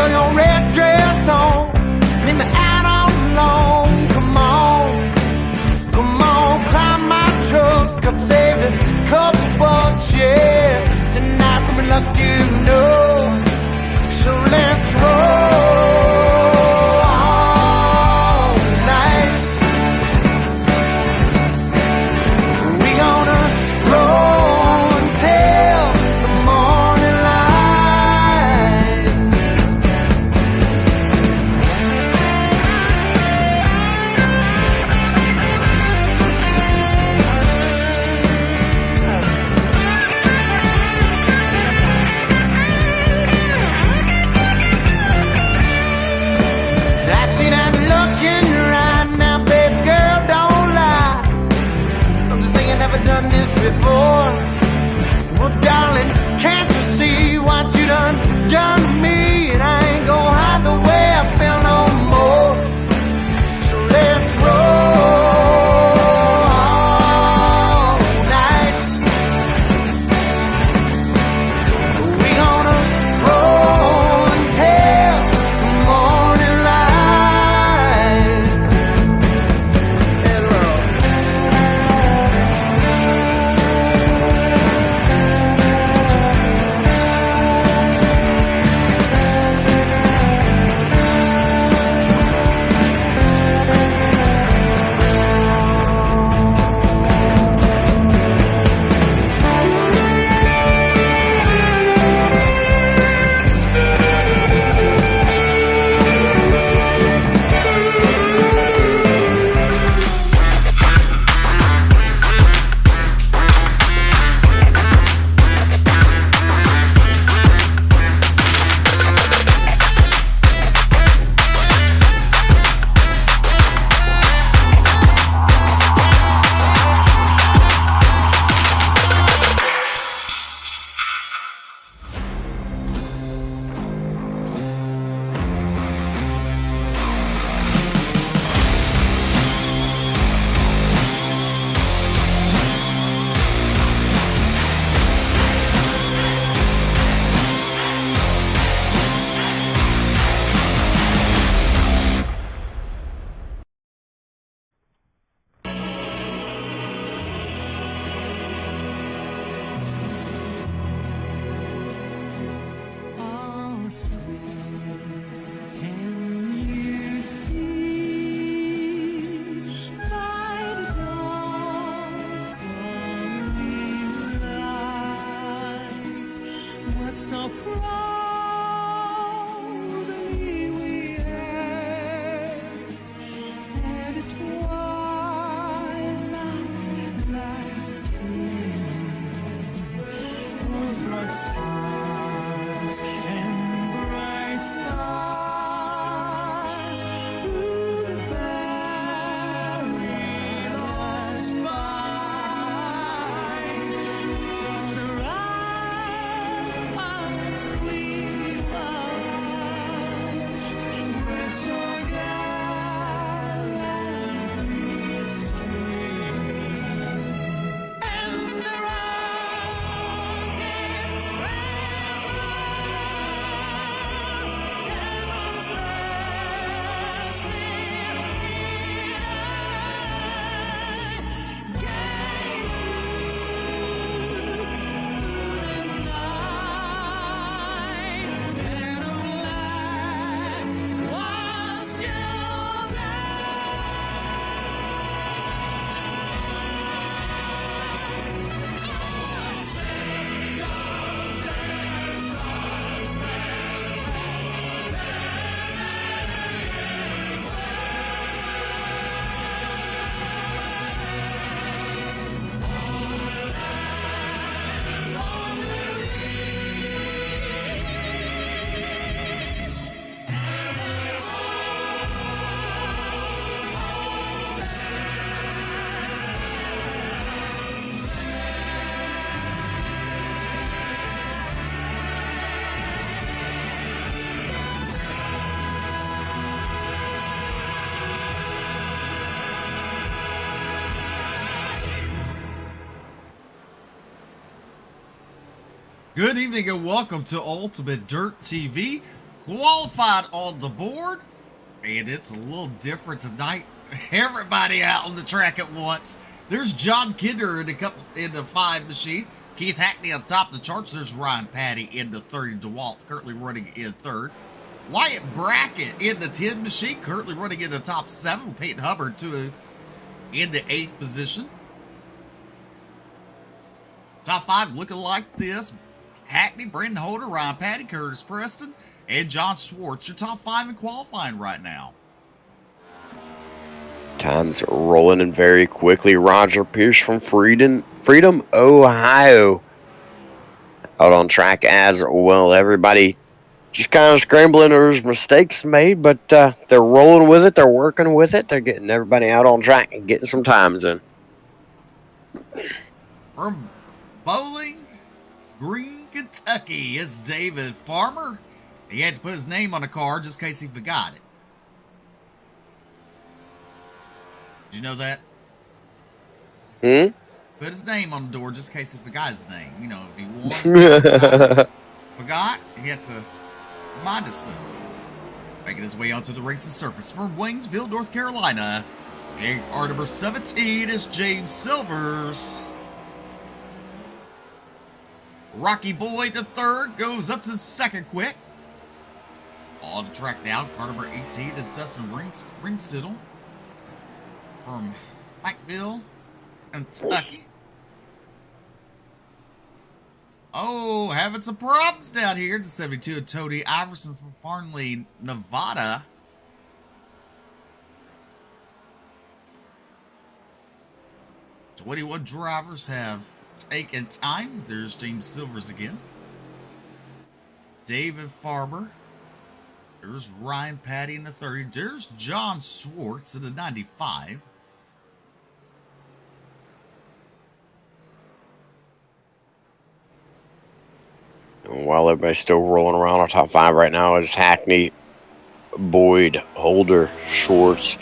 Put your red dress on, meet me out on the lawn. Come on, climb my truck. I've saved a couple bucks, yeah. Tonight we're lucky, you know. So let's roll. Done this before. Well, darling, can't you see what you done to me? And I ain't gonna hide the way I feel no more. So let's roll all night. We gonna roll until the morning light. Let's roll. So proud of you we had, and it was last those bright sparks and bright stars through the very last fight for the Good evening and welcome to Ultimate Dirt TV. Qualified on the board, and it's a little different tonight. Everybody out on the track at once. There's John Kinder in the 5 machine. Keith Hackney on top of the charts. There's Ryan Patty in the 30. DeWalt currently running in 3rd. Wyatt Brackett in the 10 machine, currently running in the top 7. Peyton Hubbard in the 8th position. Top 5 looking like this. Hackney, Brendan Holder, Ryan Patty, Curtis Preston, and John Schwartz. Your top 5 in qualifying right now. Time's rolling in very quickly. Roger Pierce from Freedom, Ohio. Out on track as well. Everybody just kind of scrambling. There's mistakes made, but they're rolling with it. They're working with it. They're getting everybody out on track and getting some times in. From Bowling Green, Kentucky is David Farmer. He had to put his name on the car just in case he forgot it. Did you know that? Put his name on the door just in case he forgot his name. You know, if he won, forgot, he had to remind himself. Making his way onto the racing surface from Waynesville, North Carolina. And car number 17 is James Silvers. Rocky Boy the 3rd goes up to 2nd quick. On the track now, car number 18 is Dustin Ringstidle from Pikeville, Kentucky. Oh, having some problems down here. The 72 of Tony Iverson from Farnley, Nevada. "21 drivers have taken time." There's James Silvers again. David Farmer. There's Ryan Patty in the 30. There's John Schwartz in the 95. While everybody's still rolling around, our top 5 right now is Hackney, Boyd, Holder, Schwartz,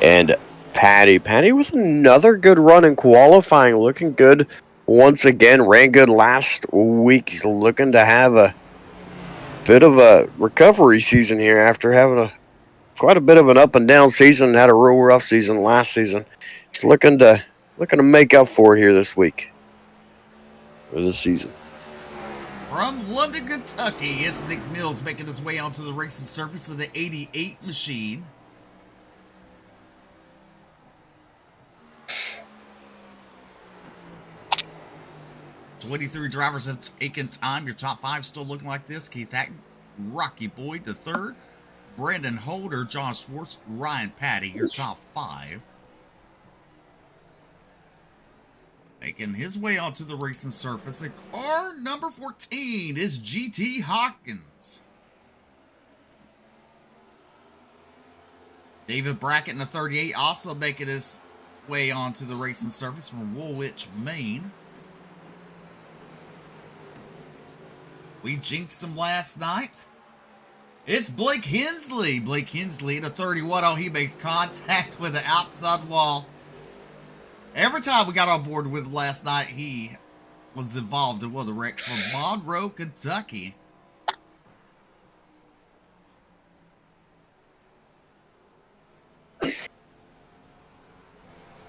and Patty. Patty with another good run in qualifying, looking good once again. Ran good last week. He's looking to have a bit of a recovery season here after having quite a bit of an up and down season. Had a real rough season last season. He's looking to make up for it here this week or this season. From London, Kentucky, is Nick Mills making his way onto the racing surface of the 88 machine. "23 drivers have taken time." Your top 5 still looking like this. Keith Hackney, Rocky Boyd the 3rd, Brandon Holder, John Schwartz, Ryan Patty. Your top 5. Making his way onto the racing surface, and car number 14 is GT Hawkins. David Brackett in the 38 also making his way onto the racing surface from Woolwich, Maine. We jinxed him last night. It's Blake Hensley. Blake Hensley in the 31. Oh, he makes contact with the outside wall. Every time we got on board with him last night, he was involved in one of the wrecks from Monroe, Kentucky.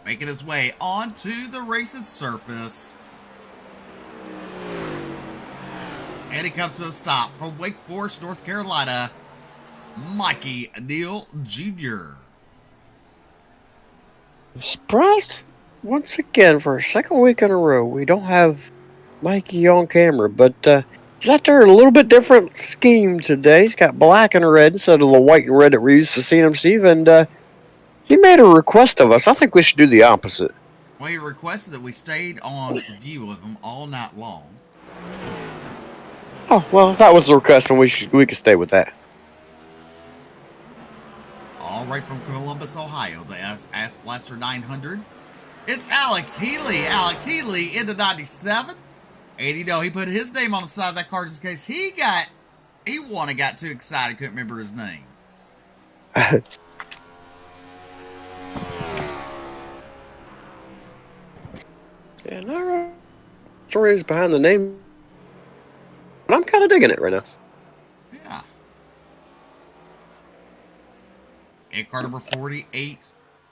Making his way onto the racing surface. And he comes to a stop from Wake Forest, North Carolina, Mikey Neal Jr. Surprised once again for a second week in a row we don't have Mikey on camera, but he's out there in a little bit different scheme today. He's got black and red instead of the white and red that we're used to seeing him, Steve, and he made a request of us. I think we should do the opposite. Well, he requested that we stayed on view of him all night long. Oh, well, if that was the request, then we could stay with that. All right from Columbus, Ohio, the Ass Blaster 900. It's Alex Healy. Alex Healy in the 97. And, you know, he put his name on the side of that car just in case he won and got too excited, couldn't remember his name. Yeah, no stories behind the name, but I'm kind of digging it right now. Yeah. And car number 48,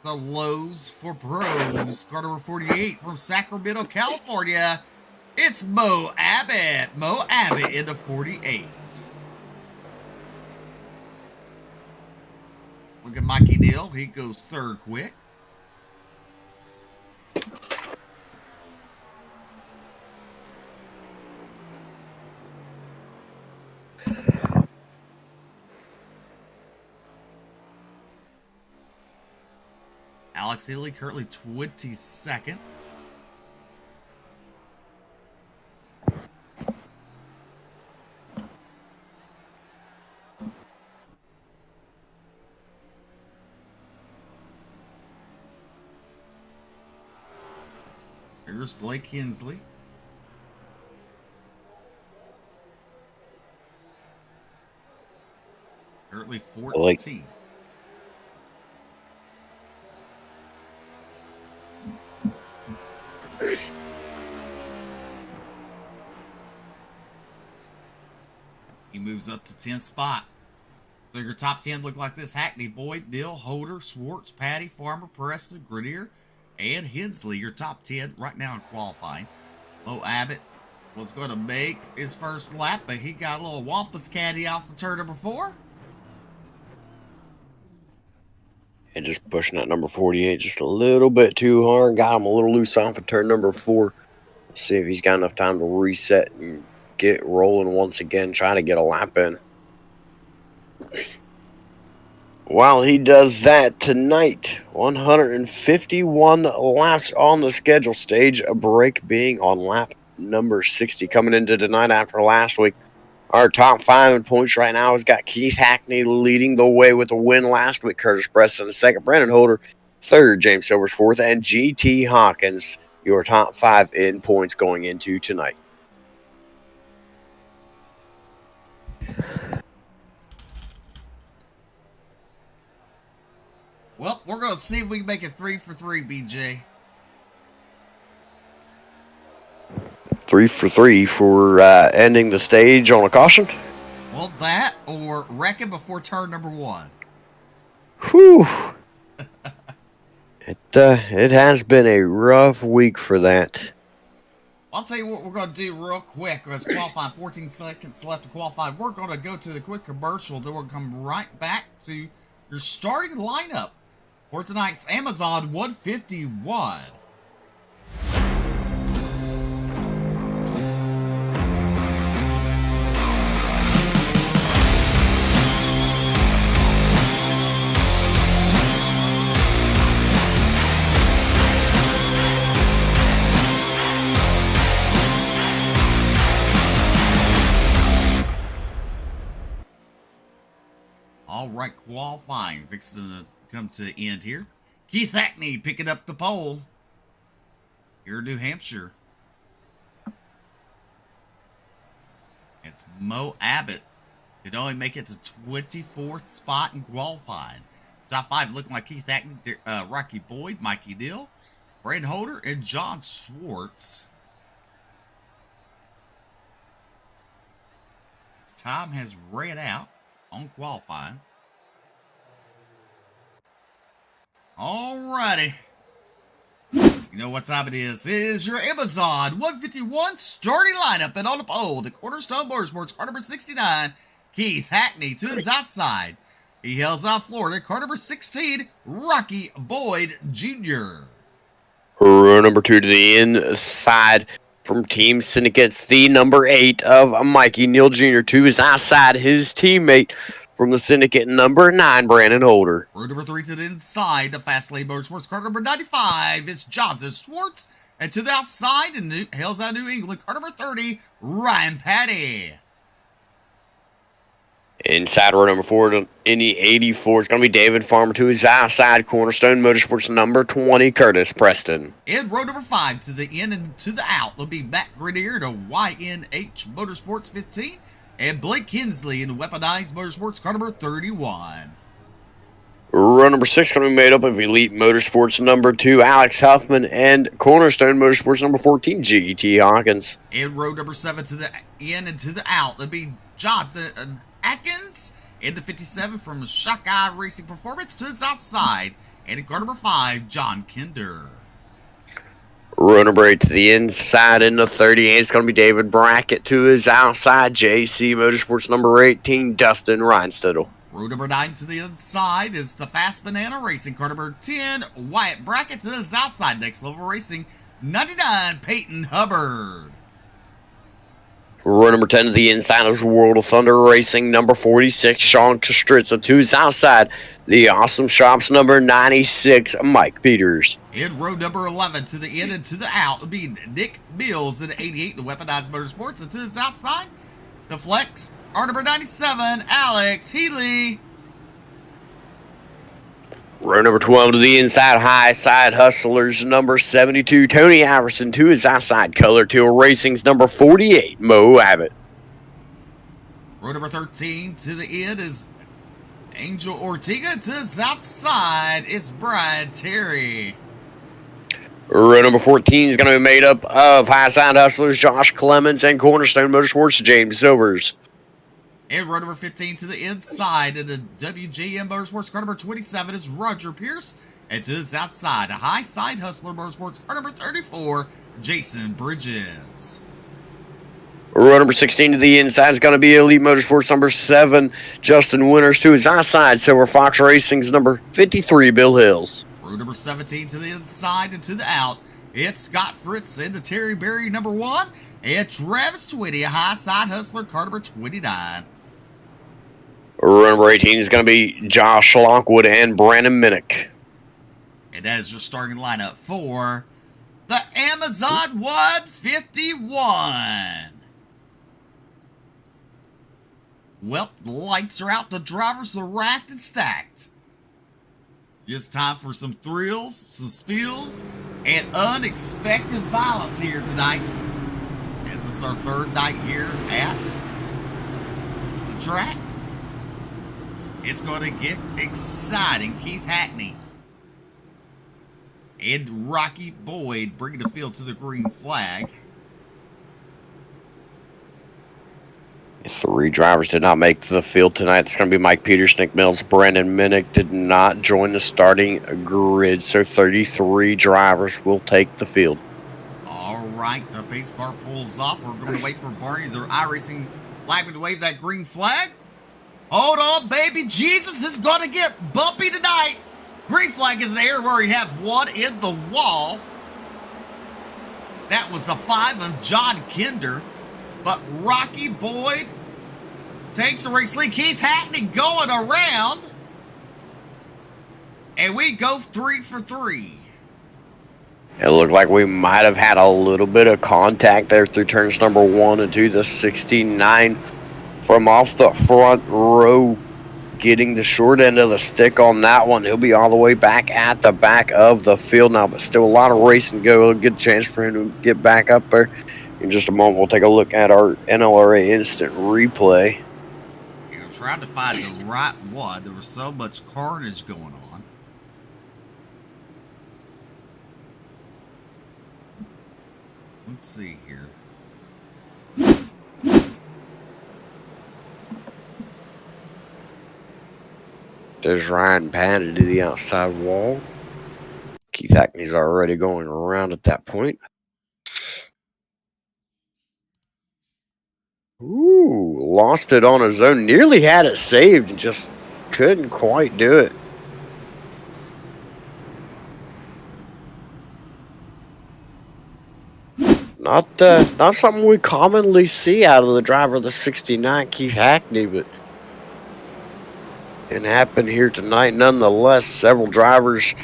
the lows for pros. Car number 48 from Sacramento, California. It's Mo Abbott. Mo Abbott into 48. Look at Mikey Neal. He goes third quick. Alex Healy currently 22nd. Here's Blake Hensley. Currently 14th. He moves up to 10th spot. So your top 10 look like this: Hackney, Boyd, Dill, Holder, Swartz, Patty, Farmer, Preston, Grenier, and Hensley. Your top 10 right now in qualifying. Mo Abbott was going to make his first lap, but he got a little wampus caddy out for turn number 4. And just pushing that number 48 just a little bit too hard. Got him a little loose off of turn number 4. Let's see if he's got enough time to reset and get rolling once again, trying to get a lap in. While he does that tonight, 151 laps on the schedule, stage a break being on lap number 60. Coming into tonight after last week, our top 5 in points right now has got Keith Hackney leading the way with a win last week. Curtis Preston second, Brandon Holder third, James Silvers fourth, and GT Hawkins your top 5 in points going into tonight. Well, we're going to see if we can make it 3 for 3, BJ. 3 for 3 for ending the stage on a caution. Well, that or wrecking before turn number 1. Whew. It has been a rough week for that. I'll tell you what we're going to do real quick. Let's qualify. 14 seconds left to qualify. We're going to go to the quick commercial. Then we'll come right back to your starting lineup for tonight's Amazon 151. All right, qualifying, fixing to come to the end here. Keith Hackney picking up the pole here in New Hampshire. It's Mo Abbott. Could only make it to 24th spot in qualifying. Top 5 looking like Keith Hackney, Rocky Boyd, Mikey Dill, Brandon Holder, and John Swartz. His time has ran out on qualifying. Alrighty. You know what time it is. It is your Amazon 151 starting lineup, and on the pole, the Cornerstone Motorsports car number 69, Keith Hackney to his outside. He hails out Florida, car number 16, Rocky Boyd Jr. Row number 2 to the inside from Team Syndicates, the number 8 of Mikey Neal Jr. to his outside, his teammate from the Syndicate, number 9, Brandon Holder. Row number 3 to the inside, the Fast Lane Motorsports car number 95 is Jonathan Swartz. And to the outside, and hails out New England, car number 30, Ryan Patty. Inside row number 4 in the 84, it's going to be David Farmer to his outside, Cornerstone Motorsports number 20, Curtis Preston. In row number 5 to the in and to the out, will be Matt Grenier to YNH Motorsports 15, and Blake Hensley in Weaponized Motorsports car number 31. Row number 6 going to be made up of Elite Motorsports number 2, Alex Huffman, and Cornerstone Motorsports number 14, GT Hawkins. In row number 7 to the in and to the out, it'll be Jonathan Atkins In the 57 from Shockeye Racing Performance to his outside. And in car number 5, John Kinder. Row number 8 to the inside in the 38. It's going to be David Brackett to his outside. JC Motorsports number 18, Dustin Reinstedel. Row number 9 to the inside is the Fast Banana Racing. Car number 10, Wyatt Brackett to his outside. Next Level Racing, 99, Peyton Hubbard. Row number 10 to the inside is World of Thunder Racing number 46, Sean Kostritza to his outside. The Awesome Shops number 96, Mike Peters. In row number 11 to the in and to the out would be Nick Mills in 88, the Weaponized Motorsports, and to his outside, the Flex, car number 97, Alex Healy. Row number 12 to the inside, High Side Hustlers number 72, Tony Iverson to his outside. Color Teal Racing's number 48, Mo Abbott. Row number 13 to the end is Angel Ortega. To his outside, it's Brian Terry. Row number 14 is going to be made up of High Side Hustlers, Josh Clemens, and Cornerstone Motorsports, James Silvers. And row number 15 to the inside in the WJM Motorsports, car number 27 is Roger Pierce. And to his outside, a High Side Hustler Motorsports, car number 34, Jason Bridges. Row number 16 to the inside is going to be Elite Motorsports number 7, Justin Winters to his outside. Silver Fox Racing's number 53, Bill Hills. Row number 17 to the inside and to the out, it's Scott Fritz into Terry Berry number 1, and Travis Twitty, a High Side Hustler, car number 29. Row number 18 is going to be Josh Lockwood and Brandon Minnick. And that is your starting lineup for the Amazon 151. Well, the lights are out, the drivers are racked and stacked. It's time for some thrills, some spills, and unexpected violence here tonight. This is our third night here at the track. It's going to get exciting. Keith Hackney and Rocky Boyd bringing the field to the green flag. 3 drivers did not make the field tonight. It's going to be Mike Peters, Nick Mills, Brandon Minnick did not join the starting grid, so 33 drivers will take the field. All right, the pace car pulls off. We're going to wait for Barney, the iRacing flagman, to wave that green flag. Hold on, baby. Jesus is going to get bumpy tonight. Green flag is in the air. We already have one in the wall. That was the 5 of John Kinder. But Rocky Boyd takes the race lead. Keith Hackney going around. And we go 3 for 3. It looked like we might have had a little bit of contact there through turns number 1 and 2. The 69 from off the front row getting the short end of the stick on that one. He'll be all the way back at the back of the field now, but still a lot of racing to go. A good chance for him to get back up there. In just a moment, we'll take a look at our NLRA instant replay. I'm trying to find the right one. There was so much carnage going on. Let's see here. There's Ryan Patton to the outside wall. Keith Hackney's already going around at that point. Ooh, lost it on his own. Nearly had it saved and just couldn't quite do it. Not something we commonly see out of the driver of the 69, Keith Hackney, but it happened here tonight nonetheless. Several drivers,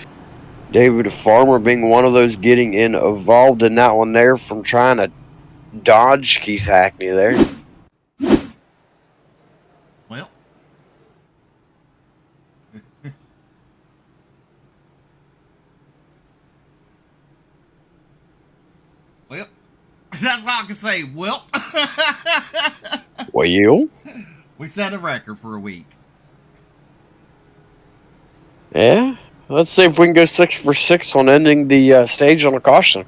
David Farmer being one of those, getting involved in that one there from trying to dodge Keith Hackney there. Well. Well. That's all I can say. Well. Well. We set a record for a week. Yeah. Let's see if we can go 6 for 6 on ending the stage on a caution.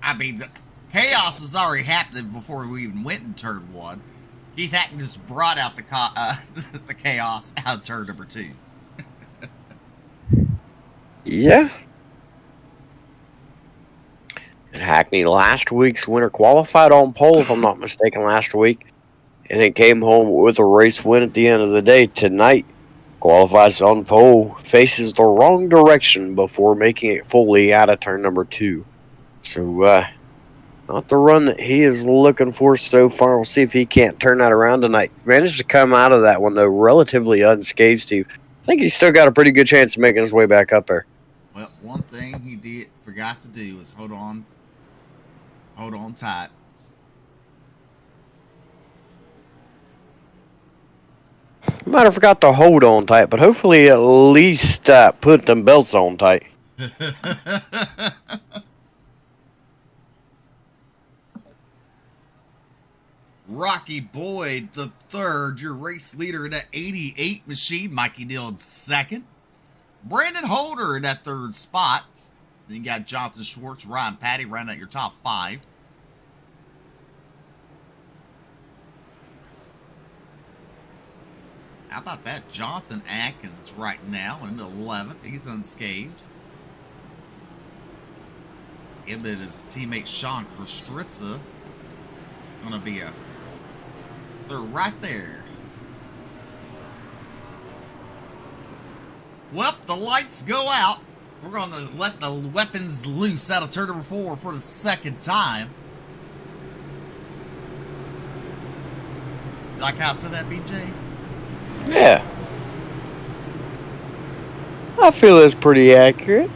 I mean, chaos was already happening before we even went in turn 1. Keith Hackney just brought out the the chaos out of turn number 2. Yeah. And Hackney last week's winner qualified on pole, if I'm not mistaken, last week. And it came home with a race win at the end of the day. Tonight, qualifies on pole, faces the wrong direction before making it fully out of turn number 2. So, not the run that he is looking for so far. We'll see if he can't turn that around tonight. Managed to come out of that one, though, relatively unscathed, Steve. I think he's still got a pretty good chance of making his way back up there. Well, one thing he forgot to do was hold on tight. Might have forgot to hold on tight, but hopefully at least put them belts on tight. Rocky Boyd the third, your race leader in that 88 machine. Mikey Neal in second. Brandon Holder in that third spot. Then you got Jonathan Schwartz, Ryan Patty rounding out your top 5. How about that? Jonathan Atkins right now in the 11th. He's unscathed. Him and his teammate Sean Kostritza gonna be they're right there. Well, the lights go out. We're gonna let the weapons loose out of turn number 4 for the second time. You like how I said that, BJ? Yeah. I feel it's pretty accurate.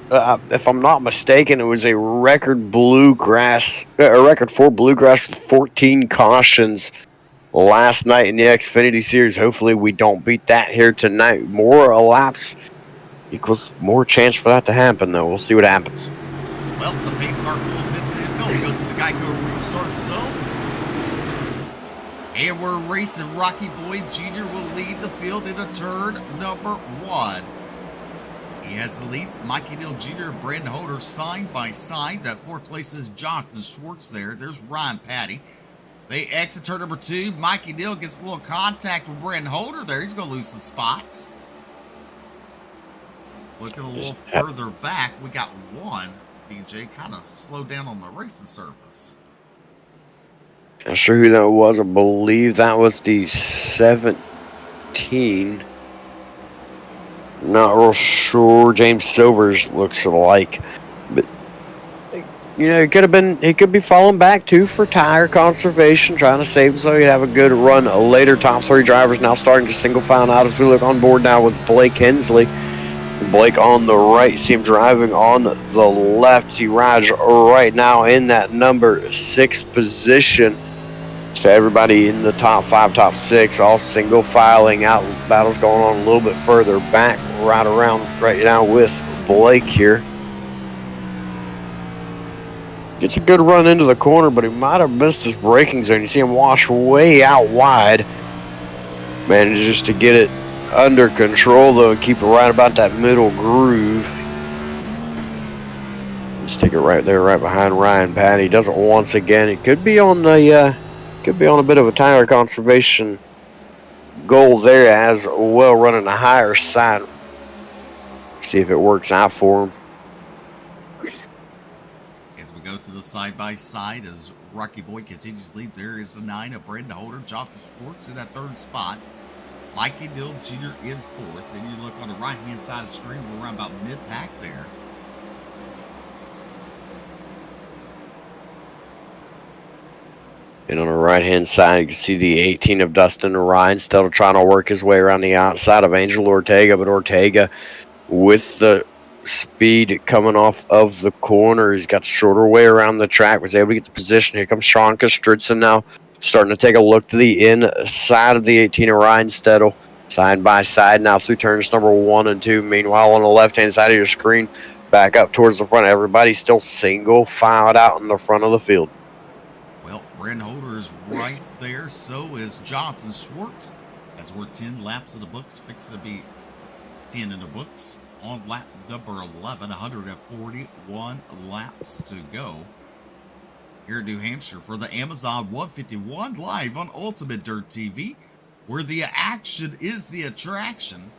If I'm not mistaken, it was a record for Bluegrass with 14 cautions last night in the Xfinity Series. Hopefully we don't beat that here tonight. More laps equals more chance for that to happen, though. We'll see what happens. Well, the pace car pulls into the field. We go to the Geico restart zone. And we're racing. Rocky Boyd Jr. will lead the field into turn number 1. He has the lead. Mikey Neal Jr. and Brandon Holder side by side. That 4th place is Jonathan Schwartz there. There's Ryan Patty. They exit turn number 2. Mikey Neal gets a little contact with Brandon Holder there. He's going to lose some spots. Looking a little further back, we got one. BJ kind of slowed down on the racing surface. Not sure who that was. I believe that was the 17. Not real sure. James Silvers looks like, but you know, he could be falling back too for tire conservation, trying to save so he'd have a good run later. Top 3 drivers now starting to single file out as we look on board now with Blake Hensley. Blake on the right, see him driving on the left. He rides right now in that number 6 position. So everybody in the top 5, top 6, all single filing out. Battle's going on a little bit further back, right now with Blake here. Gets a good run into the corner, but he might have missed his braking zone. You see him wash way out wide. Manages to get it under control, though, and keep it right about that middle groove. Just take it right there, right behind Ryan Patty. Does it once again. It could be on the... Could be on a bit of a tire conservation goal there as well, running the higher side. See if it works out for him. As we go to the side-by-side, as Rocky Boyd continues to lead, there is the 9 of Brandon Holder. Jonathan Schwartz in that 3rd spot. Mikey Neal Jr. in 4th. Then you look on the right-hand side of the screen, we're around about mid-pack there. And on the right-hand side, you can see the 18 of Dustin Ryan still trying to work his way around the outside of Angel Ortega. But Ortega, with the speed coming off of the corner, he's got the shorter way around the track, was able to get the position. Here comes Sean Kostritza now, starting to take a look to the inside of the 18 of Ryan Stedel. Side by side now through turns number 1 and 2. Meanwhile, on the left-hand side of your screen, back up towards the front. Everybody's still single filed out in the front of the field. Well, Brandon Holder is right there. So is Jonathan Schwartz. As we're 10 laps of the books, fixing to be 10 in the books. on lap number 11, 141 laps to go here in New Hampshire for the Amazon 151 live on Ultimate Dirt TV, where the action is the attraction.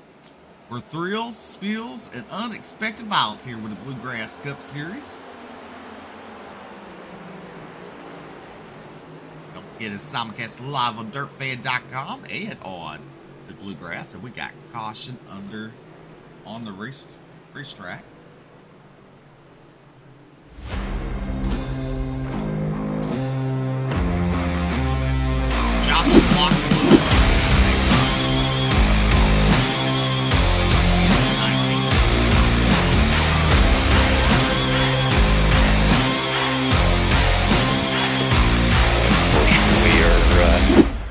For thrills, spills, and unexpected violence here with the Bluegrass Cup Series. Don't forget it's simulcast live on dirtfan.com and on the Bluegrass. And we got caution under on the racetrack. Josh Lockwood.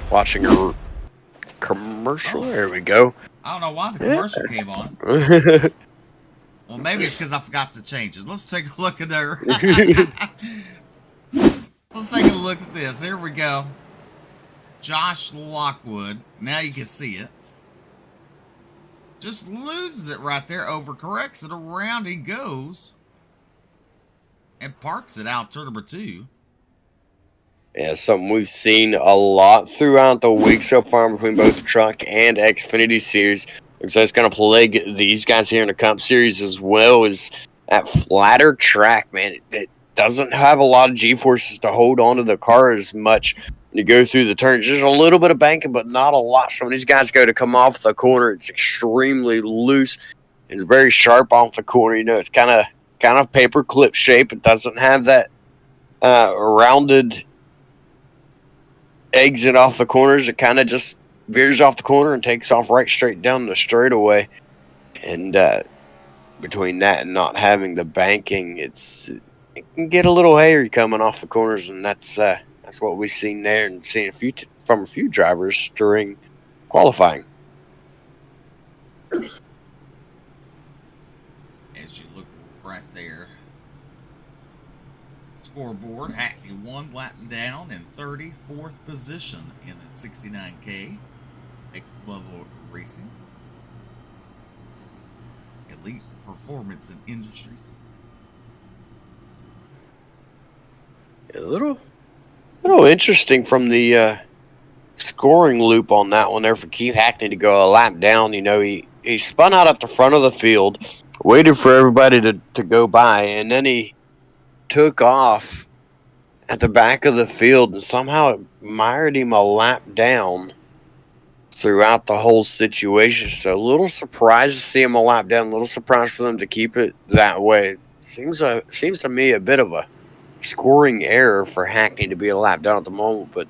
Watching a commercial. There we go. I don't know why the commercial came on. Well, maybe it's because I forgot to change it. Let's take a look at there. Let's take a look at this. Here we go. Josh Lockwood. Now you can see it. Just loses it right there. Overcorrects it. Around he goes. And parks it out turn number 2. Yeah, something we've seen a lot throughout the week so far between both the Truck and Xfinity Series. Looks like it's going to plague these guys here in the Cup Series as well, as that flatter track, man. It doesn't have a lot of G-forces to hold onto the car as much when you go through the turns. There's a little bit of banking, but not a lot. So when these guys go to come off the corner, it's extremely loose. It's very sharp off the corner. You know, it's kind of paper clip shape. It doesn't have that rounded exit off the corners. It kind of just veers off the corner and takes off right straight down the straightaway. And between that and not having the banking, it can get a little hairy coming off the corners, and that's what we've seen there and seen from a few drivers during qualifying. As you look right there, scoreboard, Hackney 1 lap down in 34th position in the 69K next level racing. Elite Performance and Industries. A little interesting from the scoring loop on that one there for Keith Hackney to go a lap down. You know, he spun out at the front of the field, waited for everybody to go by, and then he took off at the back of the field, and somehow it mired him a lap down throughout the whole situation. So a little surprised to see him a lap down, a little surprised for them to keep it that way. Seems to me a bit of a scoring error for Hackney to be a lap down at the moment, but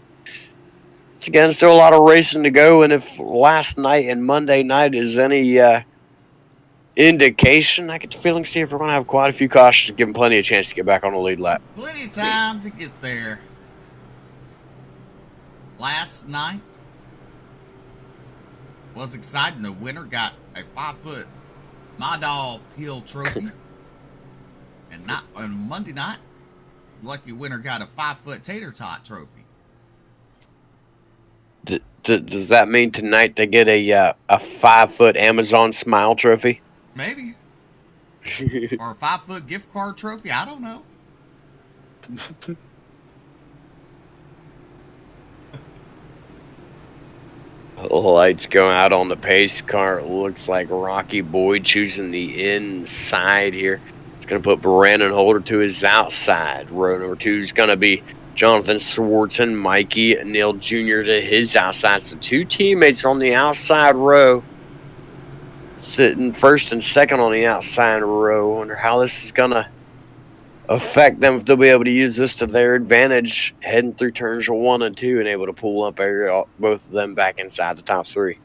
once again, still a lot of racing to go. And if last night and Monday night is any indication, I get the feeling, Steve, we're going to have quite a few cautions, give them plenty of chance to get back on the lead lap. Plenty of time to get there. Last night was exciting. The winner got a 5-foot Madal Hill trophy. And on Monday night, lucky winner got a 5-foot Tater Tot trophy. Does that mean tonight they get a 5-foot Amazon Smile trophy? Maybe. Or a 5-foot gift card trophy. I don't know. Lights going out on the pace car. It looks like Rocky Boyd choosing the inside here. It's going to put Brandon Holder to his outside. Row number 2 is going to be Jonathan Swartz and Mikey Neal Jr. to his outside. So 2 teammates on the outside row, sitting first and second on the outside row. Wonder how this is going to affect them, if they'll be able to use this to their advantage heading through turns 1 and 2 and able to pull up both of them back inside the top 3.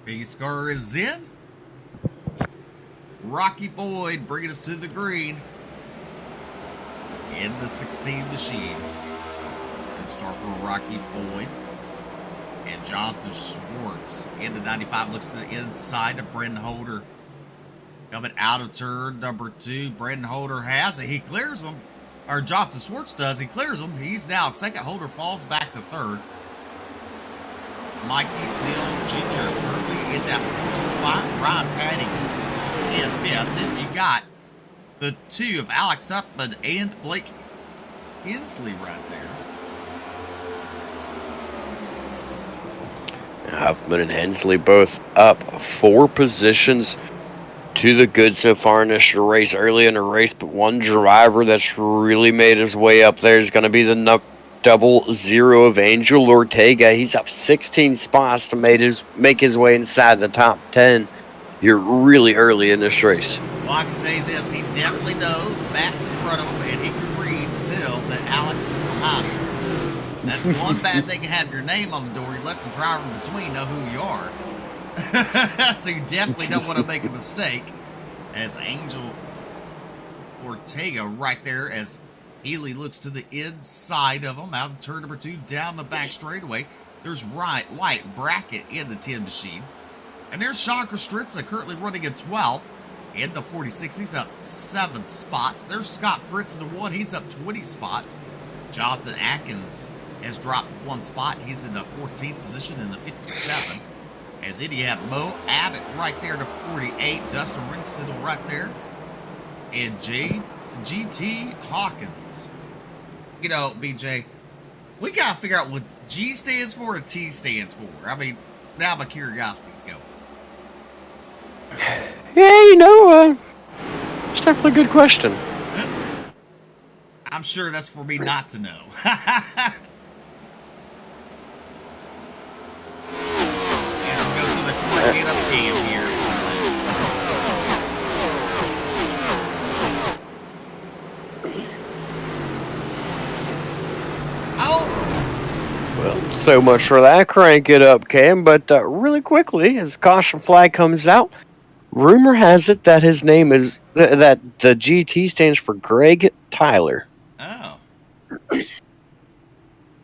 Pace car is in. Rocky Boyd bringing us to the green in the 16 machine. Start for Rocky Boyd and Jonathan Schwartz in the 95. Looks to the inside of Brendan Holder. Coming out of turn number 2. Brendan Holder has it. He clears him. or Jonathan Schwartz does. He clears him. He's now second. Holder falls back to third. Mikey Neal Jr. currently in that fourth spot. Ryan Patty in fifth. Then you got the two of Alex Huffman and Blake Hensley right there. Huffman and Hensley both up 4 positions to the good so far in this race. Early in the race, but one driver that's really made his way up there is going to be the 00 of Angel Ortega. He's up 16 spots to make his way inside the top 10 here really early in this race. Well, I can tell you this, he definitely knows Matt's in front of him, and he can read and tell that Alex is behind him. That's one bad thing to have your name on the door. You let the driver in between know who you are. So you definitely don't want to make a mistake. As Angel Ortega right there, as Ely looks to the inside of him, out of turn number 2, down the back straightaway. There's White Brackett in the 10 machine. And there's Sean Kostritza currently running in 12th. In the 46, he's up 7 spots. There's Scott Fritz in the 1, he's up 20 spots. Jonathan Atkins has dropped 1 spot. He's in the 14th position in the 57. And then you have Mo Abbott right there to 48. Dustin Rinston right there. And GT Hawkins. You know, BJ, we got to figure out what G stands for and T stands for. I mean, now my curiosity's going. Yeah, you know, it's definitely a good question. I'm sure that's for me not to know. Get up game here. Oh. Well, so much for that. Crank it up, Cam. But really quickly, as caution flag comes out, rumor has it that his name is that the GT stands for Greg Tyler. Oh.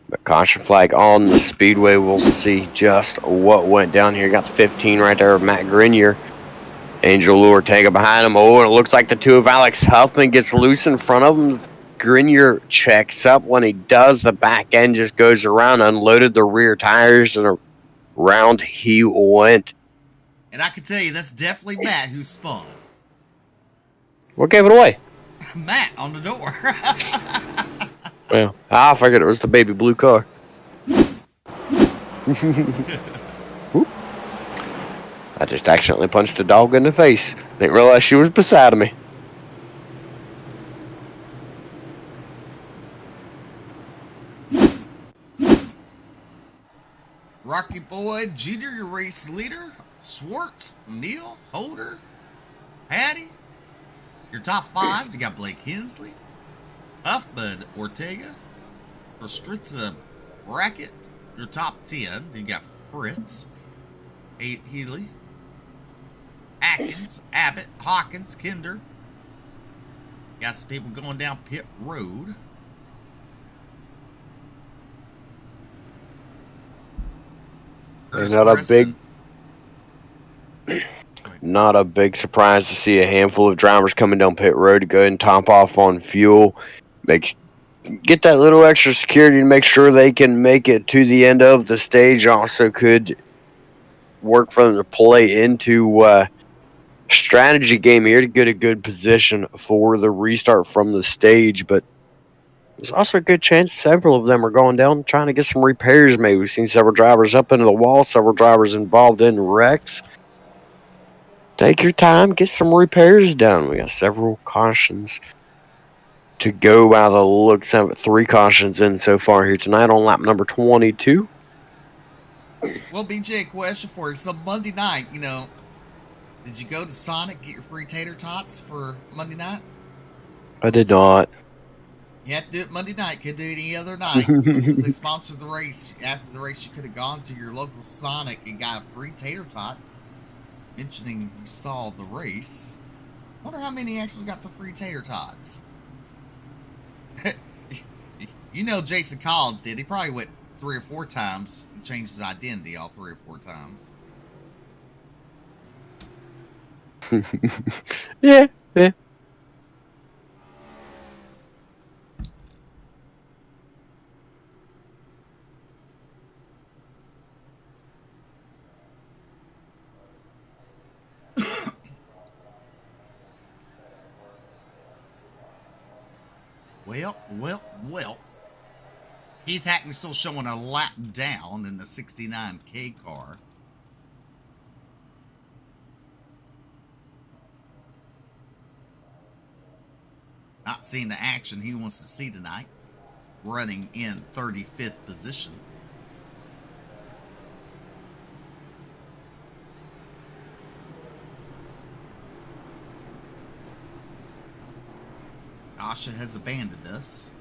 The caution flag on the speedway. We'll see just what went down here. Got the 15 right there of Matt Grenier. Angel Ortega behind him. Oh, and it looks like the 2 of Alex Huffman gets loose in front of him. Grenier checks up. When he does, the back end just goes around, unloaded the rear tires, and around he went. And I can tell you, that's definitely Matt who spun. What gave it away? Matt on the door. Well, I figured it was the baby blue car. I just accidentally punched a dog in the face. Didn't realize she was beside of me. Rocky Boyd, Junior, your race leader. Schwartz, Neal, Holder, Patty. Your top 5, you got Blake Hensley, Huffman, Ortega, Kostritza, Brackett. Your top 10, you got Fritz, Healy, Atkins, Abbott, Hawkins, Kinder. Got some people going down pit road. Not a big surprise to see a handful of drivers coming down pit road to go ahead and top off on fuel. Get that little extra security to make sure they can make it to the end of the stage. Also could work for them to play into strategy game here to get a good position for the restart from the stage. But there's also a good chance several of them are going down trying to get some repairs made. We've seen several drivers up into the wall, several drivers involved in wrecks. Take your time, get some repairs done. We got several cautions to go by the looks of it. 3 cautions in so far here tonight on lap number 22. Well, BJ, question for you. So Monday night, you know, did you go to Sonic, get your free tater tots for Monday night? I did not. You had to do it Monday night. Couldn't do it any other night. Since they sponsored the race, after the race, you could have gone to your local Sonic and got a free tater tot. Mentioning you saw the race. Wonder how many actually got the free tater tots. You know Jason Collins did. He probably went 3 or 4 times and changed his identity all 3 or 4 times. Yeah. Well. Keith Hackney's still showing a lap down in the 69K car. Not seeing the action he wants to see tonight. Running in 35th position. Tasha has abandoned us.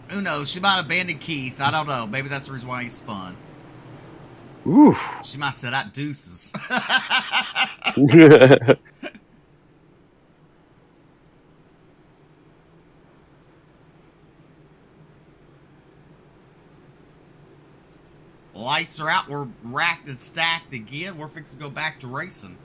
Who knows? She might have abandoned Keith. I don't know. Maybe that's the reason why he spun. Oof. She might have said, "Out deuces." Lights are out. We're racked and stacked again. We're fixing to go back to racing.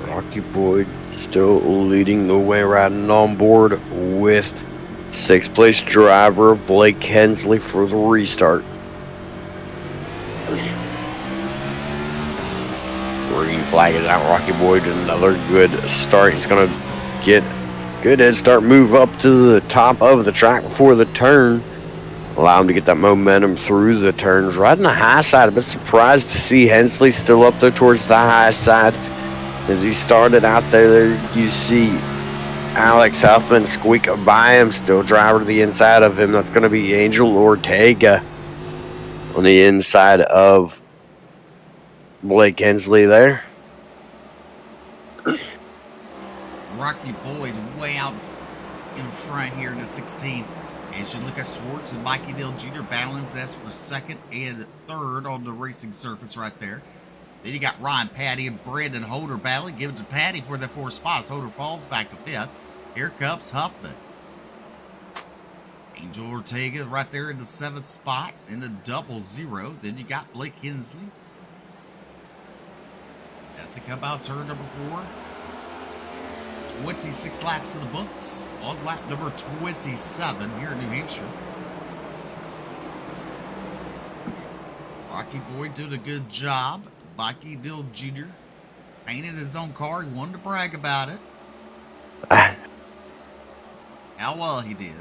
Rocky Boyd still leading the way, riding on board with 6th place driver Blake Hensley for the restart. Green flag is out. Rocky Boyd, another good start. He's going to get good head start, move up to the top of the track before the turn. Allow him to get that momentum through the turns. Riding the high side. A bit surprised to see Hensley still up there towards the high side. As he started out there, you see Alex Huffman squeak by him, still driver to the inside of him. That's going to be Angel Ortega on the inside of Blake Hensley there. Rocky Boyd way out in front here in the 16. As you look at Schwartz and Mikey Dale Jr. battling that's for 2nd and 3rd on the racing surface right there. Then you got Ryan Patty and Brandon Holder battling. Give it to Patty for the 4th spots. Holder falls back to 5th. Here comes Huffman. Angel Ortega right there in the 7th spot in the 0-0. Then you got Blake Hensley. As they come out turn number 4. 26 laps in the books. On lap number 27 here in New Hampshire. Rocky Boyd doing a good job. Mikey Dill Jr. painted his own car. He wanted to brag about it. How well he did.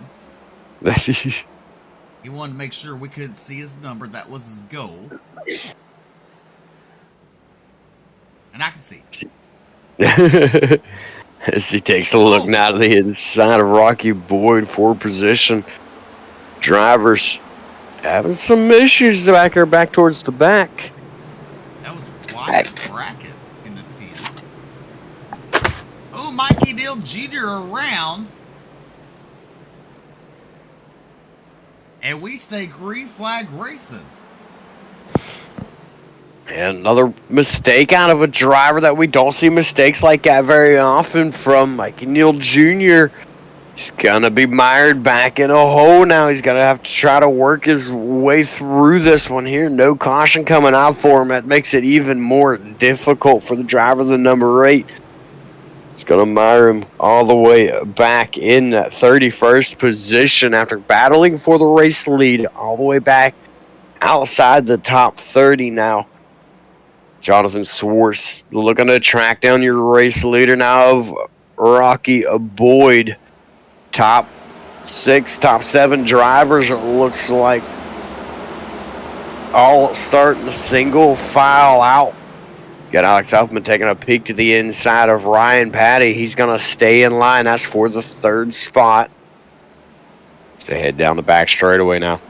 He wanted to make sure we couldn't see his number. That was his goal. And I can see it. As he takes a look now to the inside of Rocky Boyd for position. Drivers having some issues back here, back towards the back. That was wide bracket in the 10. Oh, Mikey Dill Jr. around. And we stay green flag racing. And another mistake out of a driver that we don't see mistakes like that very often from Mikey Neal Jr. He's going to be mired back in a hole now. He's going to have to try to work his way through this one here. No caution coming out for him. That makes it even more difficult for the driver, the number 8. It's going to mire him all the way back in that 31st position after battling for the race lead all the way back outside the top 30 now. Jonathan Swartz looking to track down your race leader now of Rocky Boyd. Top 6, top 7 drivers, it looks like, all starting a single file out. Got Alex Huffman taking a peek to the inside of Ryan Patty. He's going to stay in line. That's for the 3rd spot. As they head down the back straightaway now.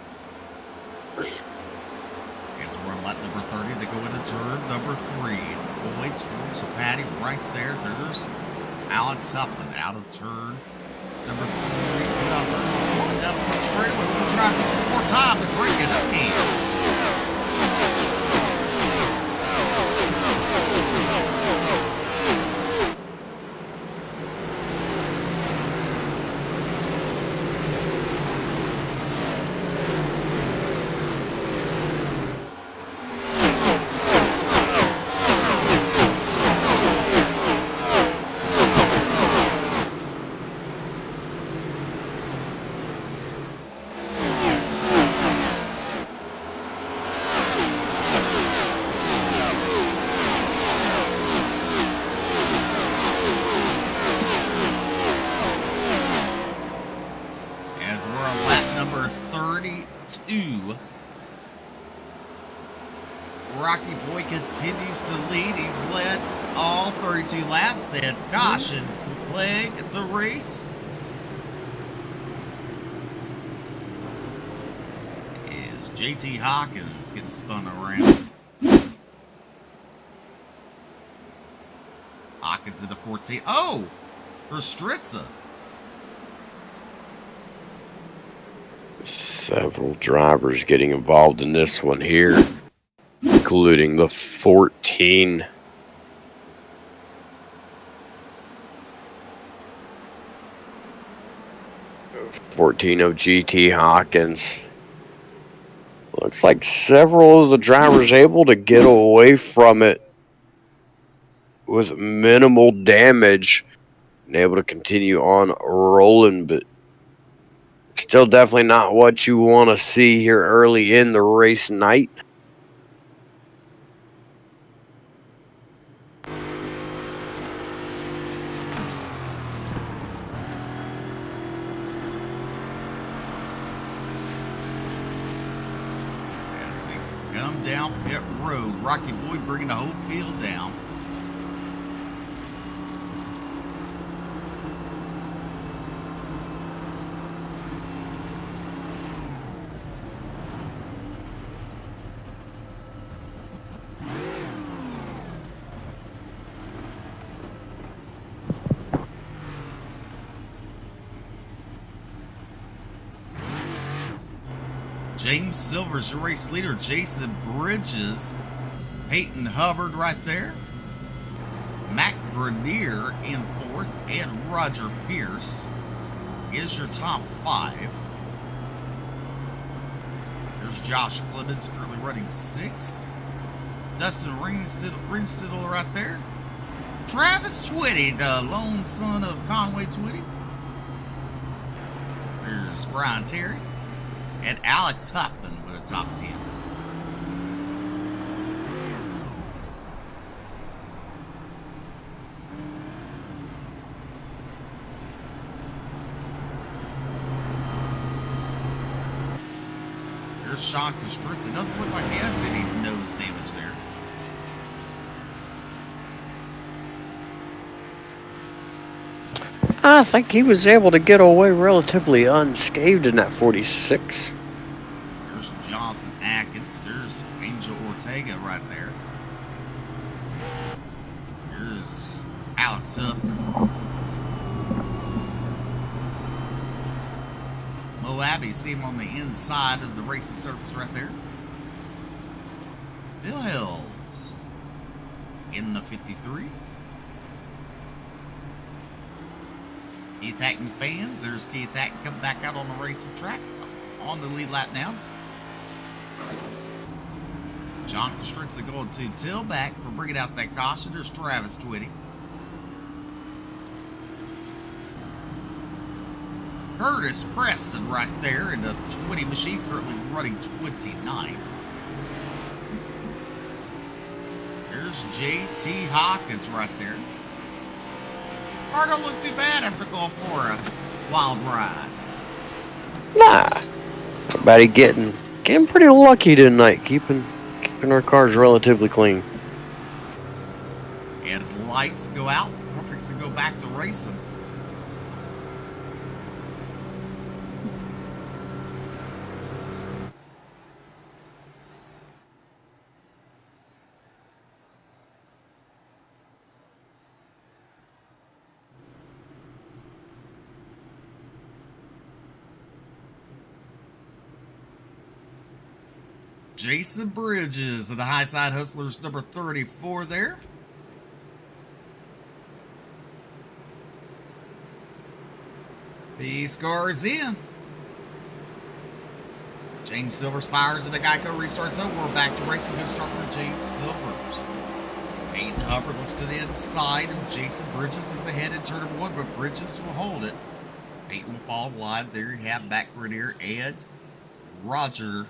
Alex Huffman out of turn number 3. Out turn number 4 down the front straightaway. We'll try this one more time to bring it up here. As we're on lap number 32. Rocky Boy continues to lead. He's led all 32 laps, and caution plague the race. Is JT Hawkins getting spun around. Hawkins into 14. Oh, for Stritza. Several drivers getting involved in this one here, including the 14. Of GT Hawkins. Looks like several of the drivers able to get away from it with minimal damage and able to continue on rolling, but still definitely not what you want to see here early in the race night. As they come down pit road, Rocky Boy bringing the whole field down. James Silver's your race leader. Jason Bridges, Peyton Hubbard right there. Matt Grenier in fourth, and Roger Pierce is your top five. There's Josh Clemens currently running sixth. Dustin Ringstidle right there. Travis Twitty, the lone son of Conway Twitty. There's Brian Terry. And Alex Huffman with a top 10. There's Sean Kostritz. It doesn't look like he has any nose damage there. I think he was able to get away relatively unscathed in that 46. There's Jonathan Atkins. There's Angel Ortega right there. There's Alex Huffman. Mo Abbey, see him on the inside of the racing surface right there. Bill Hills in the 53. Keith Hackney fans, there's Keith Hackney coming back out on the racing track on the lead lap now. John Kostritza going to tailback for bringing out that caution. There's Travis Twitty. Curtis Preston right there in the 20 machine, currently running 29. There's JT Hawkins right there. Car don't look too bad after going for a wild ride. Nah. Everybody getting pretty lucky tonight, keeping our cars relatively clean. As lights go out, we're fixing to go back to racing. Jason Bridges of the High Side Hustlers, number 34 there. Peace cars in. James Silvers fires and the Geico restarts over. We're back to racing. Good start for James Silvers. Peyton Hubbard looks to the inside, and Jason Bridges is ahead in turn number one, but Bridges will hold it. Peyton will fall wide. There you have back Grenier and Roger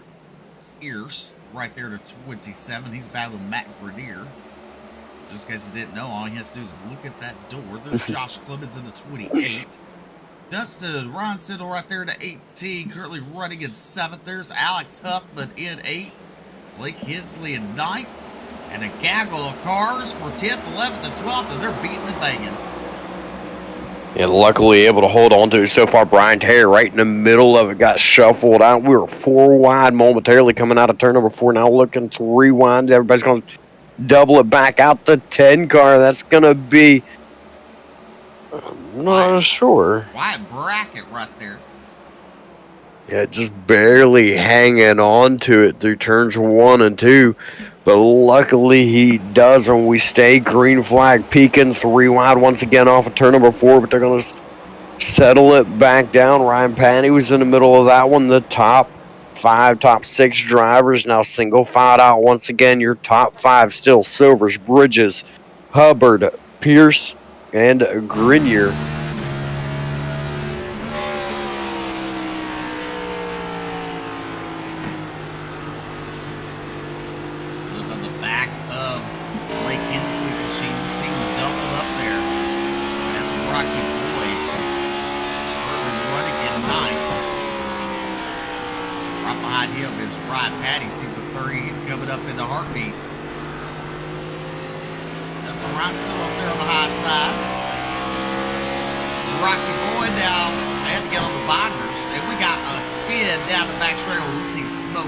Pierce right there to 27. He's battling Matt Grenier. Just in case you didn't know, all he has to do is look at that door. There's Josh Clemens in the 28. Dustin Ron Stidle right there to 18, currently running in 7th. There's Alex Huffman in 8th. Blake Hensley in 9th. And a gaggle of cars for 10th, 11th, and 12th, and they're beating and banging. And luckily able to hold on to it so far. Brian Terry right in the middle of it got shuffled out. We were 4 wide momentarily coming out of turn number 4. Now looking 3 wide. Everybody's going to double it back out the 10 car. That's going to be, I'm not sure. Wyatt Brackett right there. Yeah, just barely hanging on to it through turns 1 and 2. But luckily he doesn't. We stay green flag peaking 3 wide once again off of turn number 4. But they're going to settle it back down. Ryan Patty was in the middle of that one. The top 5, top 6 drivers now single filed out once again. Your top 5 still Silvers, Bridges, Hubbard, Pierce, and Grenier. Look on the back of Blake Hensley's machine. You see him doubled up there. That's Rocky Boyd. Urban running in 9th. Right behind him is Ryan Patty. See the 30. He's coming up in the heartbeat. That's Ron still up there on the high side. Rocky Boyd now. They had to get on the binders. And we got a spin down the back straight where we see smoke.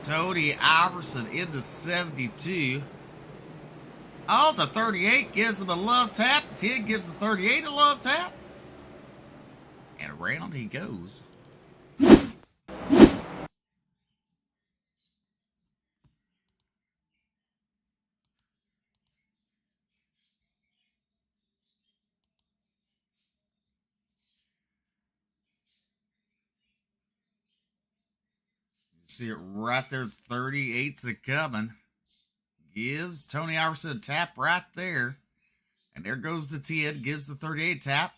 Tony Iverson into 72. Oh, the 38 gives him a love tap. 10 gives the 38 a love tap. And around he goes. See it right there, 38's a coming. Gives Tony Iverson a tap right there. And there goes the 10, gives the 38 tap.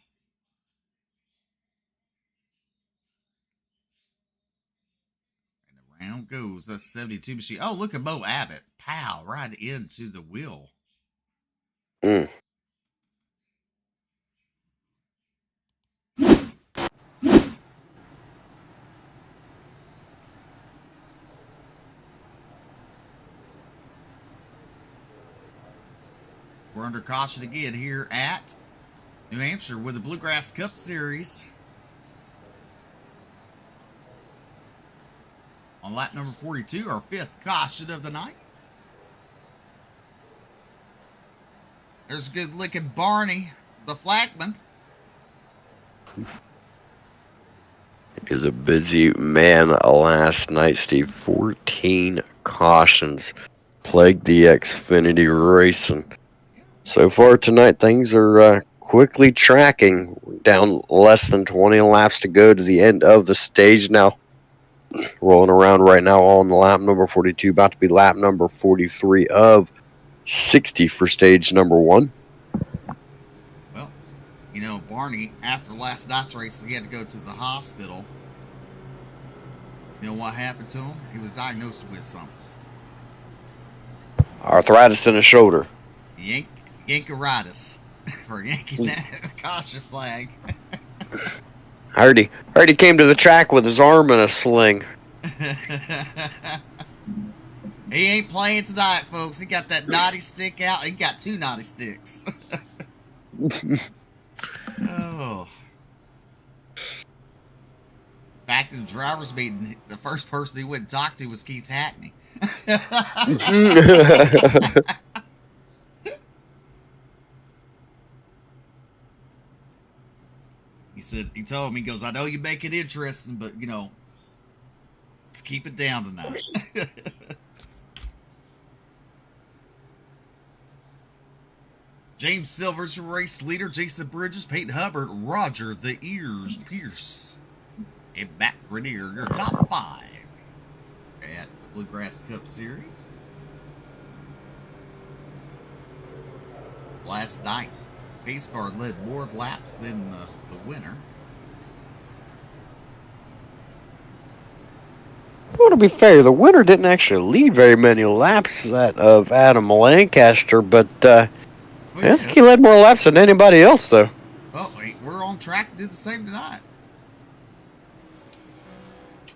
And around goes the 72 machine. Oh, look at Bo Abbott. Pow, right into the wheel. We're under caution again here at New Hampshire with the Bluegrass Cup Series. On lap number 42, our 5th caution of the night. There's a good looking Barney, the flagman. He was a busy man last night, Steve. 14 cautions plagued the Xfinity racing. So far tonight, things are quickly tracking. Down less than 20 laps to go to the end of the stage now. Rolling around right now on lap number 42, about to be lap number 43 of 60 for stage number 1. Well, you know, Barney, after last night's race, he had to go to the hospital. You know what happened to him? He was diagnosed with something. Arthritis in his shoulder. Yankeritis for yanking that caution flag. I heard he came to the track with his arm in a sling. He ain't playing tonight, folks. He got that naughty stick out. He got 2 naughty sticks. Oh. Back in the driver's meeting, the first person he went and talked to was Keith Hackney. He told him, he goes, I know you make it interesting, but, you know, let's keep it down tonight. James Silver's your race leader, Jason Bridges, Peyton Hubbard, Roger the Ears Pierce, and Matt Grenier, your top 5 at the Bluegrass Cup Series. Last night, pace car led more laps than the winner. want to be fair, the winner didn't actually lead very many laps that of Adam Lancaster, but Well, I think he led more laps than anybody else, though. well, wait, we're on track to do the same tonight.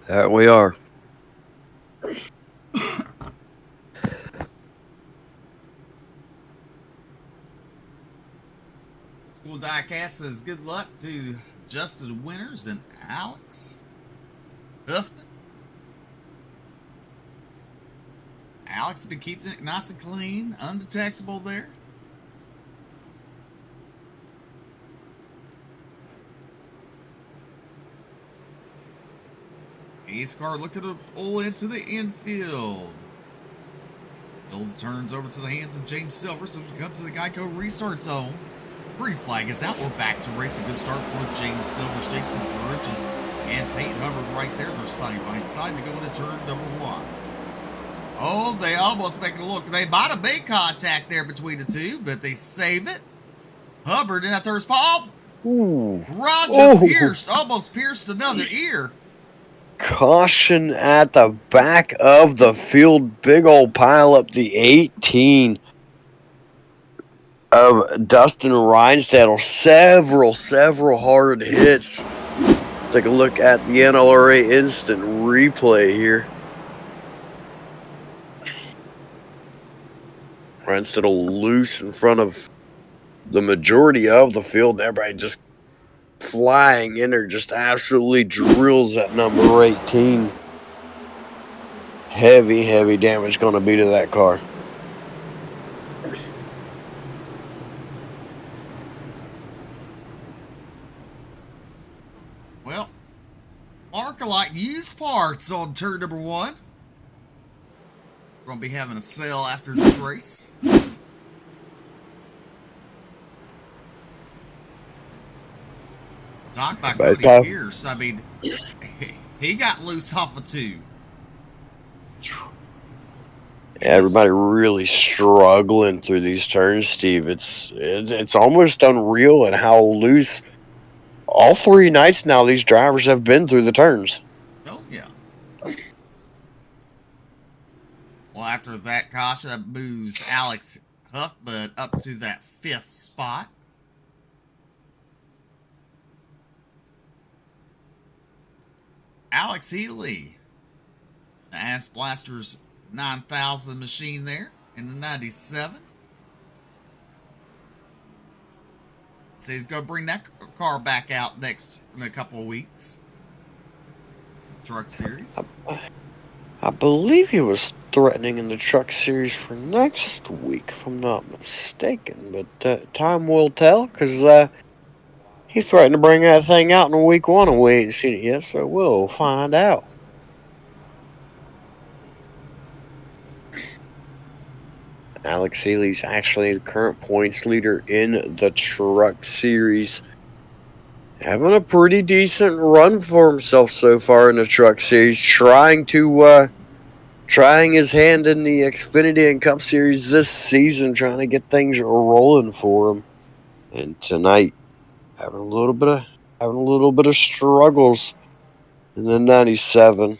That we are. School Diecast says good luck to Justin Winters and Alex Huffman. Alex has been keeping it nice and clean, undetectable there. Ace car looking to pull into the infield. Build turns over to the hands of James Silver, so we come to the Geico restart zone. Green flag is out. We're back to race. A good start for James Silver, Jason Bridges, and Peyton Hubbard right there. They're side by side. They go into turn number 1. Oh, they almost make it look. They might have made contact there between the two, but they save it. Hubbard in that third spot. Ooh. Roger almost pierced another ear. Caution at the back of the field. Big old pile up the 18 of Dustin Reinstadel. Several hard hits. Take a look at the NLRA instant replay here. Reinstadel loose in front of the majority of the field. Everybody just flying in there, just absolutely drills that number 18. Heavy damage going to be to that car. Well, Arcolite used parts on turn number 1. We're going to be having a sale after this race. Talk about Cody Pierce. I mean, he got loose off of 2. Everybody really struggling through these turns, Steve. It's almost unreal at how loose all 3 nights now these drivers have been through the turns. Oh, yeah. Well, after that caution, that moves Alex Huffman up to that 5th spot. Alex Healy, the Ass Blasters 9000 machine there in the 97. So he's going to bring that car back out in a couple of weeks. Truck Series. I believe he was threatening in the Truck Series for next week, if I'm not mistaken. But time will tell, because he threatened to bring that thing out in week 1, and we ain't seen it yet, so we'll find out. Alex Seeley's actually the current points leader in the Truck Series. Having a pretty decent run for himself so far in the Truck Series. Trying his hand in the Xfinity and Cup Series this season, trying to get things rolling for him. And tonight, having a little bit of struggles in the 97.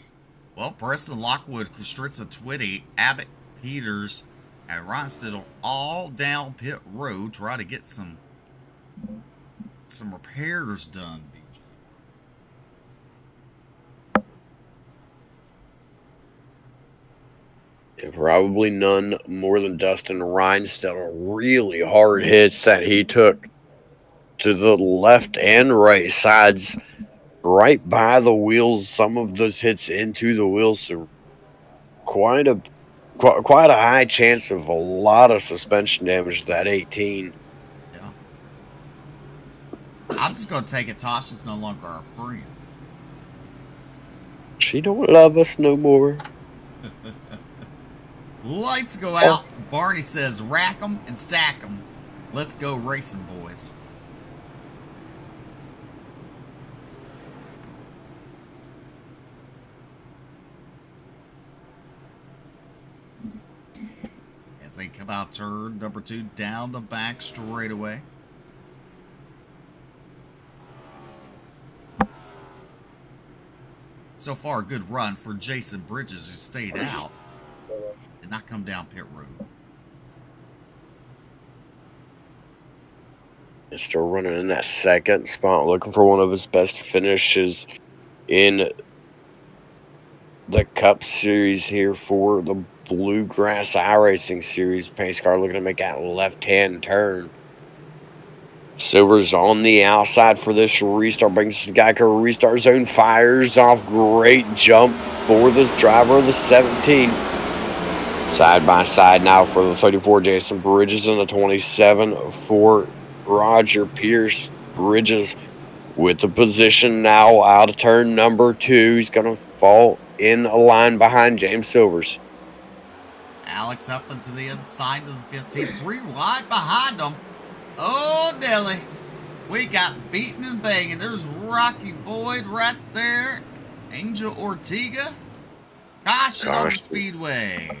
Well, Preston Lockwood, Christritza Twitty, Abbott Peters, and Ronsted all down pit road, try to get some repairs done. And probably none more than Dustin Reinstetter. Really hard hits that he took to the left and right sides, right by the wheels. Some of those hits into the wheels, so quite a high chance of a lot of suspension damage to that 18. Yeah. I'm just gonna take it Tasha's no longer our friend. She don't love us no more. Lights go out. Barney says, rack 'em and stack 'em. Let's go racing, boys. As they come out turn number 2 down the back straightaway. So far, a good run for Jason Bridges, who stayed out. Did not come down pit road. He's still running in that second spot, looking for one of his best finishes in the Cup Series here for the Bluegrass iRacing Series. Pace car looking to make that left-hand turn. Silver's on the outside for this restart. Brings the Geico restart zone. Fires off. Great jump for this driver of the 17. Side by side now for the 34, Jason Bridges, and the 27 for Roger Pierce. Bridges with the position now out of turn number 2. He's going to fall in a line behind James Silvers. Alex up into the inside of the 15. 3 wide behind him. Oh, Nelly. We got beaten and banging. There's Rocky Boyd right there. Angel Ortega. Caution on the speedway.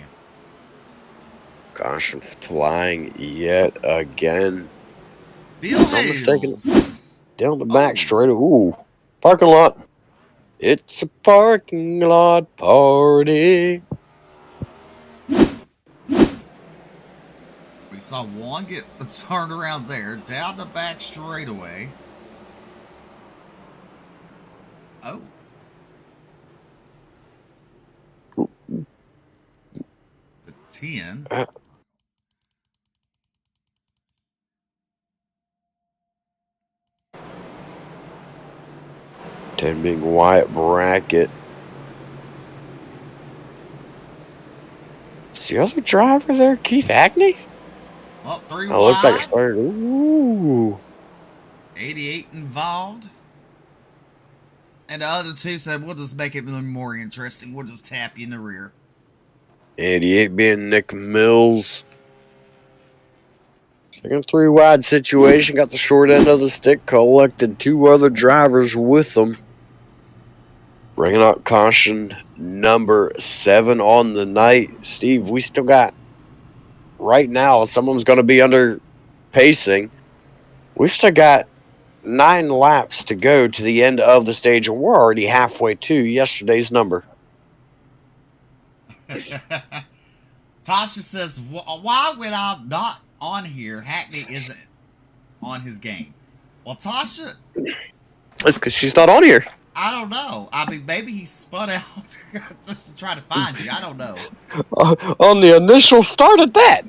Caution flying yet again. Bill I'm mistaken. Hales. Down the back straight. Ooh. Parking lot. It's a parking lot party. We saw one get turned around there. Down the back straightaway. Oh. The 10. Ten being Wyatt Brackett. Is the other driver there Keith Hackney? Well, 3 Oh, looks like it wide. started. Ooh. 88 involved. And the other 2 said, we'll just make it a little more interesting. We'll just tap you in the rear. 88 being Nick Mills. Second 3 wide situation. Got the short end of the stick. Collected 2 other drivers with them. Bringing out caution number 7 on the night. Steve, we still got, right now, someone's going to be under pacing. We've still got 9 laps to go to the end of the stage, and we're already halfway to yesterday's number. Tasha says, why when I'm not on here, Hackney isn't on his game? Well, Tasha, It's because she's not on here. I don't know. I mean, maybe he spun out just to try to find you. I don't know. On the initial start at that.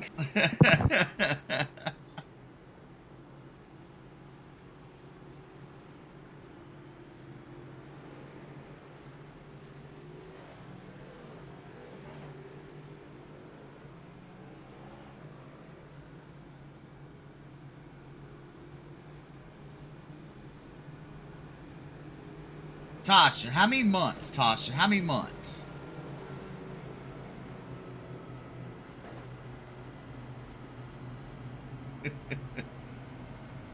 Tasha, how many months, Tasha? How many months?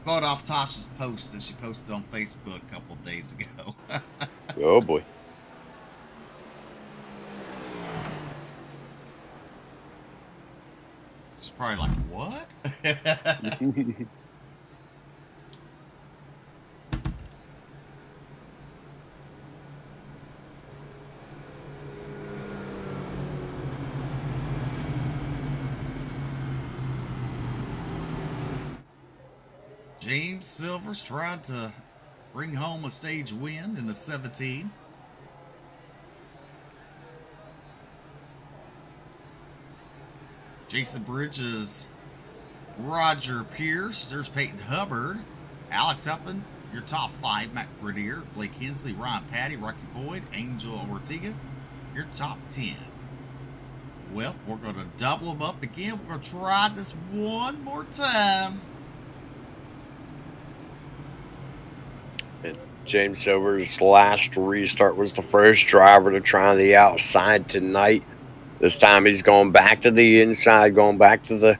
Going off Tasha's post that she posted on Facebook a couple of days ago. Oh, boy. She's probably like, what? James Silver's trying to bring home a stage win in the 17. Jason Bridges, Roger Pierce, there's Peyton Hubbard, Alex Uppin, your top 5, Matt Grenier, Blake Hensley, Ryan Patty, Rocky Boyd, Angel Ortega, your top 10. Well, we're going to double them up again. We're going to try this one more time. James Silver's last restart was the first driver to try the outside tonight. This time he's going back to the inside, going back to the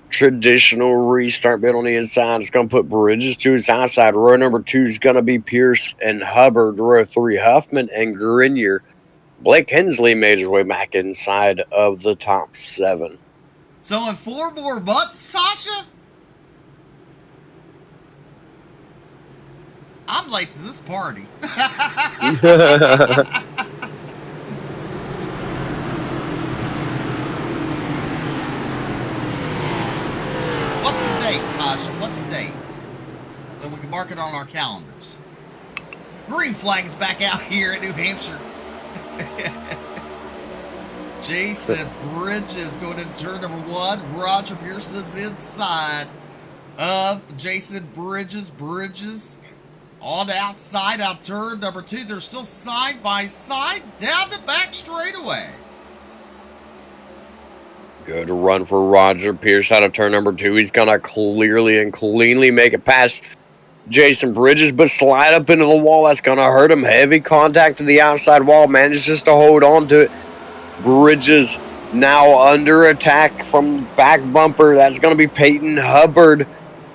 traditional restart bit on the inside. It's going to put Bridges to his outside. Row number 2 is going to be Pierce and Hubbard. Row 3, Huffman and Grenier. Blake Hensley made his way back inside of the top 7. So in 4 more months, Tasha? I'm late to this party. What's the date, Tasha? What's the date? So we can mark it on our calendars. Green flag's back out here at New Hampshire. Jason Bridges going into turn number 1. Roger Pearson is inside of Jason Bridges. Bridges on the outside out turn number 2. They're still side by side down the back straightaway. Good run for Roger Pierce out of turn number 2. He's going to clearly and cleanly make it past Jason Bridges, but slide up into the wall. That's going to hurt him. Heavy contact to the outside wall. Manages to hold on to it. Bridges now under attack from back bumper. That's going to be Peyton Hubbard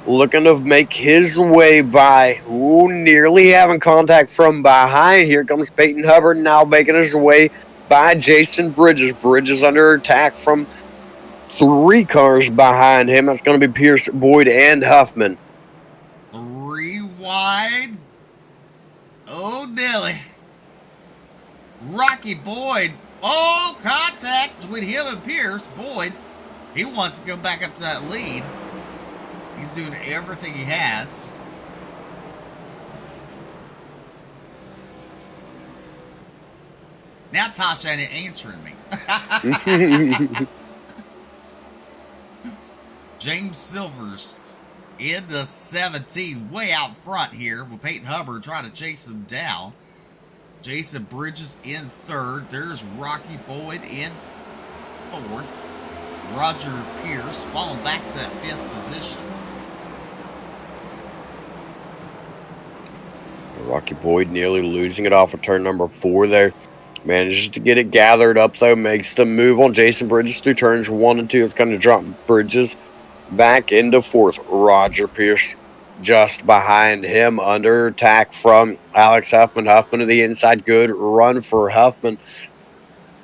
looking to make his way by. Ooh, nearly having contact from behind. Here comes Peyton Hubbard now making his way by Jason Bridges. Bridges under attack from 3 cars behind him. That's going to be Pierce, Boyd, and Huffman. 3 wide. Oh, Nelly. Rocky Boyd. Oh, contact between him and Pierce. Boyd, he wants to go back up to that lead. He's doing everything he has. Now Tasha ain't answering me. James Silvers in the 17, way out front here with Peyton Hubbard trying to chase him down. Jason Bridges in 3rd. There's Rocky Boyd in 4th. Roger Pierce falling back to that 5th position. Rocky Boyd nearly losing it off of turn number 4 there. Manages to get it gathered up, though. Makes the move on Jason Bridges through turns 1 and 2. It's going to drop Bridges back into 4th. Roger Pierce just behind him, under attack from Alex Huffman. Huffman to the inside. Good run for Huffman.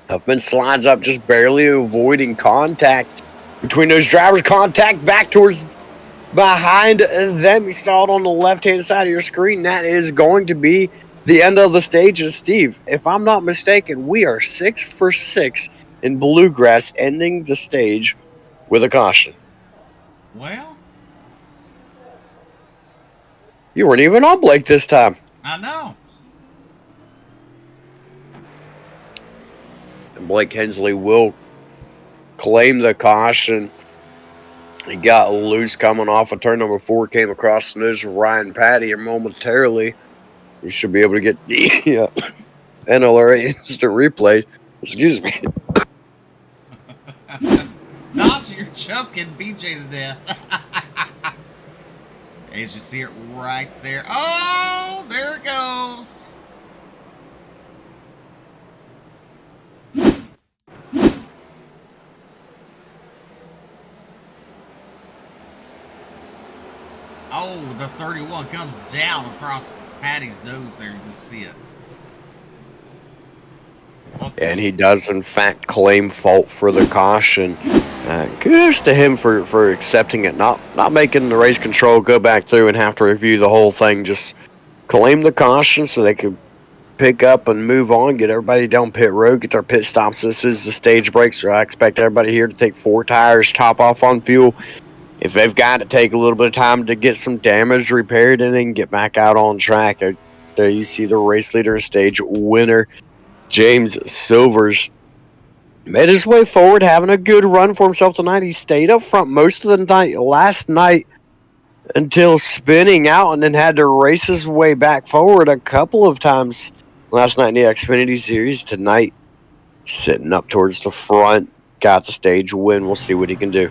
Huffman slides up, just barely avoiding contact between those drivers. Contact back towards behind them. You saw it on the left-hand side of your screen. That is going to be the end of the stage. And Steve, if I'm not mistaken, we are 6 for 6 in Bluegrass, ending the stage with a caution. Well, you weren't even on Blake this time. I know. And Blake Hensley will claim the caution. He got loose coming off of turn number 4, came across the nose of Ryan Patty here momentarily. You should be able to get the NLRA instant replay. Excuse me. Nas, you're choking BJ to death. As you see it right there. Oh, there it goes. Oh, the 31 comes down across Patty's nose there. You just see it. And he does, in fact, claim fault for the caution. Kudos to him for accepting it, not making the race control go back through and have to review the whole thing. Just claim the caution so they could pick up and move on, get everybody down pit road, get their pit stops. This is the stage break, so I expect everybody here to take 4 tires, top off on fuel. If they've got to take a little bit of time to get some damage repaired, and then get back out on track. There you see the race leader and stage winner, James Silvers. Made his way forward, having a good run for himself tonight. He stayed up front most of the night last night until spinning out, and then had to race his way back forward a couple of times last night in the Xfinity Series. Tonight, sitting up towards the front, got the stage win. We'll see what he can do.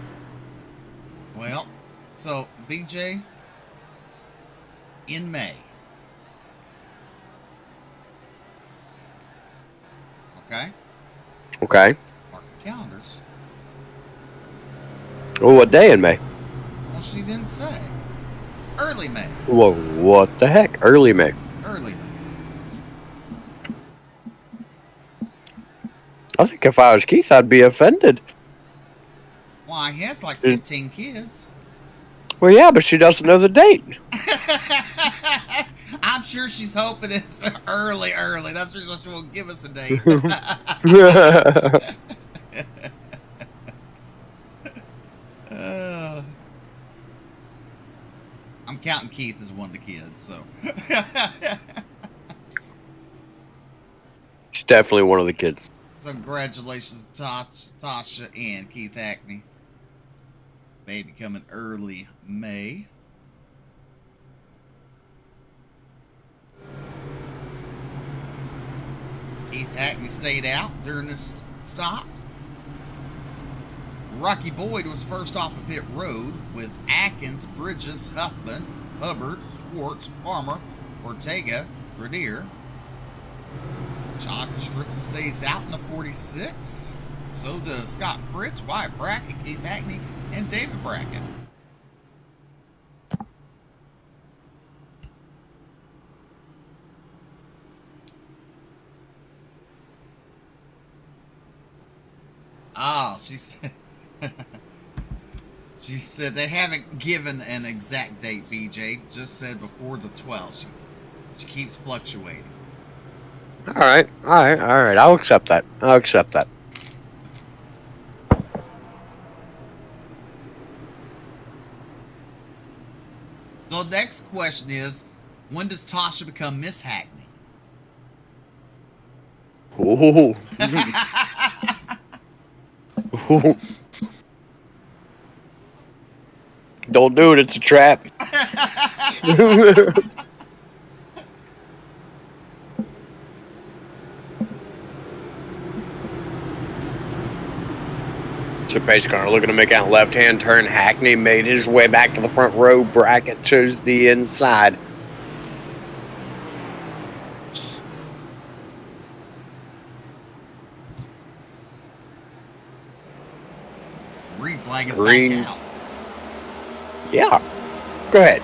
Well, so BJ, in May. Okay? Okay. Mark the calendars. Well, what day in May? Well, she didn't say. Early May. Well, what the heck? Early May. Early May. I think if I was Keith, I'd be offended. Why, he has like 15 kids. Well, yeah, but she doesn't know the date. I'm sure she's hoping it's early. That's the reason she won't give us a date. I'm counting Keith as one of the kids, so. She's definitely one of the kids. So congratulations, Tasha and Keith Hackney. Baby coming early May. Keith Hackney stayed out during the stops. Rocky Boyd was first off of pit road with Atkins, Bridges, Huffman, Hubbard, Schwartz, Farmer, Ortega, Grenier. John Stritza stays out in the 46. So does Scott Fritz, Wyatt Brackett, Keith Hackney, and David Brackett. Oh, she said they haven't given an exact date, BJ. Just said before the 12th. She keeps fluctuating. All right. I'll accept that. So the next question is, when does Tasha become Miss Hackney? Ooh. Ooh. Don't do it. It's a trap. So pace car looking to make out left-hand turn. Hackney made his way back to the front row. Brackett chose the inside. Green flag is Green. back out. Yeah. Go ahead.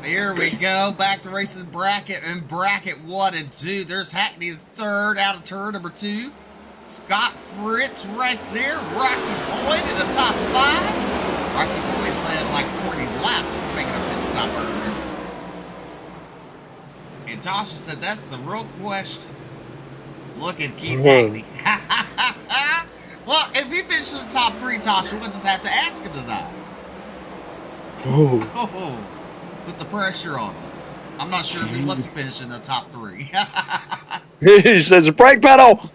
Here we go. Back to racing bracket. And bracket 1 and 2. There's Hackney third out of turn number 2. Scott Fritz right there. Rocky Boyd in the top 5. Rocky Boyd led like 40 laps for making a pit stop earlier. And Tasha said that's the real question. Look at Keith Hackney. Well, if he finishes in the top 3, Tasha, we'll just have to ask him tonight. Oh, put the pressure on him. I'm not sure if he wants to finish in the top 3. He says a brake pedal.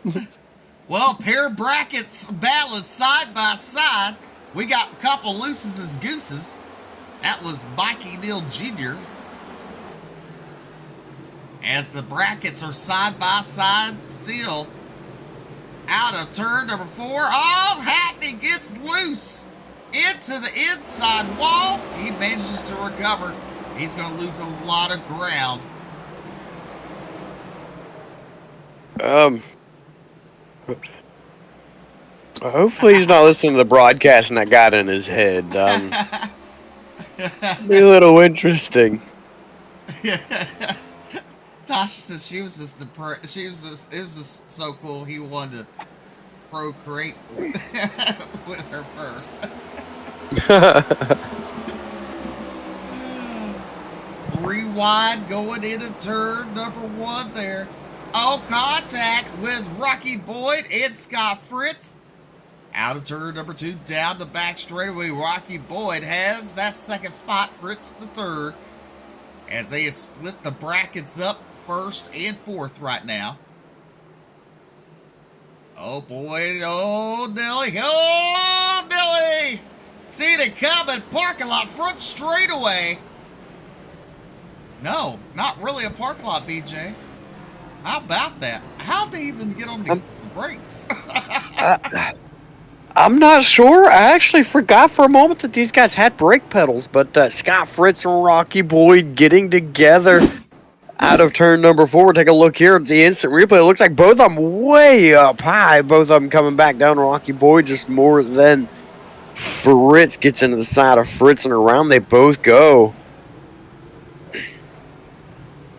Well, pair of brackets battling side by side. We got a couple looses as gooses. That was Mikey Neal Jr. As the brackets are side by side still. Out of turn number 4. Oh, Hackney gets loose into the inside wall. He manages to recover. He's going to lose a lot of ground. Hopefully he's not listening to the broadcast and that got in his head. Be a little interesting. Tasha says she was just depressed. It was just so cool. He wanted to procreate with her first. Rewind going into turn number 1 there. Oh, contact with Rocky Boyd and Scott Fritz. Out of turn number 2, down the back straightaway. Rocky Boyd has that second spot. Fritz the third. As they have split the brackets up 1st and 4th right now. Oh, boy. Oh, Nelly. Oh, Nelly. See it coming. Parking lot front straightaway. No, not really a parking lot, BJ. How about that? How'd they even get on the brakes? I'm not sure. I actually forgot for a moment that these guys had brake pedals, but Scott Fritz and Rocky Boyd getting together out of turn number 4. Take a look here at the instant replay. It looks like both of them way up high. Both of them coming back down. Rocky Boyd just more than Fritz gets into the side of Fritz, and around they both go.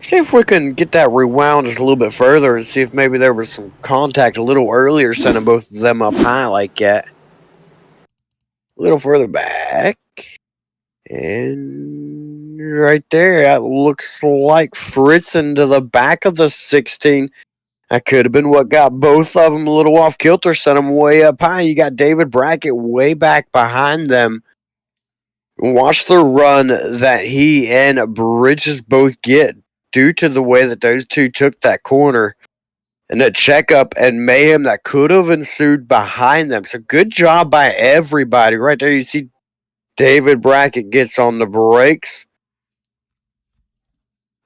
See if we can get that rewound just a little bit further and see if maybe there was some contact a little earlier, sending both of them up high like that. A little further back. And right there, that looks like Fritz into the back of the 16. That could have been what got both of them a little off kilter, sent them way up high. You got David Brackett way back behind them. Watch the run that he and Bridges both get due to the way that those two took that corner and the checkup and mayhem that could have ensued behind them. So good job by everybody. Right there, you see David Brackett gets on the brakes,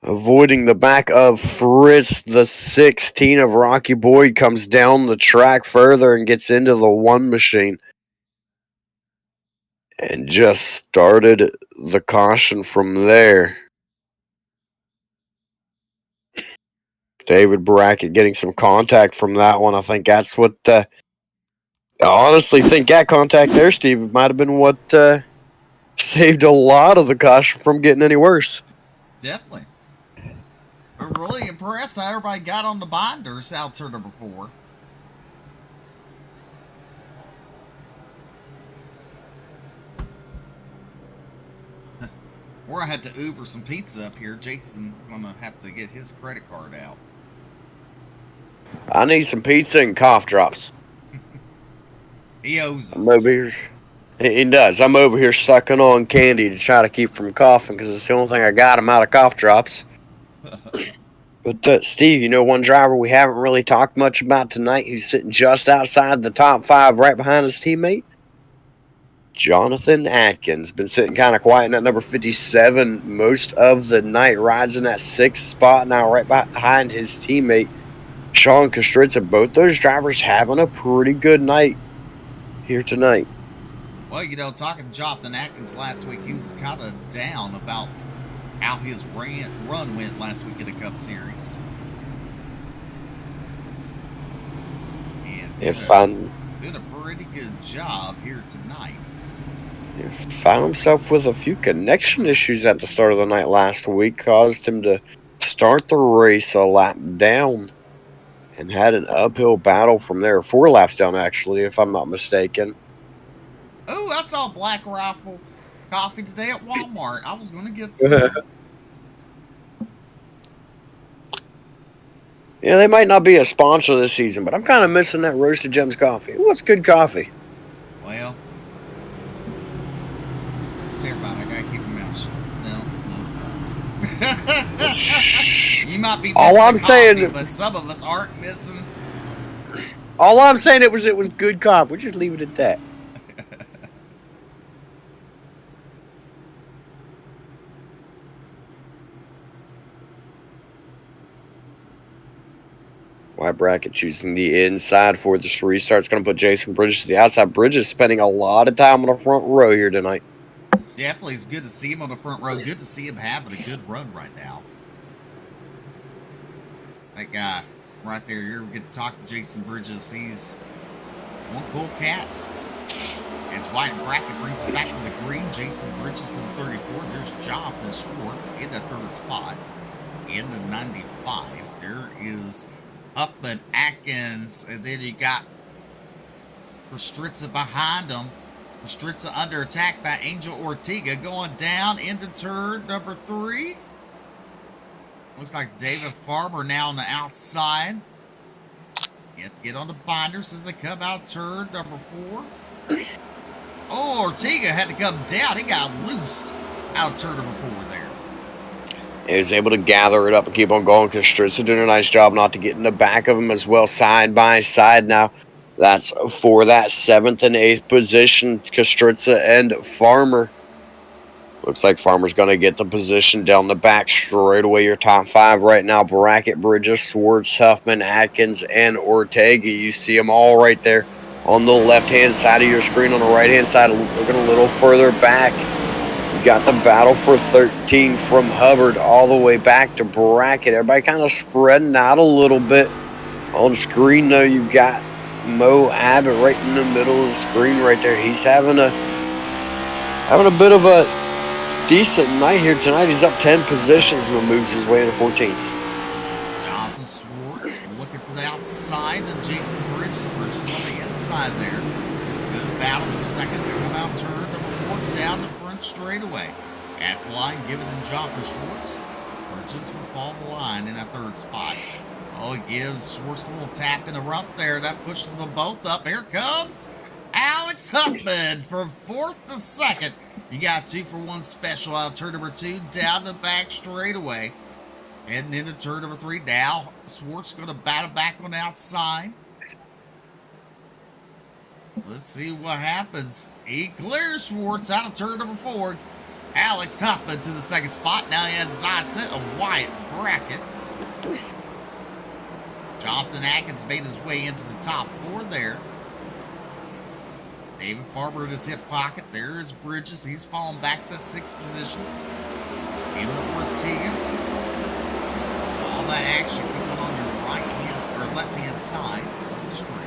avoiding the back of Fritz. The 16 of Rocky Boyd comes down the track further and gets into the one machine. And just started the caution from there. David Brackett getting some contact from that one. I think that's what... I honestly think that contact there, Steve, might have been what saved a lot of the caution from getting any worse. Definitely. I'm really impressed how everybody got on the binders out turn number 4. We're gonna have to Uber some pizza up here. Jason gonna have to get his credit card out. I need some pizza and cough drops. He owes us. I'm over here. He does. I'm over here sucking on candy to try to keep from coughing because it's the only thing I got. I'm out of cough drops. But Steve, you know one driver we haven't really talked much about tonight who's sitting just outside the top 5 right behind his teammate? Jonathan Atkins. Been sitting kind of quiet in that number 57 most of the night. Rides in that 6th spot now right behind his teammate, Sean Kostritza. Both those drivers having a pretty good night here tonight. Well, you know, talking to Jonathan Atkins last week, he was kind of down about how his run went last week in the Cup Series. And doing a pretty good job here tonight. He found himself with a few connection issues at the start of the night last week, caused him to start the race a lap down and had an uphill battle from there. 4 laps down, actually, if I'm not mistaken. Oh, I saw Black Rifle coffee today at Walmart. I was going to get some. Yeah, they might not be a sponsor this season, but I'm kind of missing that Roasted Gems coffee. What's good coffee? Well, never mind. I got to keep my mouth shut. No. You might be missing all I'm coffee, saying, but some of us aren't missing. All I'm saying it was good coffee. We'll just leave it at that. White Bracket choosing the inside for this restart. It's going to put Jason Bridges to the outside. Bridges spending a lot of time on the front row here tonight. Definitely, it's good to see him on the front row. Good to see him having a good run right now. That guy right there, you're going to get to talk to Jason Bridges. He's one cool cat. As White Bracket brings us back to the green, Jason Bridges in the 34. There's Jonathan Schwartz in the 3rd spot. In the 95, there is Huffman, Atkins, and then you got Kostritza behind him. Kostritza under attack by Angel Ortega, going down into turn number 3. Looks like David Farmer now on the outside. He has to get on the binders as they come out turn number 4. Oh, Ortega had to come down. He got loose out of turn number 4 there. He was able to gather it up and keep on going. Kostritza doing a nice job not to get in the back of him as well, side by side now. That's for that 7th and 8th position, Kostritza and Farmer. Looks like Farmer's going to get the position down the back straight away. Your top 5 right now, Brackett, Bridges, Schwartz, Huffman, Atkins, and Ortega. You see them all right there on the left-hand side of your screen. On the right-hand side, looking a little further back. You got the battle for 13 from Hubbard all the way back to Brackett. Everybody kind of spreading out a little bit. On screen, though, you got Mo Abbott right in the middle of the screen right there. He's having a bit of a decent night here tonight. He's up 10 positions and moves his way into 14th. Jonathan Schwartz looking to the outside of Jason Bridges. Bridges on the inside there. Good battle for seconds. They come out turn number 4 down the front third straightaway. At the line, giving them Jonathan Schwartz. Burgess will fall the line in that third spot. Oh, it gives Schwartz a little tap in the rump there. That pushes them both up. Here comes Alex Huffman from fourth to second. You got 2-for-1 special out of turn number 2 down the back straightaway. Heading into turn number 3 now. Schwartz going to battle back on the outside. Let's see what happens. He clears Schwartz out of turn number 4. Alex Huffman to the second spot. Now he has his eyes set on Wyatt Brackett. Jonathan Atkins made his way into the top 4 there. David Farmer in his hip pocket. There is Bridges. He's falling back to the 6th position. Emil Ortega. All that action going on your right hand or left hand side of the screen.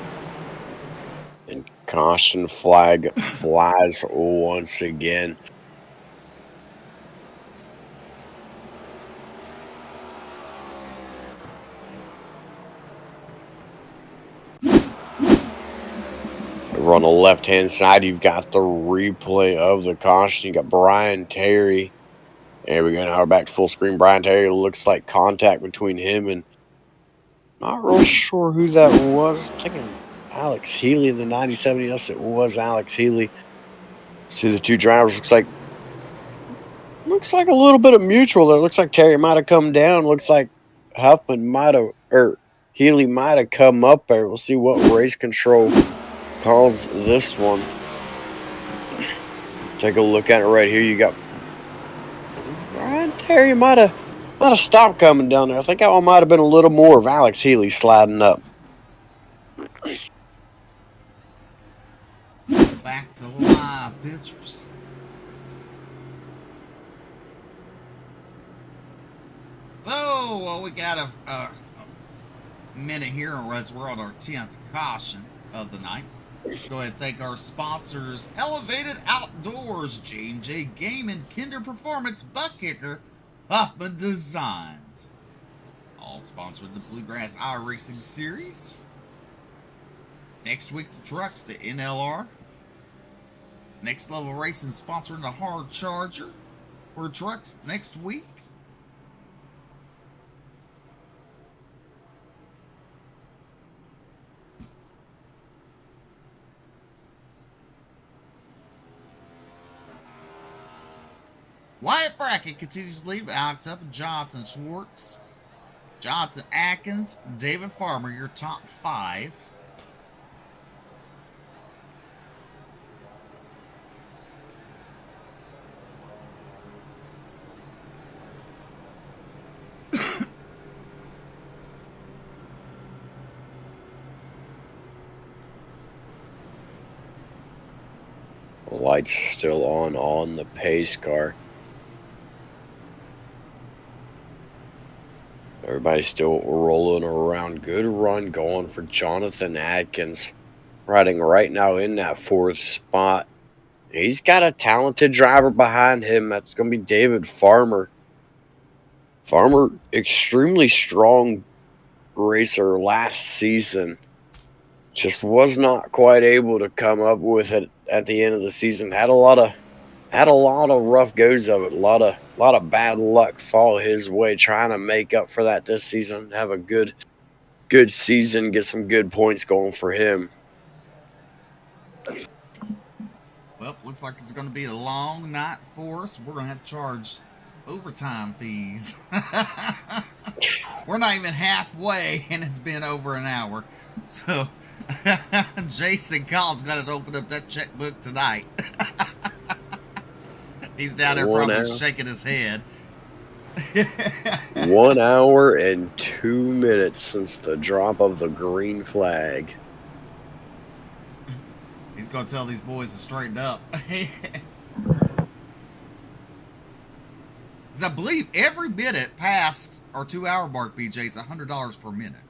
And caution flag flies once again. Over on the left-hand side, you've got the replay of the caution. You got Brian Terry. There we go. Now we're back to full screen. Brian Terry, looks like contact between him and not real sure who that was. I'm thinking Alex Healy in the 97. Yes, it was Alex Healy. See the two drivers. Looks like a little bit of mutual there. Looks like Terry might have come down. Looks like Huffman might have, or Healy might have come up there. We'll see what race control calls this one. Take a look at it right here. You got Brian Terry might have stopped coming down there. I think that one might have been a little more of Alex Healy sliding up. Back to live pictures. So, well, we got a minute here as we're on our 10th caution of the night. Go ahead and thank our sponsors, Elevated Outdoors, J&J Gaming, Kinder Performance, Buck Kicker, Huffman Designs. All sponsored the Bluegrass iRacing Series. Next week, the trucks, the NLR. Next Level Racing sponsoring the Hard Charger. For trucks next week. Wyatt Brackett continues to lead with Alex Huffman, Jonathan Schwartz, Jonathan Atkins, David Farmer, your top 5. Lights still on the pace car. Everybody's still rolling around. Good run going for Jonathan Atkins. Riding right now in that 4th spot. He's got a talented driver behind him. That's going to be David Farmer. Farmer, extremely strong racer last season. Just was not quite able to come up with it at the end of the season. Had a lot of rough goes of it. A lot of bad luck fall his way, trying to make up for that this season. Have a good season, get some good points going for him. Well, looks like it's going to be a long night for us. We're going to have to charge overtime fees. We're not even halfway, and it's been over an hour. So, Jason Collins got to open up that checkbook tonight. He's down there probably shaking his head. 1 hour and 2 minutes since the drop of the green flag. He's going to tell these boys to straighten up. Because I believe every minute past our 2-hour mark, BJ, is $100 per minute.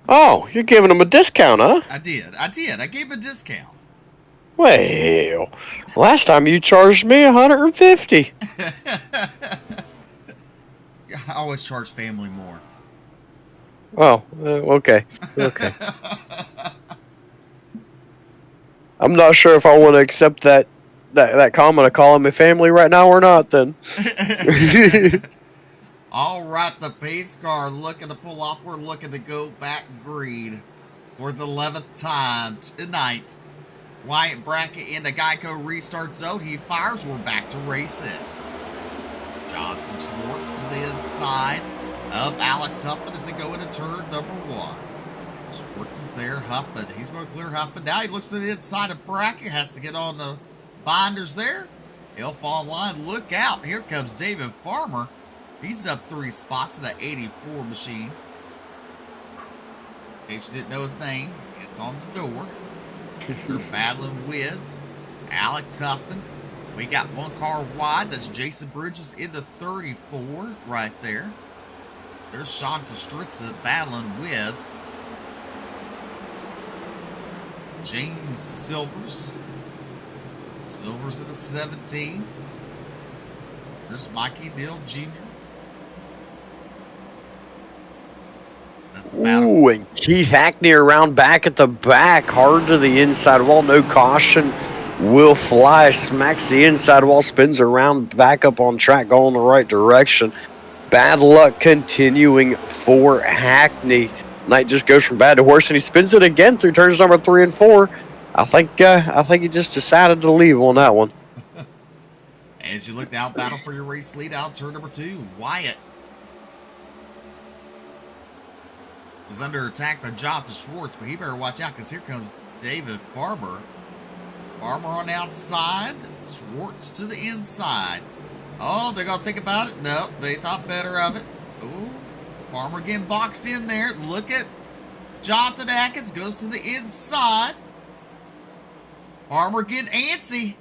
Oh, you're giving them a discount, huh? I did. I gave him a discount. Well, last time you charged me $150. I always charge family more. Oh, okay. I'm not sure if I want to accept that that comment of calling me family right now or not? Then. All right, the pace car looking to pull off. We're looking to go back green for the 11th time tonight. Wyatt Brackett in the Geico restart zone. He fires. We're back to race it. Jonathan Schwartz to the inside of Alex Huffman as they go into turn number 1. Schwartz is there. Huffman, he's going to clear Huffman. Now he looks to the inside of Brackett. Has to get on the binders there. He'll fall in line. Look out. Here comes David Farmer. He's up 3 spots in the 84 machine. In case you didn't know his name, it's on the door. They're battling with Alex Huffman. We got one car wide. That's Jason Bridges in the 34 right there. There's Sean Kostritza battling with James Silvers. Silvers in the 17. There's Mikey Neal Jr. Ooh, and Keith Hackney around back at the back, hard to the inside wall, no caution. Will fly, smacks the inside wall, spins around, back up on track, going the right direction. Bad luck continuing for Hackney. Night just goes from bad to worse, and he spins it again through turns number 3 and 4. I think he just decided to leave on that one. As you look now, battle for your race lead out, turn number 2, Wyatt was under attack by Jonathan Schwartz, but he better watch out because here comes David Farmer. Farmer on the outside, Schwartz to the inside. Oh, they're going to think about it? No, they thought better of it. Ooh, Farmer getting boxed in there. Look at Jonathan Atkins, goes to the inside. Farmer getting antsy.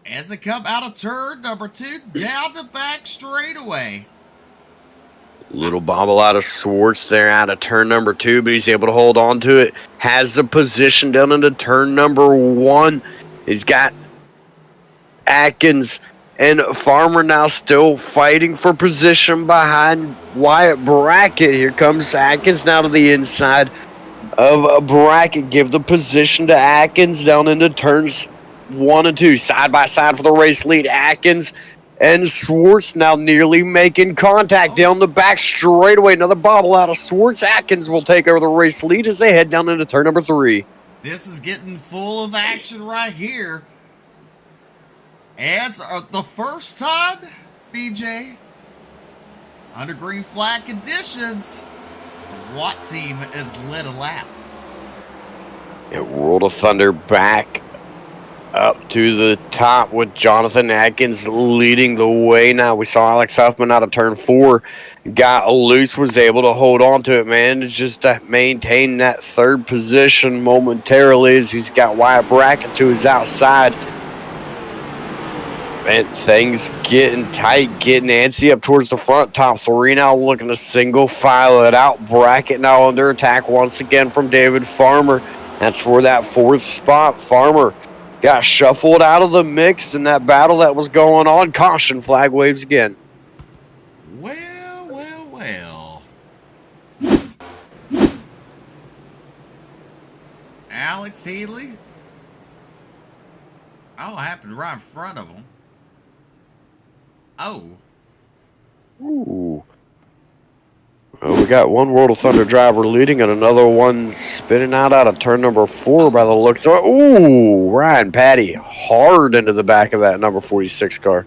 As they come out of turn number 2, down the back straightaway. Little bobble out of Schwartz there out of turn number 2, but he's able to hold on to it. Has the position down into turn number 1. He's got Atkins and Farmer now still fighting for position behind Wyatt Brackett. Here comes Atkins now to the inside of Brackett. Give the position to Atkins down into turns 1 and 2. Side by side for the race lead. Atkins and Schwartz now nearly making contact down the back straightaway. Another bobble out of Schwartz. Atkins will take over the race lead as they head down into turn number 3. This is getting full of action right here. As the first time, BJ, under green flag conditions, what team has led a lap? World of Thunder back up to the top with Jonathan Atkins leading the way. Now we saw Alex Huffman out of turn 4 got loose, was able to hold on to it, man. It's just to maintain that 3rd position momentarily as he's got Wyatt Brackett to his outside. And things getting tight, getting antsy up towards the front. Top 3 now looking to single file it out. Brackett now under attack once again from David Farmer. That's for that 4th spot. Farmer got shuffled out of the mix in that battle that was going on. Caution flag waves again. Well. Alex Healy. Oh, it happened right in front of him. Oh. Ooh. Well, we got one World of Thunder driver leading and another one spinning out of turn number 4 by the looks of it. Ooh, Ryan Patty hard into the back of that number 46 car.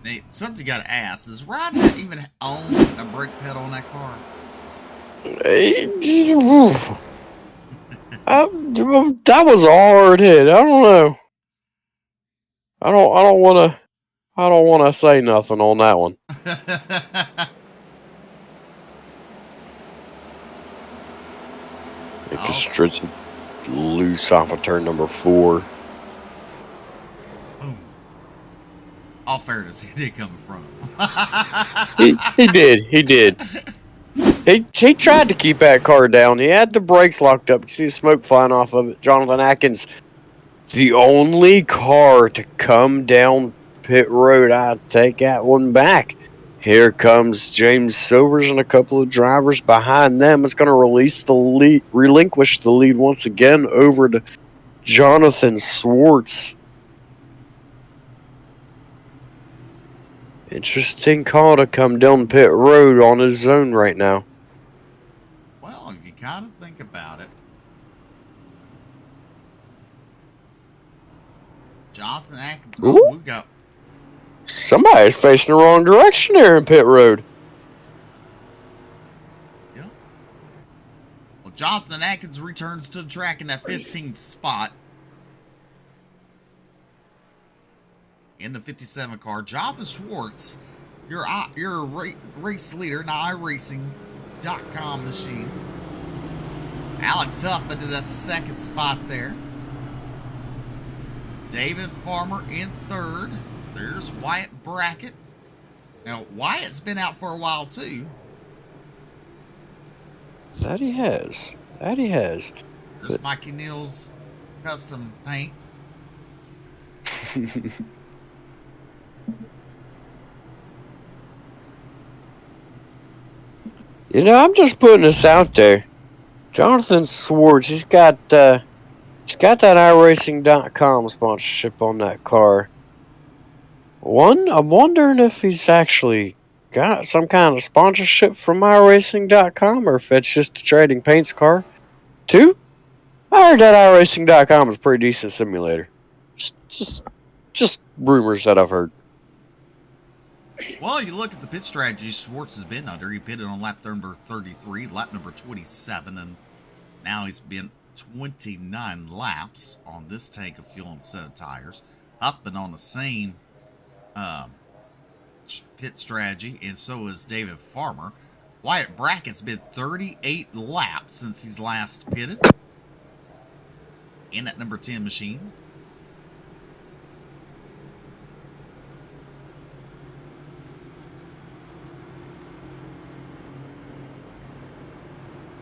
Nate, something you got to ask. Does Ryan even own a brake pedal on that car? That was a hard hit. I don't know. I don't want to say nothing on that one. Kostritza loose off of turn number 4. All fairness, he did come in front of him. He did. He tried to keep that car down. He had the brakes locked up. You see the smoke flying off of it. Jonathan Atkins, the only car to come down pit road. I take that one back. Here comes James Silvers and a couple of drivers behind them. It's going to relinquish the lead once again over to Jonathan Swartz. Interesting call to come down pit road on his own right now. Well, if you kind of think about it, Jonathan Atkins. Oh, we got. Somebody's facing the wrong direction there in pit road. Yeah. Well, Jonathan Atkins returns to the track in that 15th spot. In the 57 car, Jonathan Swartz, your race leader, now iRacing.com machine. Alex Huffman in the 2nd spot there. David Farmer in 3rd. There's Wyatt Brackett. Now, Wyatt's been out for a while, too. That he has. There's Mikey Neal's custom paint. You know, I'm just putting this out there. Jonathan Swartz, he's got that iRacing.com sponsorship on that car. I'm wondering if he's actually got some kind of sponsorship from iRacing.com or if it's just a trading paints car. 2, I heard that iRacing.com is a pretty decent simulator. Just rumors that I've heard. Well, you look at the pit strategy Swartz has been under. He pitted on lap number 33, lap number 27, and now he's been 29 laps on this tank of fuel and set of tires. Huffman on the same pit strategy, and so is David Farmer. Wyatt Brackett's been 38 laps since he's last pitted in that number 10 machine.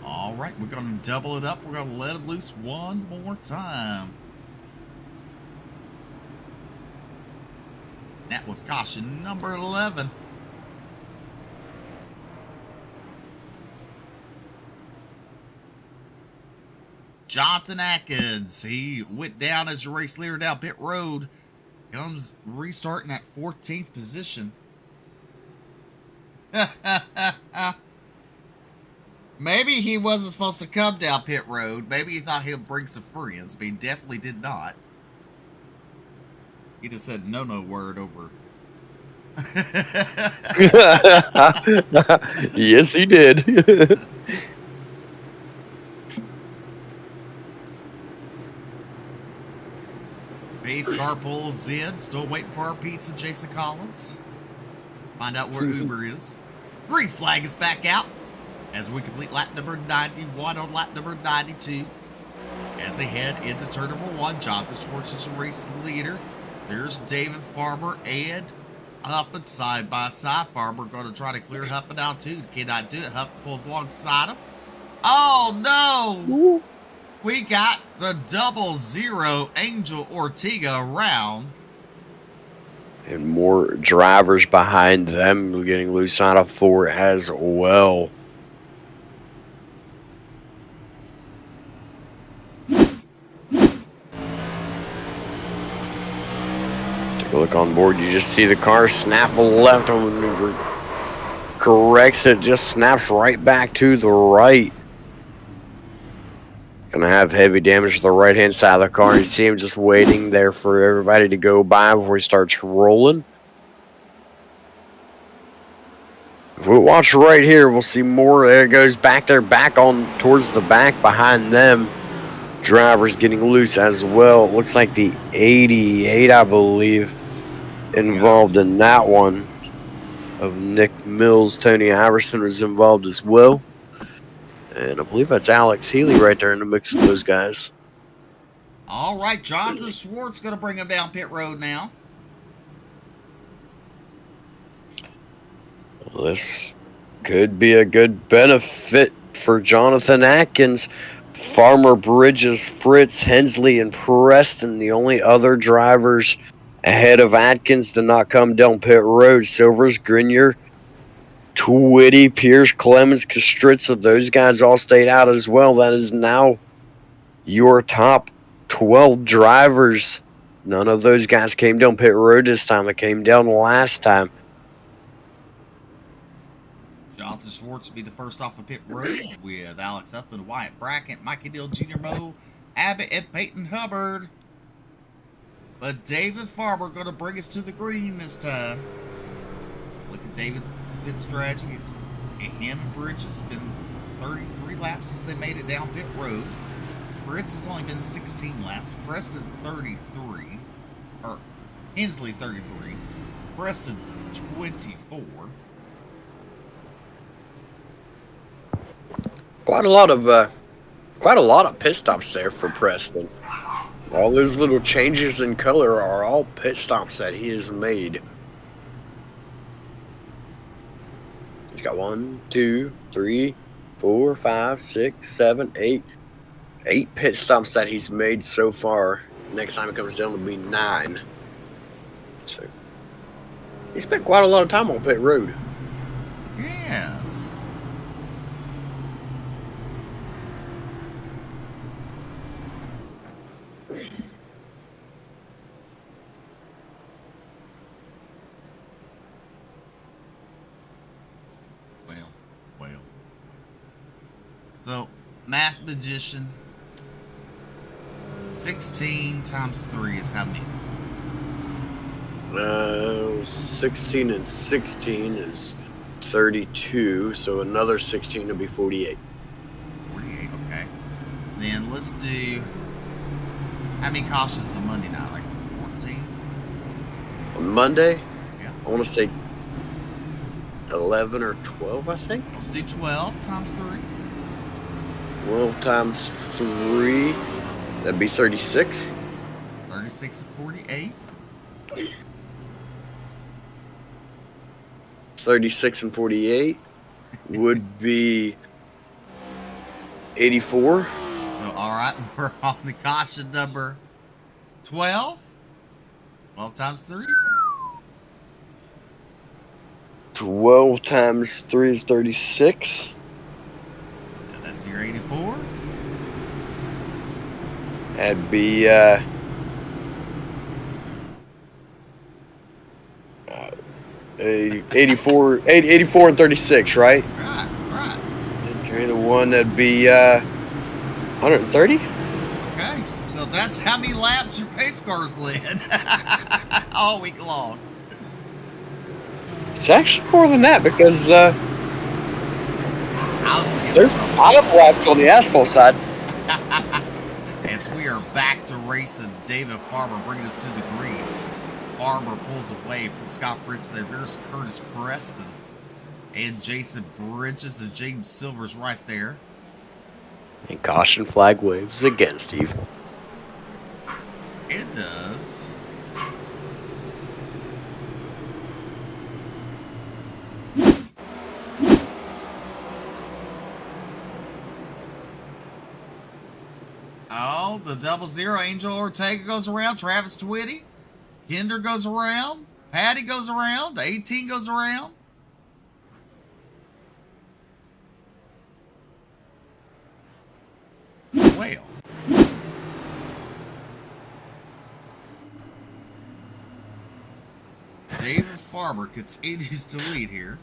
All right, we're going to double it up. We're going to let him loose one more time. That was caution number 11. Jonathan Atkins, he went down as your race leader down pit road. Comes restarting at 14th position. Maybe he wasn't supposed to come down pit road. Maybe he thought he'd bring some friends, but he definitely did not. He just said no word over. Yes, he did. Base car pulls in. Still waiting for our pizza, Jason Collins. Find out where Uber is. Green flag is back out as we complete lap number 91 on lap number 92. As they head into turn number 1, Jonathan Swartz is the race leader. There's David Farmer and Huffman side by side. Farmer going to try to clear Huffman out too. Cannot do it. Huffman pulls alongside him. Oh no! We got the 00 Angel Ortega around. And more drivers behind them getting loose out of 4 as well. Take a look on board. You just see the car snap left on maneuver. Corrects it, just snaps right back to the right. Gonna have heavy damage to the right hand side of the car. You see him just waiting there for everybody to go by before he starts rolling. If we watch right here, we'll see more. There it goes back there, back on towards the back behind them. Drivers getting loose as well. It looks like the 88, I believe, involved in that one. Of Nick Mills, Tony Iverson was involved as well. And I believe that's Alex Healy right there in the mix of those guys. All right, Jonathan Swartz going to bring him down pit road now. Well, this could be a good benefit for Jonathan Atkins. Farmer, Bridges, Fritz, Hensley, and Preston, the only other drivers ahead of Atkins to not come down pit road. Silvers, Grenier, Twitty, Pierce, Clemens, Kastritza, those guys all stayed out as well. That is now your top 12 drivers. None of those guys came down pit road this time. It came down last time. Jonathan Schwartz will be the first off of pit road with Alex Huffman, Wyatt Brackett, Mikey Dill, Jr. Moe, Abbott, and Peyton Hubbard. But David Farmer going to bring us to the green this time. Look at David's pit strategy. Him and Bridge has been 33 laps since they made it down pit road. Fritz has only been 16 laps. Preston 33. Or Hensley 33. Preston 24. Quite a lot of pit stops there for Preston. All those little changes in color are all pit stops that he has made. He's got 1, 2, 3, 4, 5, 6, 7, 8. 8 pit stops that he's made so far. Next time it comes down to be 9. So he spent quite a lot of time on pit road. Yes. Well. So, math magician. 16 times 3 is how many? 16 and 16 is 32, so another 16 will be 48. 48, okay. Then let's do, how many cautions on Monday night? Like 14? On Monday, Yeah. I want to say 11 or 12, I think. Let's do 12 times 3. 12 times 3, that'd be 36. 36 and 48. 36 and 48 would be 84. So, all right, we're on the caution number 12. 12 times 3. 12 times 3 is 36. And that's your 84. That'd be 84 and 36, right? Right. Carry the one, that'd be 130. Okay, so that's how many laps your pace cars led all week long. It's actually more than that because I was getting there's trouble. 5 laps on the asphalt side. As we are back to racing, David Farmer bringing us to the green. Farmer pulls away from Scott Fritz there. There's Curtis Preston and Jason Bridges and James Silver's right there. And caution flag waves again, Steve. It does. Oh, the 00. Angel Ortega goes around. Travis Twitty. Kinder goes around. Patty goes around. The 18 goes around. Well. David Farmer continues to lead here.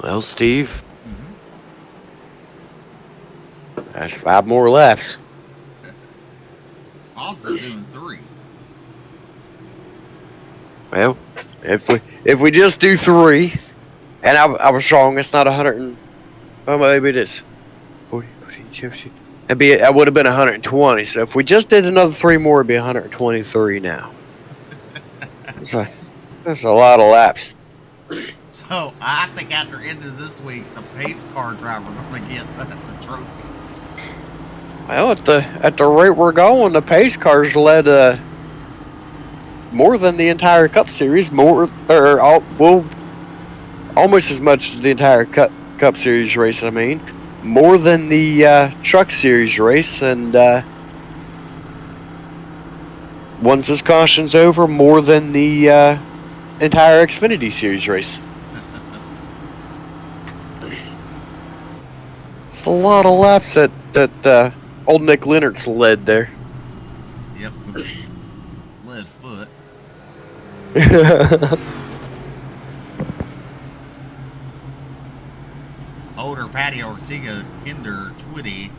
Well, Steve, that's 5 more laps. Also doing 3. Well, if we just do 3, and I was wrong, it's not 100 and, well, maybe it is. 40, 50. That would have been 120. So if we just did another 3 more, it'd be 123 now. That's a lot of laps. So I think after end of this week, the pace car driver going to get the trophy. Well, at the rate we're going, the pace cars led more than the entire Cup Series, almost as much as the entire Cup Series race. I mean, more than the Truck Series race, and once this caution's over, more than the entire Xfinity Series race. It's a lot of laps that old Nick Lennox led there. Yep, with his lead foot. Holder, Patty, Ortega, Kinder, Twitty,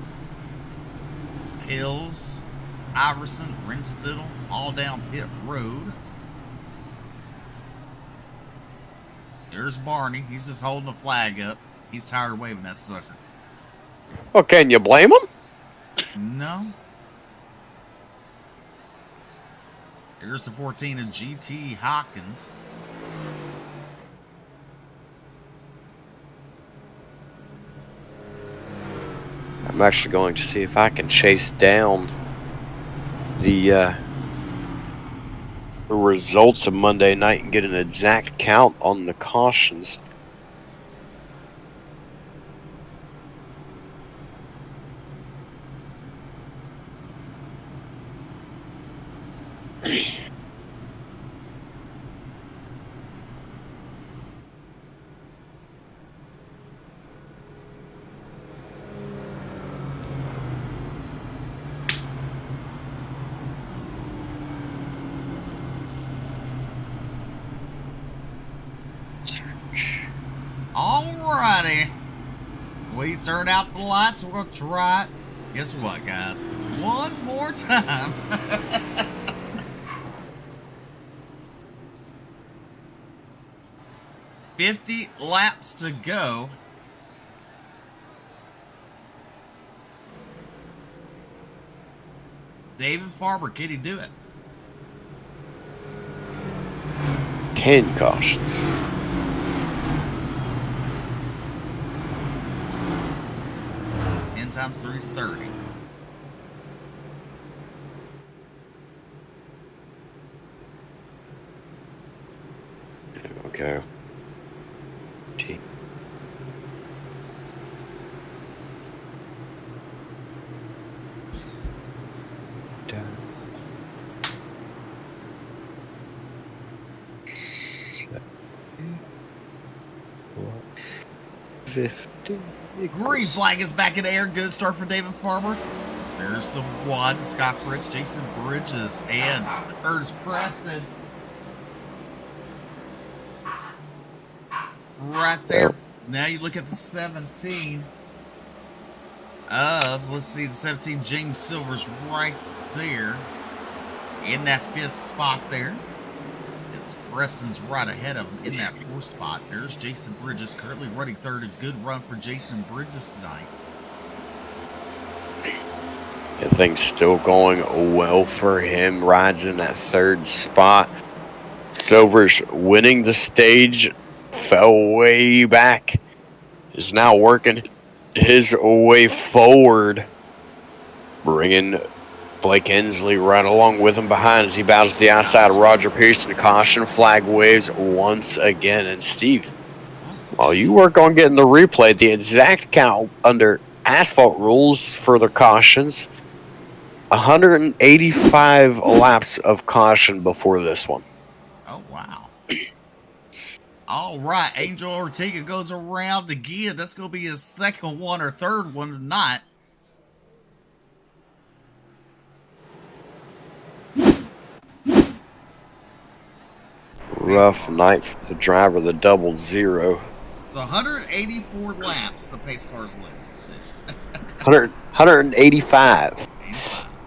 Hills, Iverson, Renstittle, all down pit road. There's Barney. He's just holding the flag up. He's tired of waving that sucker. Well, can you blame him? No. Here's the 14 of GT Hawkins. I'm actually going to see if I can chase down the results of Monday night and get an exact count on the cautions. Alrighty. We turn out the lights. We're going to try it. Guess what, guys? One more time. $50 laps to go. David Farber, can he do it? 10 cautions. Times 3 is 30. Okay. T. Done. 50. Green flag is back in the air. Good start for David Farmer. There's the one. Scott Fritz, Jason Bridges, and Curtis Preston. Right there. Now you look at the 17 of, let's see, the 17, James Silver's right there in that 5th spot there. It's Preston's right ahead of him in that 4th spot. There's Jason Bridges currently running 3rd. A good run for Jason Bridges tonight. Everything's still going well for him. Rides in that 3rd spot. Silver's winning the stage. Fell way back. Is now working his way forward. Bringing Blake Hensley right along with him behind as he battles the outside of Roger Pearson. Caution flag waves once again. And Steve, while you work on getting the replay, the exact count under asphalt rules for the cautions, 185 laps of caution before this one. Oh, wow. All right, Angel Ortega goes around again. That's going to be his 2nd one or 3rd one tonight. Rough night for the driver of the 00. It's 184 laps the pace cars live. 185.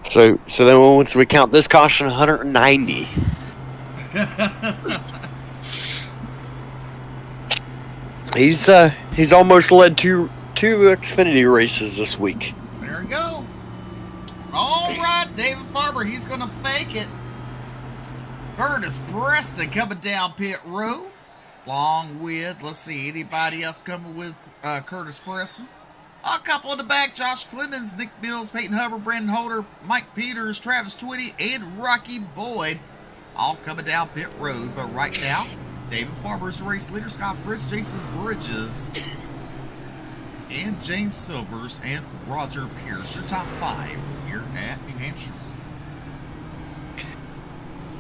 So then once we count this caution, 190. He's almost led two Xfinity races this week. There we go. All right, David Farber, he's going to fake it. Curtis Preston coming down pit road. Along with, let's see, anybody else coming with Curtis Preston? A couple in the back, Josh Clemens, Nick Mills, Peyton Hubbard, Brandon Holder, Mike Peters, Travis Twitty, and Rocky Boyd. All coming down pit road. But right now, David Farber's the race leader, Scott Fritz, Jason Bridges, and James Silvers, and Roger Pierce. Your top 5 here at New Hampshire.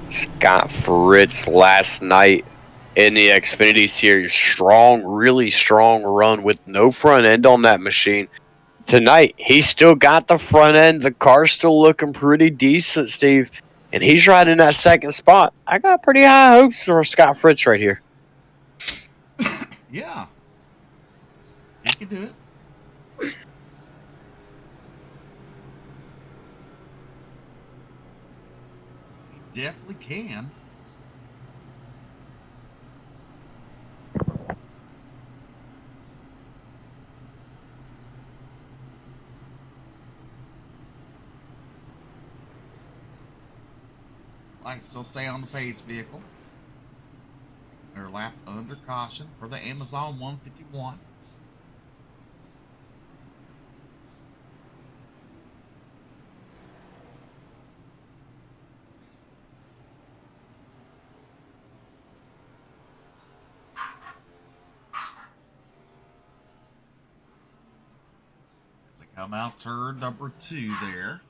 Scott Fritz last night in the Xfinity Series. Strong, really strong run with no front end on that machine. Tonight, he still got the front end. The car's still looking pretty decent, Steve. And he's right in that second spot. I got pretty high hopes for Scott Fritz right here. Yeah. He can do it. He definitely can. Lights still stay on the pace vehicle. They're lapped under caution for the Amazon 151. As they come out turn number 2 there.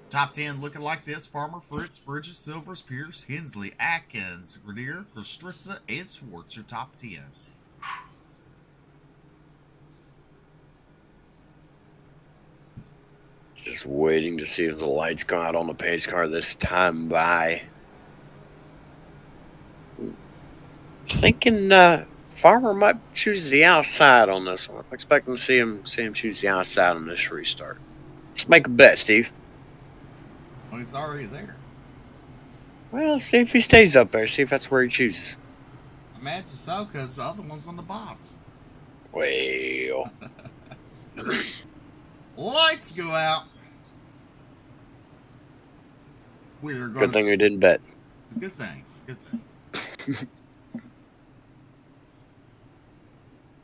Top 10 looking like this: Farmer, Fritz, Bridges, Silvers, Pierce, Hensley, Atkins, Grenier, Kostritza, and Swartz. Your top 10. Just waiting to see if the lights go out on the pace car this time by. Thinking Farmer might choose the outside on this one. I'm expecting to see him choose the outside on this restart. Let's make a bet, Steve. Well, he's already there. Well, see if he stays up there. See if that's where he chooses. Imagine so, because the other one's on the bottom. Well, Lights go out. We're going good thing we didn't bet. Good thing. Good thing.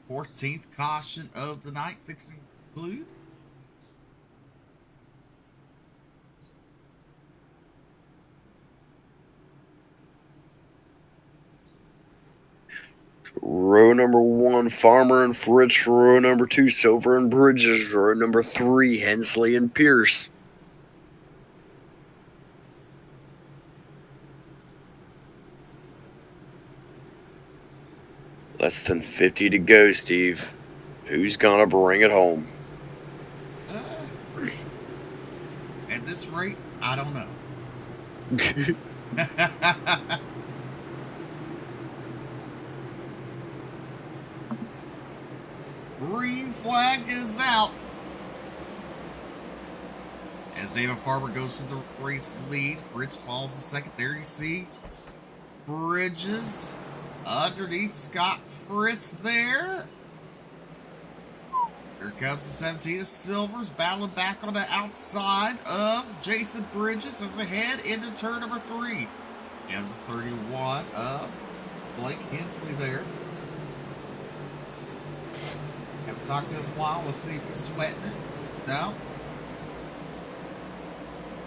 14th caution of the night fixing to conclude. Row number 1, Farmer and Fritz. Row number 2, Silver and Bridges. Row number 3, Hensley and Pierce. Less than 50 to go, Steve. Who's gonna bring it home? At this rate, I don't know. Green flag is out. As David Farmer goes to the race lead, Fritz falls in second. There you see Bridges underneath Scott Fritz there. Here comes the 17 of Silvers, battling back on the outside of Jason Bridges as they head into turn number 3. And the 31 of Blake Hensley there. Haven't talked to him in a while. Let's see if he's sweating it. No.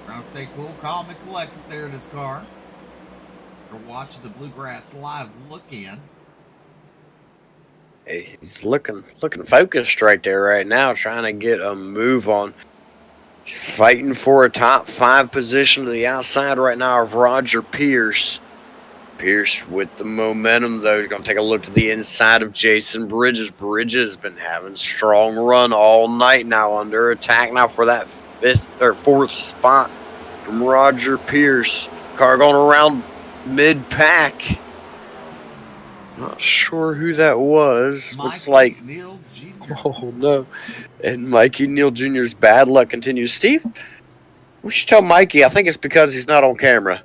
Trying to stay cool, calm, and collected there in his car. You're watching the Bluegrass Live look-in. Hey, he's looking focused right there right now, trying to get a move on. He's fighting for a top 5 position to the outside right now of Roger Pierce. Pierce with the momentum, though. He's going to take a look to the inside of Jason Bridges. Bridges has been having strong run all night now, under attack now for that 5th or 4th spot from Roger Pierce. Car going around mid-pack. Not sure who that was. Looks like Neal Jr. Oh no. And Mikey Neal Jr.'s bad luck continues. Steve, we should tell Mikey, I think it's because he's not on camera.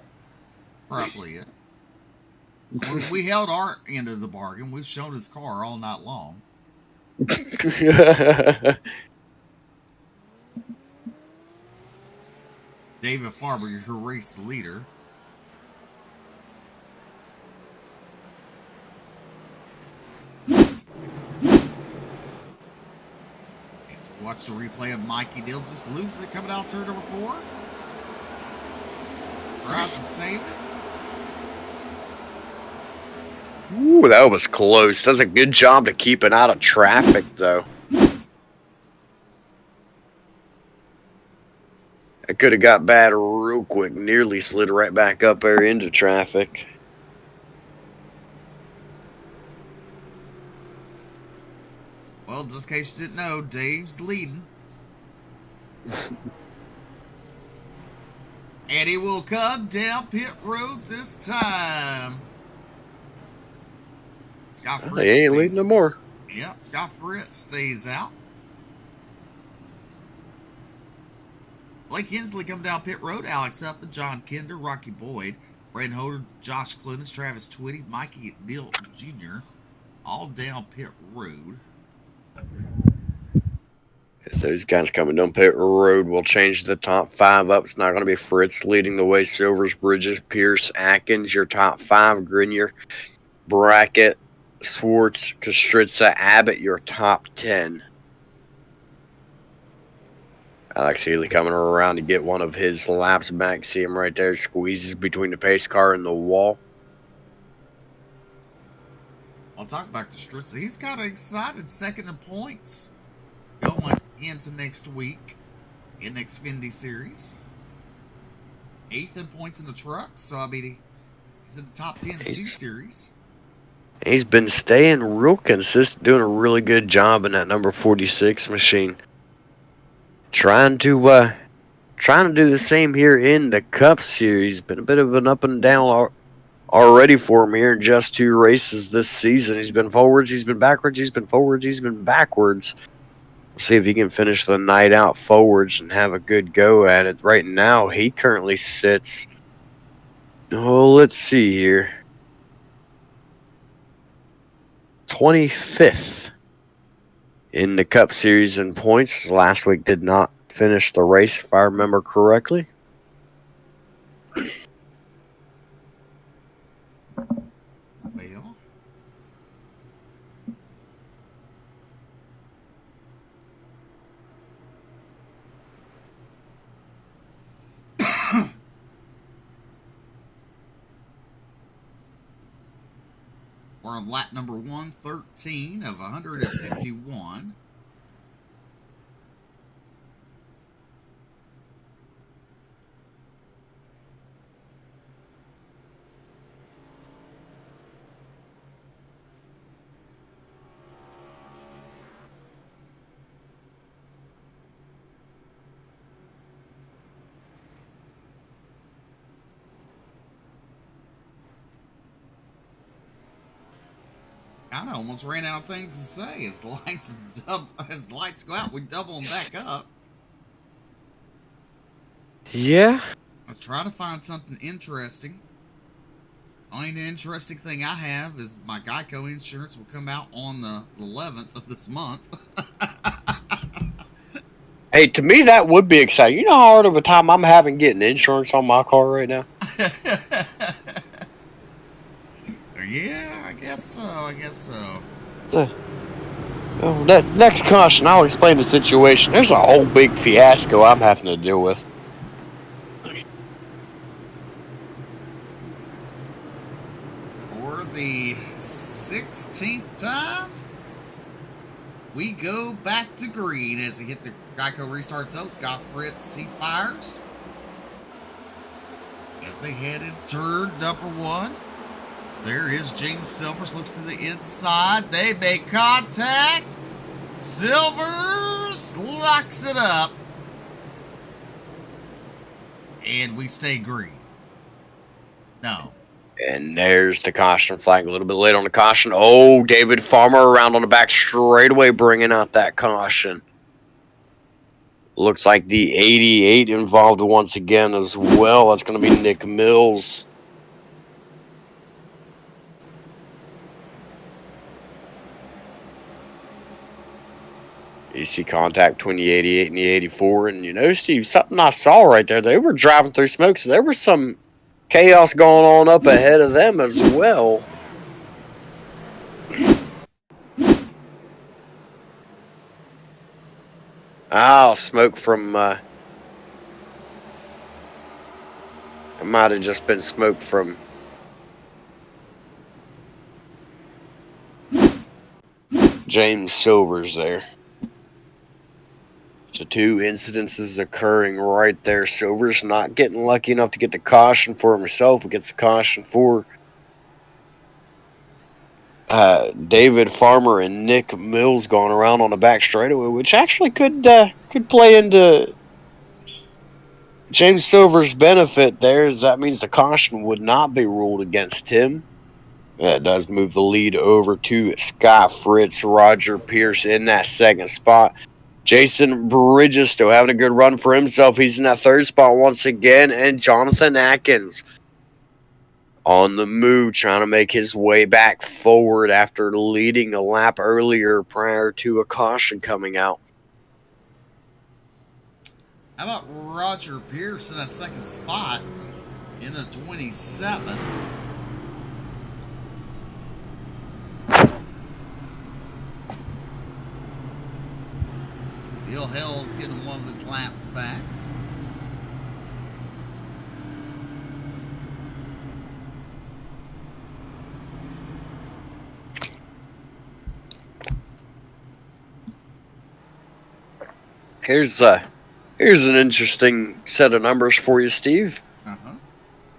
Probably it. We held our end of the bargain. We've shown his car all night long. David Farmer, your race leader. Watch the replay of Mikey Neal just loses it coming out turn number 4. Tries to save it. Ooh, that was close. Does a good job to keep it out of traffic, though. It could have got bad real quick. Nearly slid right back up there into traffic. Well, just in case you didn't know, Dave's leading. And he will come down pit road this time. Scott Fritz He ain't leading no more. Yep, Scott Fritz stays out. Blake Hensley come down pit road. Alex Upton, John Kinder, Rocky Boyd, Brandon Holder, Josh Clemens, Travis Twitty, Mikey Neal Jr. all down pit road. If those guys coming down pit road will change the top 5 up. It's not going to be Fritz leading the way. Silvers, Bridges, Pierce, Atkins, your top 5. Grenier, Brackett, Swartz, Kostritza, Abbott, your top 10. Alex Healy coming around to get one of his laps back. See him right there. Squeezes between the pace car and the wall. I'll talk about Kostritza. He's got an excited second in points going into next week in the Xfinity Series. 8th in points in the truck. So, I mean, he's in the top 10 in 2 series. He's been staying real consistent, doing a really good job in that number 46 machine. Trying to do the same here in the Cup Series. Been a bit of an up and down already for him here in just 2 races this season. He's been forwards, he's been backwards, he's been forwards, he's been backwards. We'll see if he can finish the night out forwards and have a good go at it. Right now, he currently sits, let's see here, 25th in the Cup Series in points. Last week did not finish the race, if I remember correctly. Well, we're on lap number 113 of 151. I almost ran out of things to say. As the lights go out, we double them back up. Yeah. Let's try to find something interesting. Only interesting thing I have is my Geico insurance will come out on the 11th of this month. Hey, to me, that would be exciting. You know how hard of a time I'm having getting insurance on my car right now? Yeah, I guess so. That next caution, I'll explain the situation. There's a whole big fiasco I'm having to deal with. For the 16th time, we go back to green as he hit the Geico restart zone. Scott Fritz, he fires. As they head in turn number 1. There is James Silvers, looks to the inside. They make contact. Silvers locks it up. And we stay green. No. And there's the caution flag. A little bit late on the caution. Oh, David Farmer around on the back straightaway bringing out that caution. Looks like the 88 involved once again as well. That's going to be Nick Mills. You see contact between the 88 and the 84. And you know, Steve, something I saw right there. They were driving through smoke, so there was some chaos going on up ahead of them as well. Smoke from... it might have just been smoke from... James Silvers there. So 2 incidences occurring right there. Silvers not getting lucky enough to get the caution for himself. He gets the caution for David Farmer and Nick Mills going around on the back straightaway, which actually could play into James Silver's benefit there, as that means the caution would not be ruled against him. That does move the lead over to Scott Fritz. Roger Pierce in that second spot. Jason Bridges still having a good run for himself. He's in that third spot once again. And Jonathan Atkins on the move, trying to make his way back forward after leading a lap earlier prior to a caution coming out. How about Roger Pierce in that second spot in a 27? Bill Hell's getting one of his laps back. Here's an interesting set of numbers for you, Steve. Uh-huh.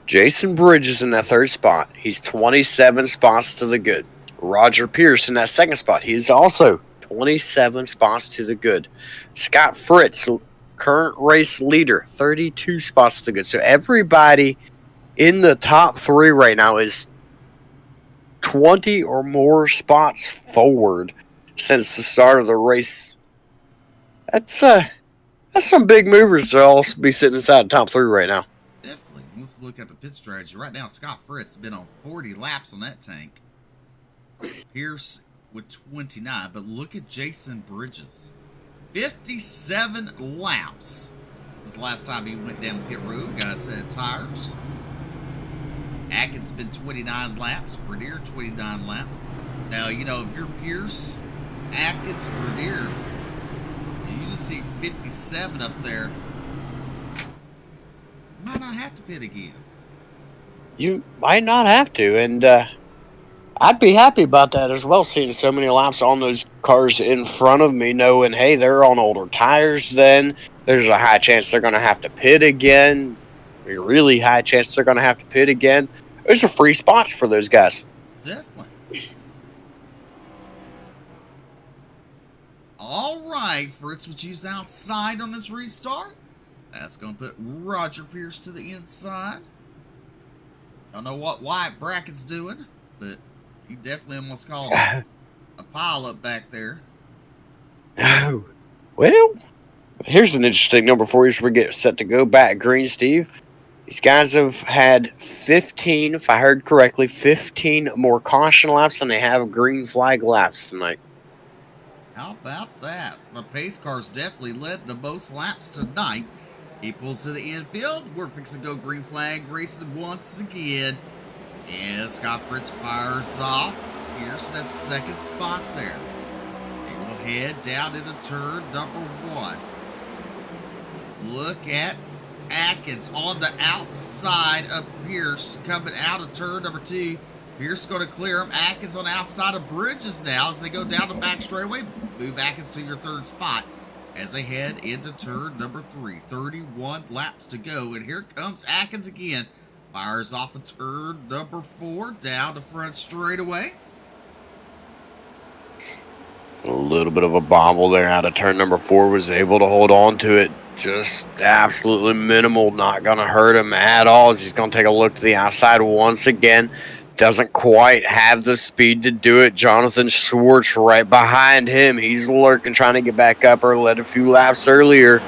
Jason Bridges in that third spot. He's 27 spots to the good. Roger Pierce in that second spot. He's also 27 spots to the good. Scott Fritz, current race leader, 32 spots to the good. So everybody in the top three right now is 20 or more spots forward since the start of the race. That's some big movers to all be sitting inside the top three right now. Definitely. Let's look at the pit strategy. Right now, Scott Fritz has been on 40 laps on that tank. Pierce with 29. But look at Jason Bridges. 57 laps. This is the last time he went down the pit road. Got a set of tires. Atkins been 29 laps. Grenier 29 laps. Now, you know, if you're Pierce, Atkins, Grenier, and you just see 57 up there, you might not have to pit again. You might not have to, and I'd be happy about that as well, seeing so many laps on those cars in front of me, knowing, hey, they're on older tires then. There's a high chance they're going to have to pit again. A really high chance they're going to have to pit again. Those are free spots for those guys. Definitely. All right, Fritz was used outside on this restart. That's going to put Roger Pierce to the inside. Don't know what Wyatt Brackett's doing, but he definitely almost called a pile up back there. Oh, well, here's an interesting number for you as we get set to go back green, Steve. These guys have had 15, if I heard correctly, 15 more caution laps than they have green flag laps tonight. How about that? The pace cars definitely led the most laps tonight. He pulls to the infield. We're fixing to go green flag racing once again. And Scott Fritz fires off. Here's that second spot there. He will head down into turn number 1. Look at Atkins on the outside of Pierce coming out of turn number 2. Pierce going to clear him. Atkins on the outside of Bridges now as they go down the back straightaway. Move Atkins to your third spot as they head into turn number 3. 31 laps to go. And here comes Atkins again. Fires off of turn number 4 down the front straightaway. A little bit of a bobble there out of turn number 4. Was able to hold on to it. Just absolutely minimal. Not going to hurt him at all. He's going to take a look to the outside once again. Doesn't quite have the speed to do it. Jonathan Schwartz right behind him. He's lurking, trying to get back up, or led a few laps earlier.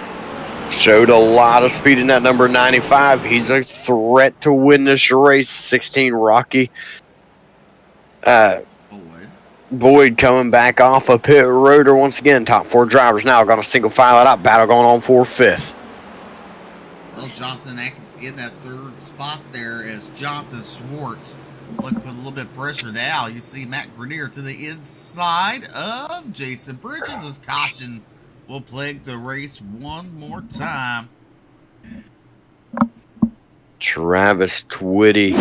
Showed a lot of speed in that number 95. He's a threat to win this race. 16 Rocky. Boyd coming back off a pit rotor once again. Top 4 drivers now going to single file it up. Battle going on for 5th. Well, Jonathan Atkins in that third spot there as Jonathan Schwartz looking to put a little bit of pressure now. You see Matt Grenier to the inside of Jason Bridges as caution will plague the race one more time. Travis Twitty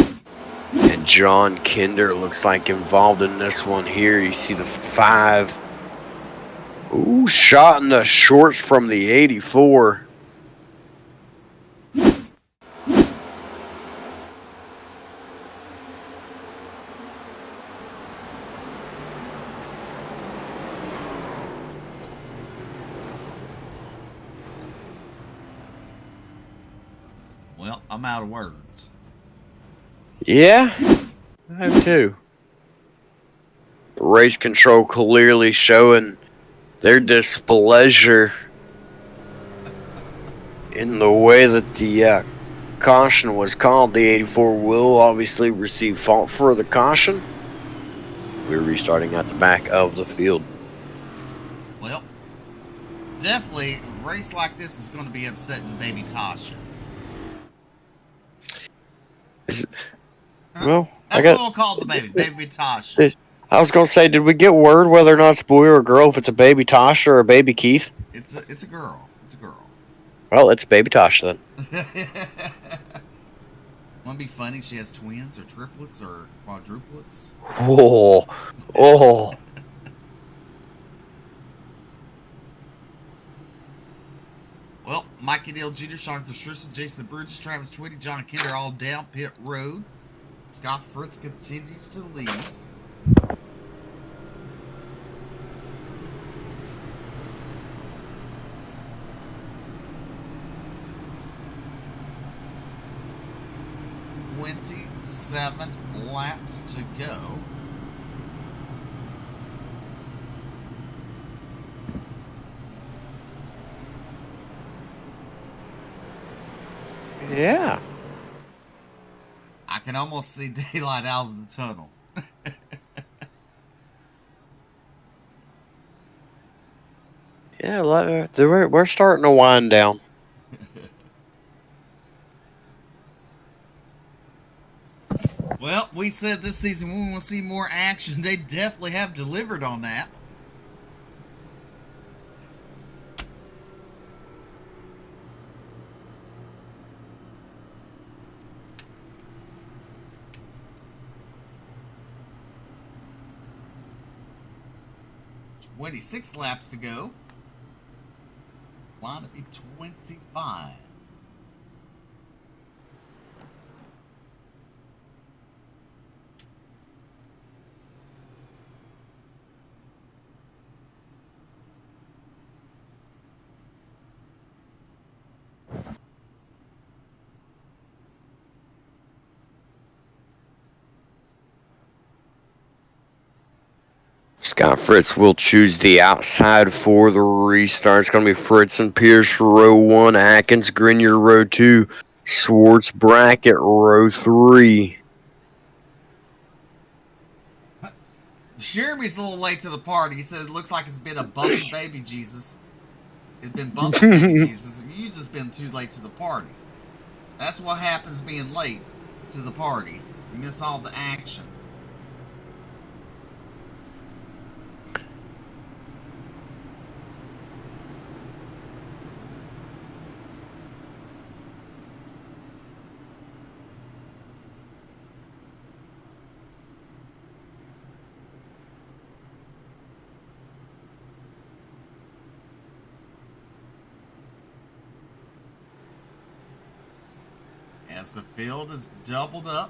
and John Kinder looks like involved in this one here. You see the 5. Ooh, shot in the shorts from the 84. Well, I'm out of words. Yeah, I have too. Race control clearly showing their displeasure in the way that the caution was called. The 84 will obviously receive fault for the caution. We're restarting at the back of the field. Well, definitely a race like this is going to be upsetting baby Tasha. Well, That's what we'll call the baby Tasha. I was gonna say, did we get word whether or not it's a boy or a girl? If it's a baby Tasha or a baby Keith? It's a girl. It's a girl. Well, it's baby Tasha then. Wouldn't it be funny? She has twins or triplets or quadruplets. Oh, oh. Well, Mikey Dale Jr., Sean Christensen, Jason Bridges, Travis Twitty, John Kinder all down pit road. Scott Fritz continues to lead. Seven laps to go. Yeah. I can almost see daylight out of the tunnel. Yeah, we're starting to wind down. Well, we said this season we want to see more action. They definitely have delivered on that. "26 laps to go. Line to be 25. Scott Fritz will choose the outside for the restart. It's going to be Fritz and Pierce row 1, Atkins, Grenier row 2, Swartz, Brackett row 3. Jeremy's a little late to the party. He said it looks like it's been a bumpy baby Jesus. It's been bumpy baby Jesus, and you just been too late to the party. That's what happens being late to the party. You miss all the action. As the field is doubled up.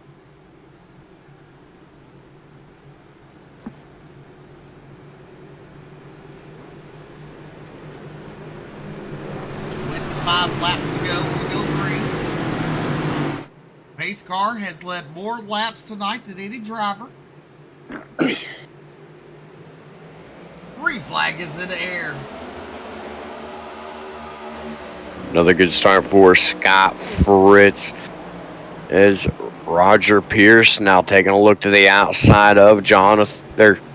Laps to go. We go green. Pace car has led more laps tonight than any driver. Green flag is in the air. Another good start for Scott Fritz as Roger Pierce now taking a look to the outside of Jonathan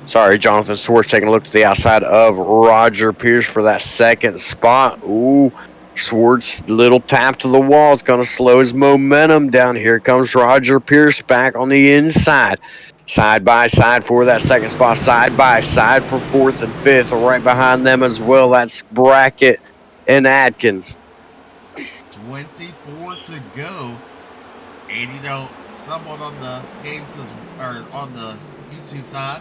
Swartz taking a look to the outside of Roger Pierce for that second spot. Ooh, Swartz, little tap to the wall. It's going to slow his momentum down. Here comes Roger Pierce back on the inside. Side by side for that second spot. Side by side for fourth and fifth. Right behind them as well. That's Brackett and Atkins. 24 to go. And you know, someone on the game says, or on the YouTube side,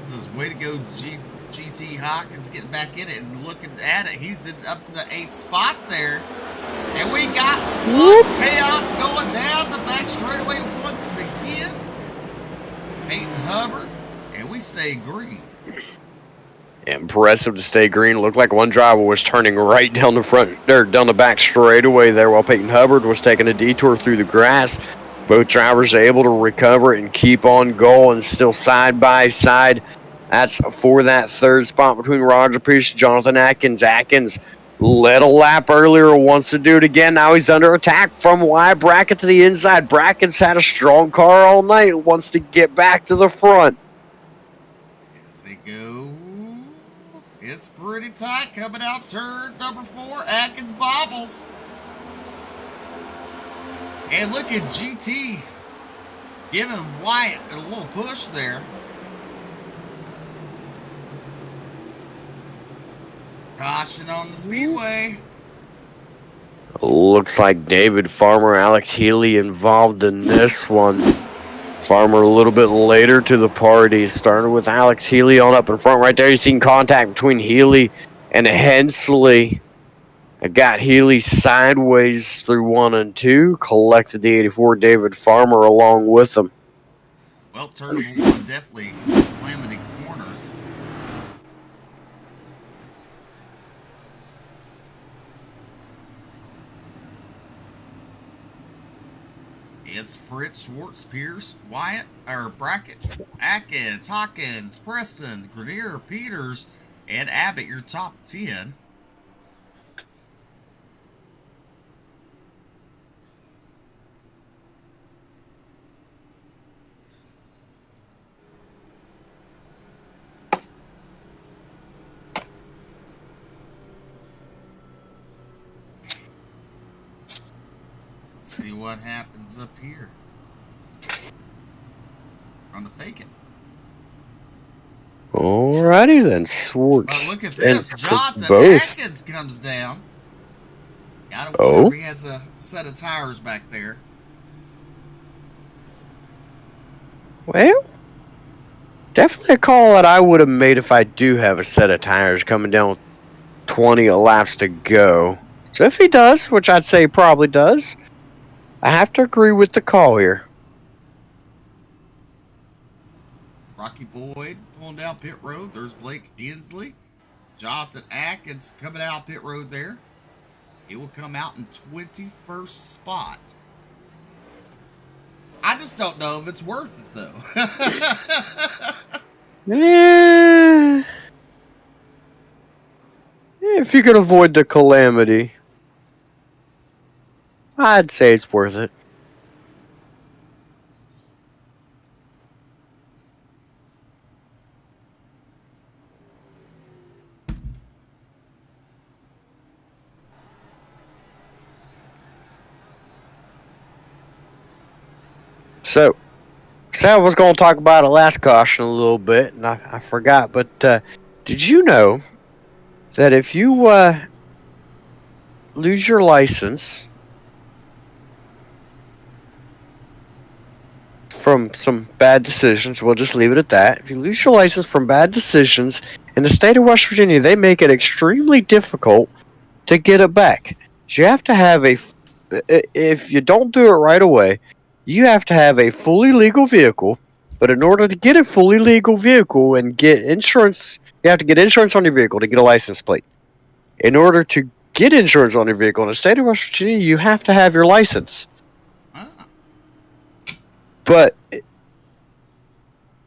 says, way to go, GT Hawkins, getting back in it and looking at it. He's up to the 8th spot there. And we got chaos going down the back straightaway once again. Peyton Hubbard, and we stay green. Impressive to stay green. Looked like one driver was turning right down the front, or down the back straightaway there, while Peyton Hubbard was taking a detour through the grass. Both drivers are able to recover and keep on going, still side by side. That's for that third spot between Roger Pierce and Jonathan Atkins. Atkins led a lap earlier, wants to do it again. Now he's under attack from wide. Brackett to the inside. Brackett's had a strong car all night, wants to get back to the front. As they go, it's pretty tight coming out turn number 4. Atkins bobbles. And look at GT giving Wyatt a little push there. Caution on the speedway. Looks like David Farmer, Alex Healy involved in this one. Farmer a little bit later to the party. Started with Alex Healy on up in front right there. You've seen contact between Healy and Hensley. I got Healy sideways through 1 and 2. Collected the 84 David Farmer along with him. Well, turn number 1 definitely calamity corner. It's Fritz, Schwartz, Pierce, Wyatt, or Brackett, Atkins, Hawkins, Preston, Grenier, Peters, and Abbott, your top 10. See what happens up here. On the fake it. Alrighty then, Schwartz. But look at this. and Jonathan both. Atkins comes down. I don't Oh. wonder if he has a set of tires back there. Well, definitely a call that I would have made if I do have a set of tires coming down with 20 laps to go. So if he does, which I'd say he probably does, I have to agree with the call here. Rocky Boyd pulling down pit road. There's Blake Hensley. Jonathan Atkins coming out pit road there. It will come out in 21st spot. I just don't know if it's worth it, though. Yeah. If you can avoid the calamity, I'd say it's worth it. So I was going to talk about it last caution a little bit, and I forgot. But did you know that if you lose your license from some bad decisions, we'll just leave it at that. If you lose your license from bad decisions in the state of West Virginia, they make it extremely difficult to get it back. So you have to have if you don't do it right away, you have to have a fully legal vehicle. But in order to get a fully legal vehicle and get insurance, you have to get insurance on your vehicle to get a license plate. In order to get insurance on your vehicle in the state of West Virginia, you have to have your license. But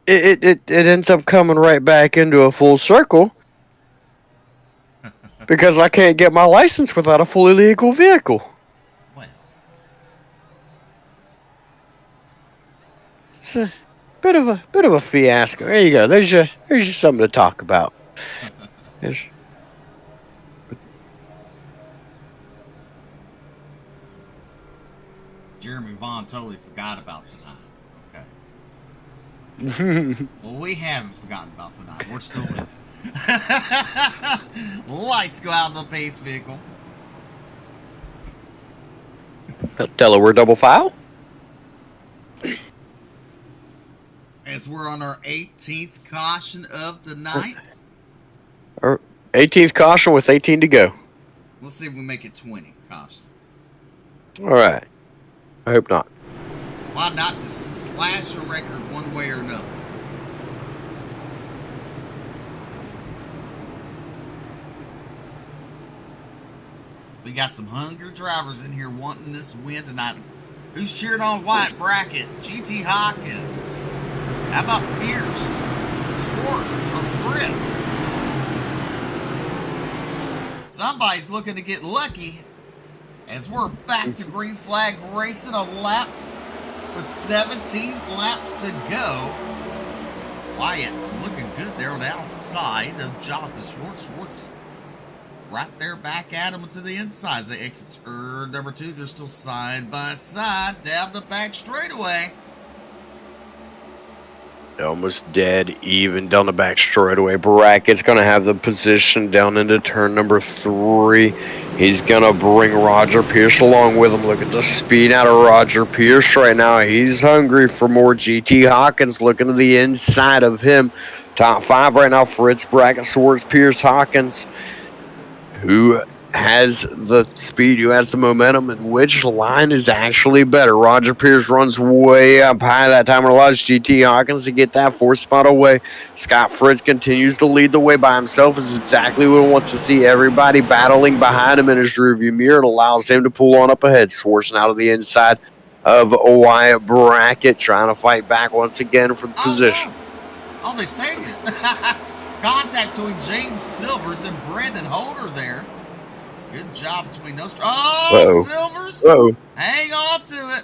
it ends up coming right back into a full circle because I can't get my license without a fully legal vehicle. Well, It's a bit of a fiasco. There you go. There's your something to talk about. There's- Jeremy Vaughn totally forgot about tonight. Okay. Well, we haven't forgotten about tonight. We're still in it. Lights go out in the pace vehicle. Delaware double file. As we're on our 18th caution of the night. Or 18th caution with 18 to go. Let's see if we make it 20 cautions. All right. I hope not. Why not just slash a record one way or another? We got some hungry drivers in here wanting this win tonight. Who's cheering on White Bracket? GT Hawkins. How about Pierce, Schwartz, or Fritz? Somebody's looking to get lucky as we're back to green flag racing a lap with 17 laps to go. Wyatt looking good there on the outside of Jonathan Schwartz. Schwartz right there back at him to the inside as they exit turn number 2. They're still side by side down the back straightaway. Almost dead even down the back straightaway. Brackett's going to have the position down into turn number 3. He's going to bring Roger Pierce along with him. Look at the speed out of Roger Pierce right now. He's hungry for more. GT Hawkins looking to the inside of him. Top 5 right now. Fritz, Brackett, Swartz, Pierce, Hawkins. Who has the speed, who has the momentum, and which line is actually better? Roger Pierce runs way up high that time and allows GT Hawkins to get that 4th spot away. Scott Fritz continues to lead the way by himself. Is exactly what he wants to see. Everybody battling behind him in his rearview mirror. It allows him to pull on up ahead. Swartz out of the inside of Wyatt Brackett, trying to fight back once again for the position. Oh, they saved it. Contact between James Silvers and Brendan Holder there. Good job between those. Oh, Silvers. Hang on to it.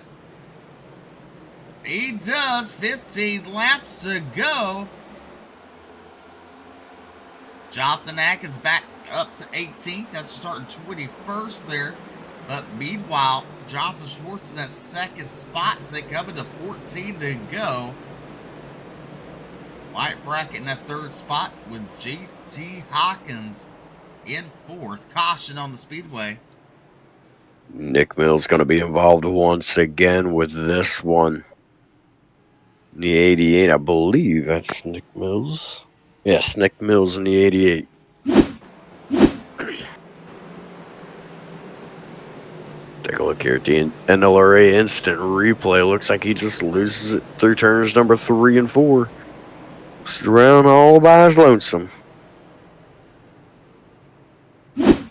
He does. 15 laps to go. Jonathan Atkins back up to 18th. That's starting 21st there. But meanwhile, Jonathan Schwartz in that 2nd spot. So they come into 14 to go. White Bracket in that 3rd spot with GT Hawkins in 4th. Caution on the speedway. Nick Mills going to be involved once again with this one. The 88, I believe that's Nick Mills. Yes, Nick Mills in the 88. Take a look here at the NLRA instant replay. Looks like he just loses it through turns number 3 and 4. Just around all by his lonesome. Well,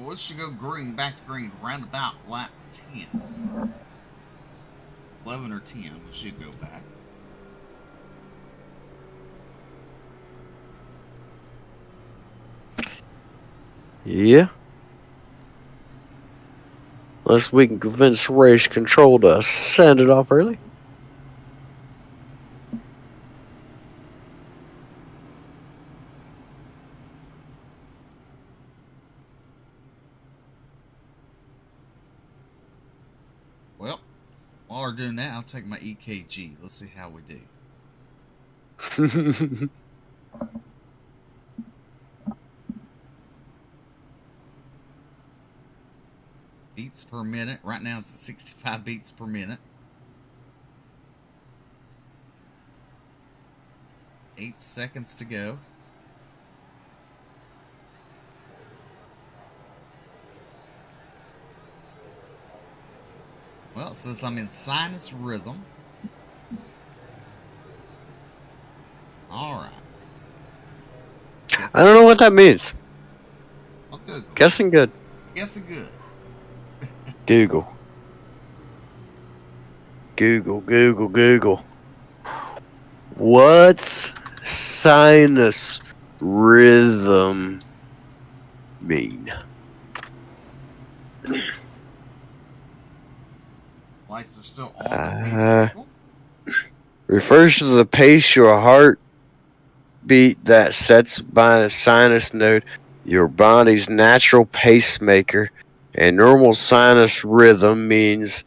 it should go green, back to green, round about lap 10. 11 or 10, we should go back. Yeah. Unless we can convince race control to send it off early. Well, while we're doing that, I'll take my EKG. Let's see how we do. Beats per minute. Right now it's at 65 beats per minute. 8 seconds to go. Well, it says I'm in sinus rhythm. All right. I don't know what that means. I'll Google. Guessing good. Guessing good. Google. Google. What's sinus rhythm mean? Lights are still on the pace circle. Refers to the pace your heart beat that sets by a sinus node, your body's natural pacemaker. And normal sinus rhythm means,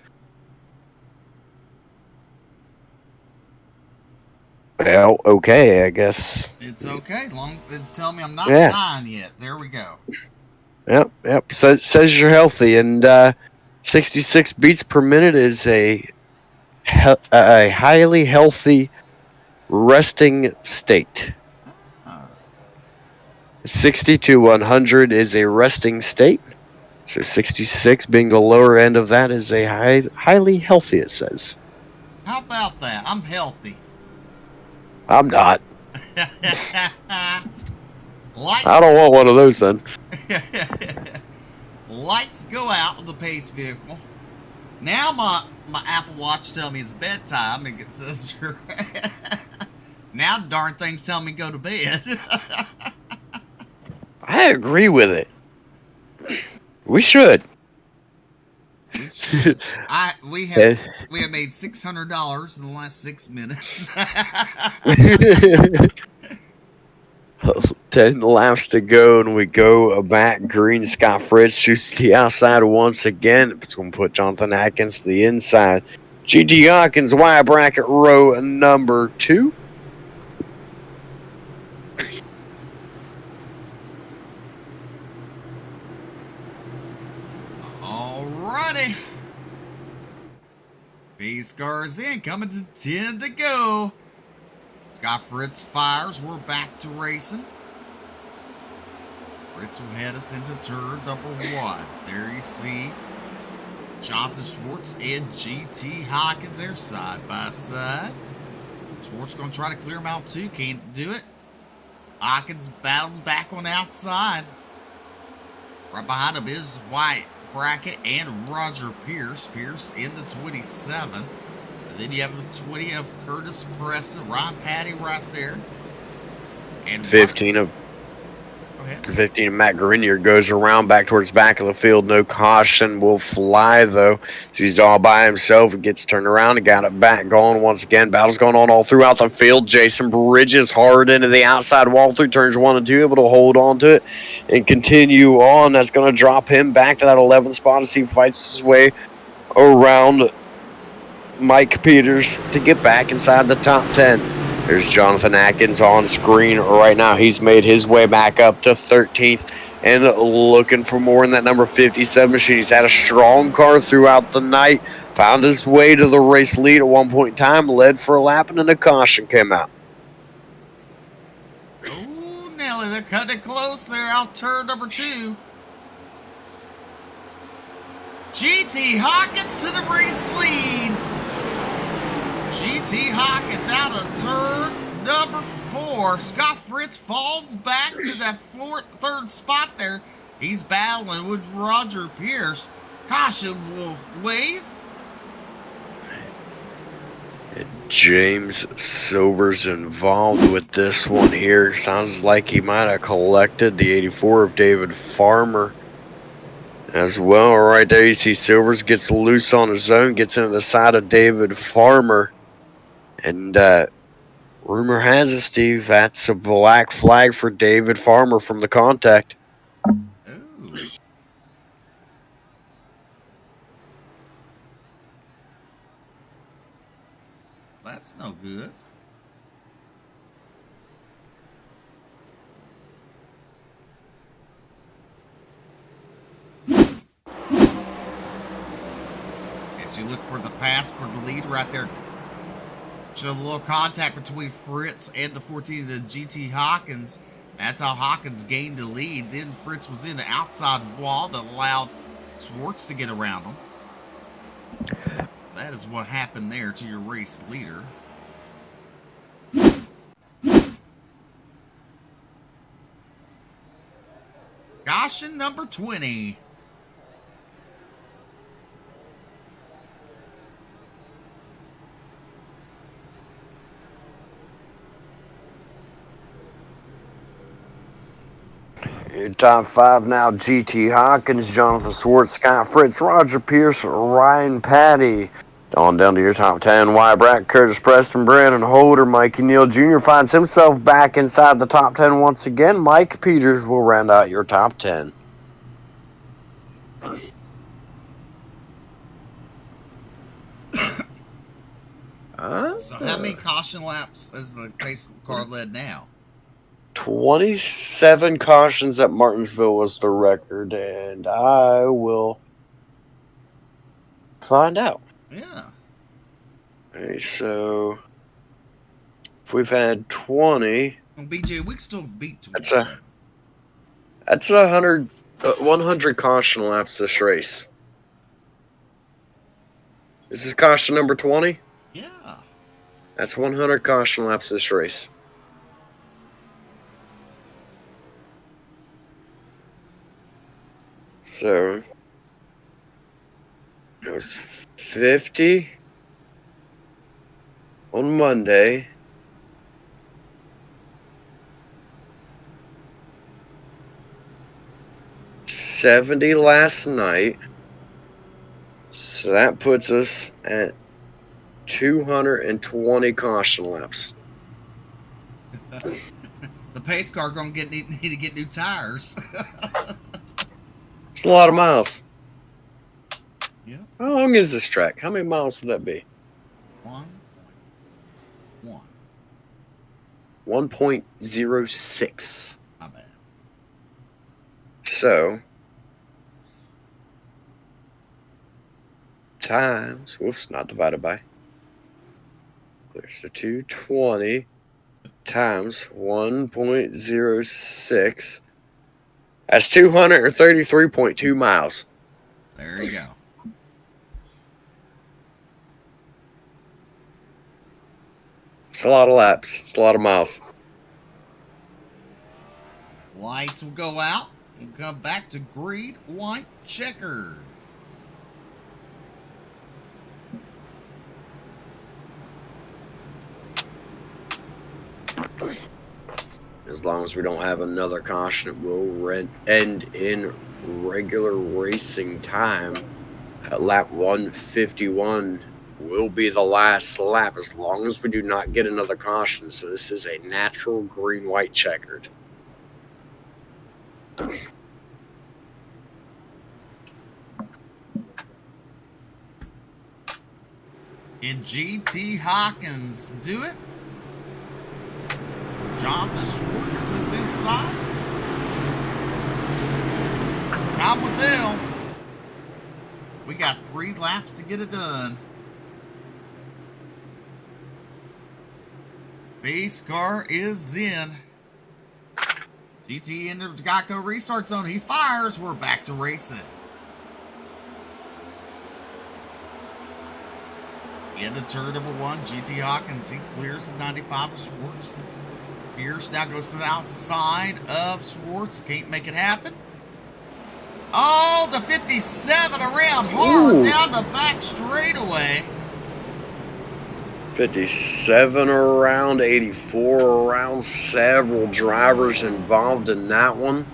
well, okay, I guess. It's okay, as long as it's telling me I'm not dying yet. There we go. Yep. So it says you're healthy, and 66 beats per minute is a highly healthy resting state. 60 to 100 is a resting state. So 66 being the lower end of that is a highly healthy, it says. How about that? I'm healthy. I'm not. Lights, I don't want one of those then. lights go out of the pace vehicle. Now my Apple Watch tells me it's bedtime. It says now darn things tell me go to bed. I agree with it. We should. We have made $600 in the last 6 minutes. 10 laps to go, and we go back. Green. Scott Fritz shoots to the outside once again. It's going to put Jonathan Atkins to the inside. GT Hawkins, Y bracket row number 2. Alrighty. Base cars in, coming to 10 to go. Scott Fritz fires. We're back to racing. Fritz will head us into turn number 1. There you see Jonathan Schwartz and GT Hawkins there side by side. Schwartz going to try to clear him out too. Can't do it. Hawkins battles back on the outside. Right behind him is White Bracket and Roger Pierce. Pierce in the 27. And then you have the 20 of Curtis Preston. Ron Patty right there. And 15 of 15 of Matt Grenier goes around back towards the back of the field. No caution will fly, though. He's all by himself. He gets turned around and got it back going once again. Battle's going on all throughout the field. Jason Bridges hard into the outside wall through turns 1 and 2, able to hold on to it and continue on. That's going to drop him back to that 11th spot as he fights his way around Mike Peters to get back inside the top 10. There's Jonathan Atkins on screen right now. He's made his way back up to 13th and looking for more in that number 57 machine. He's had a strong car throughout the night. Found his way to the race lead at one point in time. Led for a lap and then a caution came out. Oh, Nelly, they're cutting it close there out turn number 2. GT Hawkins to the race lead. GT Hawkins out of turn number 4. Scott Fritz falls back to that third spot there. He's battling with Roger Pierce. Caution will wave. James Silver's involved with this one here. Sounds like he might have collected the 84 of David Farmer as well. Right there you see Silvers gets loose on his own, gets into the side of David Farmer. And rumor has it, Steve, that's a black flag for David Farmer from the contact. Ooh. That's no good. As you look for the pass for the lead right there. So a little contact between Fritz and the 14 of GT Hawkins. That's how Hawkins gained the lead. Then Fritz was in the outside wall that allowed Schwartz to get around him. That is what happened there to your race leader. Caution number 20. Your top 5 now: GT Hawkins, Jonathan Schwartz, Scott Fritz, Roger Pierce, Ryan Patty. On down to your top 10. Y Brack, Curtis Preston, Brandon Holder, Mikey Neal Jr. finds himself back inside the top 10 once again. Mike Peters will round out your top 10. So how many caution laps is the pace car led now? 27 cautions at Martinsville was the record, and I will find out. Yeah. Okay, so if we've had 20, Well, BJ, we can still beat 20. that's 100 caution laps this race. Is this caution number 20? Yeah. That's 100 caution laps this race. So it was 50 on Monday. 70 last night. So that puts us at 220 caution laps. The pace car gonna need to get new tires. It's a lot of miles. Yeah. How long is this track? How many miles would that be? 1.1. 1.06. My bad. So times, whoops, not divided by. Clear. So 220 times 1.06. That's 233.2 miles. There you go. It's a lot of laps. It's a lot of miles. Lights will go out and come back to green, white, checkered. As long as we don't have another caution, it will end in regular racing time. Lap 151 will be the last lap as long as we do not get another caution. So this is a natural green-white checkered. Can GT Hawkins do it? Jonathan Schwartz is inside. Time will tell. We got 3 laps to get it done. Base car is in. GT into the Geico restart zone. He fires. We're back to racing. Into turn number 1, GT Hawkins. He clears the 95 of Schwartz. Pierce now goes to the outside of Schwartz. Can't make it happen. Oh, the 57 around hard. Ooh. Down the back straightaway. 57 around, 84 around, several drivers involved in that one.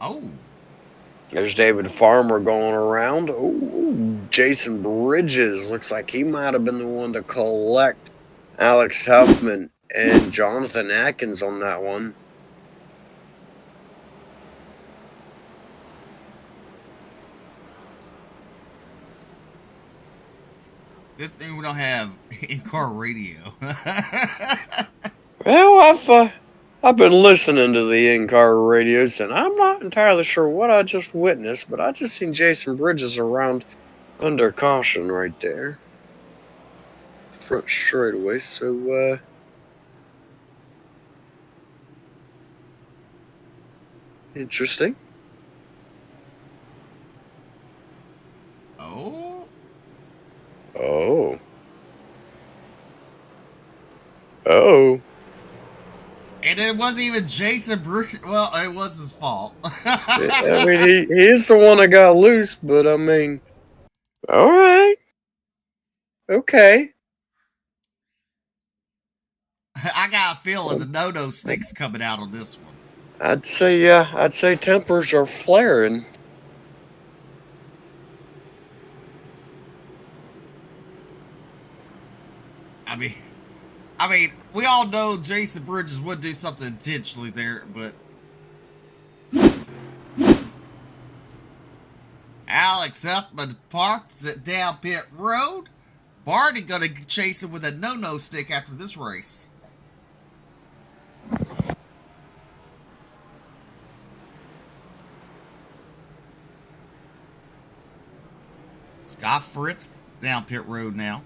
Oh. There's David Farmer going around. Oh, Jason Bridges looks like he might have been the one to collect Alex Huffman and Jonathan Atkins on that one. Good thing we don't have in-car radio. Well, I've been listening to the in-car radios, and I'm not entirely sure what I just witnessed, but I just seen Jason Bridges around under caution right there. Front straightaway, so, interesting. Oh. Oh. Oh. And it wasn't even Jason Bruce. Well, it was his fault. I mean, he is the one that got loose, but I mean, all right. Okay. I got a feeling the no-no stick's coming out on this one. I'd say tempers are flaring. I mean, we all know Jason Bridges would do something intentionally there, but Alex Huffman parks it down pit road. Barney gonna chase him with a no-no stick after this race. Scott Fritz down pit road now.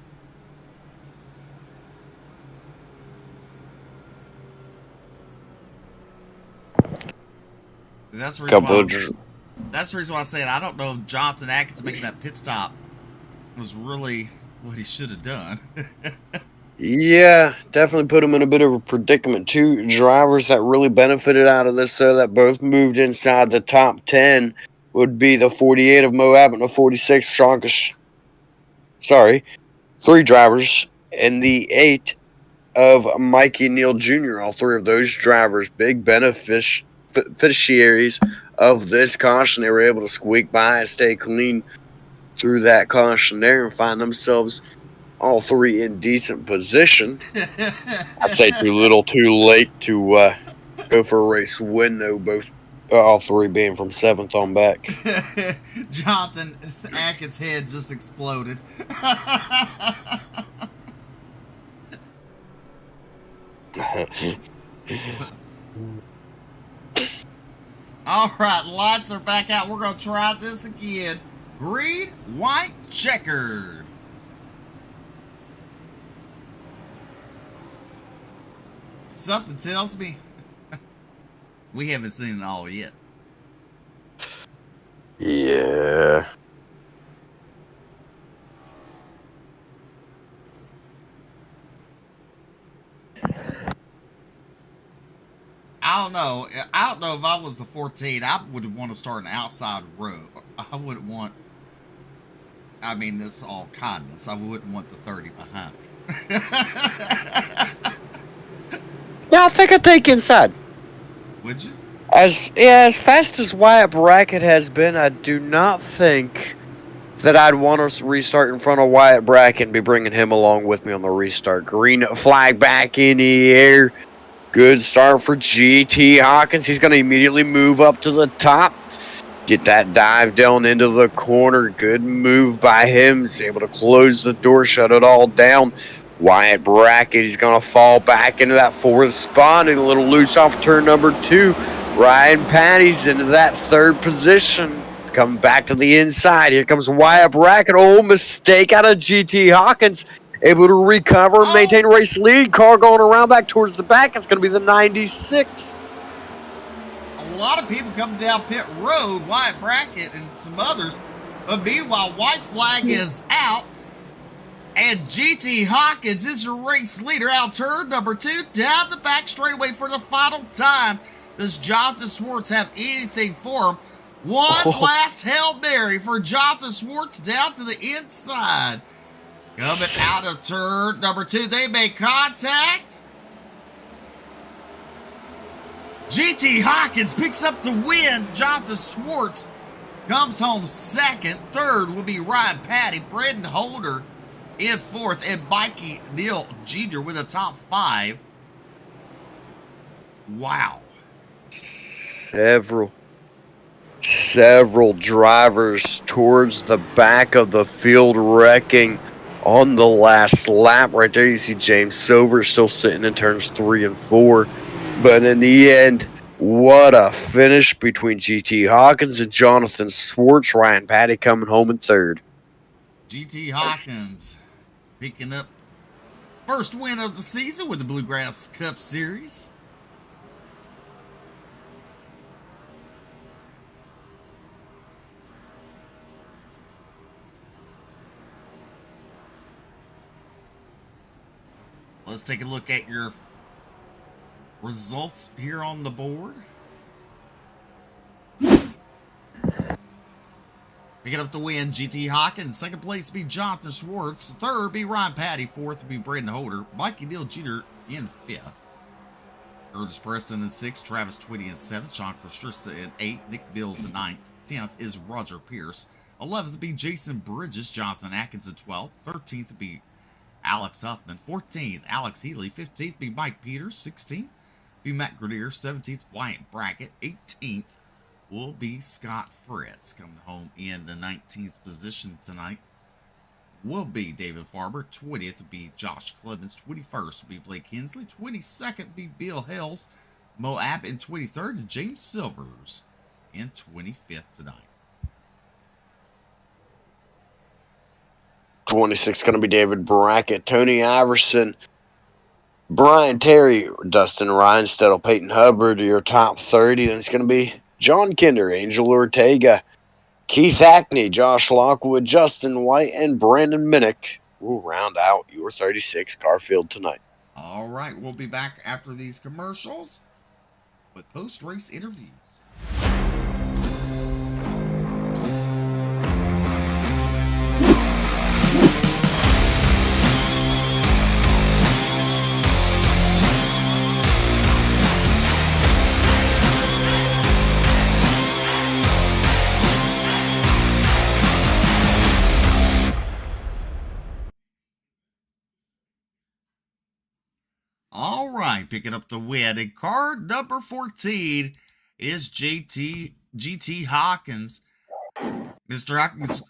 That's the reason Couple why. of That's the reason why I said I don't know if Jonathan Atkins making that pit stop was really what he should have done. Yeah, definitely put him in a bit of a predicament. Two drivers that really benefited out of this, that both moved inside the top 10 would be the 48 of Moab and the 46 strongest. Sorry, three drivers and the 8 of Mikey Neal Jr. All three of those drivers, big beneficiaries of this caution. They were able to squeak by and stay clean through that caution there and find themselves all three in decent position. I'd say too little, too late to go for a race win, though. All three being from 7th on back. Jonathan Atkins' head just exploded. All right, lights are back out. We're going to try this again. Green, white, checker. Something tells me we haven't seen it all yet. Yeah. I don't know. I don't know if I was the 14, I would want to start an outside row. I wouldn't want. I mean, this is all kindness. I wouldn't want the 30 behind me. Yeah, I think I'd take inside. Would you? As fast as Wyatt Brackett has been, I do not think that I'd want to restart in front of Wyatt Brackett and be bringing him along with me on the restart. Green flag back in the air. Good start for GT Hawkins. He's going to immediately move up to the top. Get that dive down into the corner. Good move by him. He's able to close the door, shut it all down. Wyatt Brackett, he's going to fall back into that 4th spot. And a little loose off turn number 2. Ryan Patty's into that 3rd position. Coming back to the inside. Here comes Wyatt Brackett. Oh, mistake out of GT Hawkins. Able to recover and maintain race lead. Car going around back towards the back. It's going to be the 96. A lot of people come down pit road, Wyatt Brackett and some others. But meanwhile, white flag is out. And GT Hawkins is your race leader out turn number 2. Down the back straightaway for the final time. Does Jonathan Swartz have anything for him? One last Hail Mary for Jonathan Swartz down to the inside. Coming out of turn number 2, they make contact. GT Hawkins picks up the win. Jonathan Swartz comes home 2nd. 3rd will be Ryan Patty. Brendan Holder in 4th. And Mikey Neal Jr. with a top 5. Wow. Several drivers towards the back of the field wrecking on the last lap. Right there you see James Silver still sitting in turns 3 and 4. But in the end, what a finish between GT Hawkins and Jonathan Swartz. Ryan Patty coming home in 3rd. GT Hawkins picking up first win of the season with the Bluegrass Cup Series. Let's take a look at your results here on the board. Picking up the win, GT Hawkins. 2nd place be Jonathan Swartz. 3rd be Ryan Patty. 4th be Brendan Holder. Mikey Neal Jr. in 5th. Curtis Preston in 6th. Travis Twitty in 7th. Sean Christensen in 8th. Nick Bills in 9th. 10th is Roger Pierce. 11th be Jason Bridges. Jonathan Atkins in 12th. 13th be Alex Huffman. 14th, Alex Healy. 15th be Mike Peters. 16th be Matt Grenier. 17th, Wyatt Brackett. 18th will be Scott Fritz. Coming home in the 19th position tonight will be David Farber. 20th will be Josh Clemens. 21st will be Blake Hensley. 22nd will be Bill Hells. Moab in 23rd. James Silvers in 25th tonight. 26 going to be David Brackett, Tony Iverson, Brian Terry, Dustin Rhinestedel, Peyton Hubbard, your top 30. Then it's going to be John Kinder, Angel Ortega, Keith Hackney, Josh Lockwood, Justin White, and Brandon Minnick will round out your 36 car field tonight. All right, we'll be back after these commercials with post-race interviews. All right, picking up the win. In car number 14 is GT Hawkins. Mr.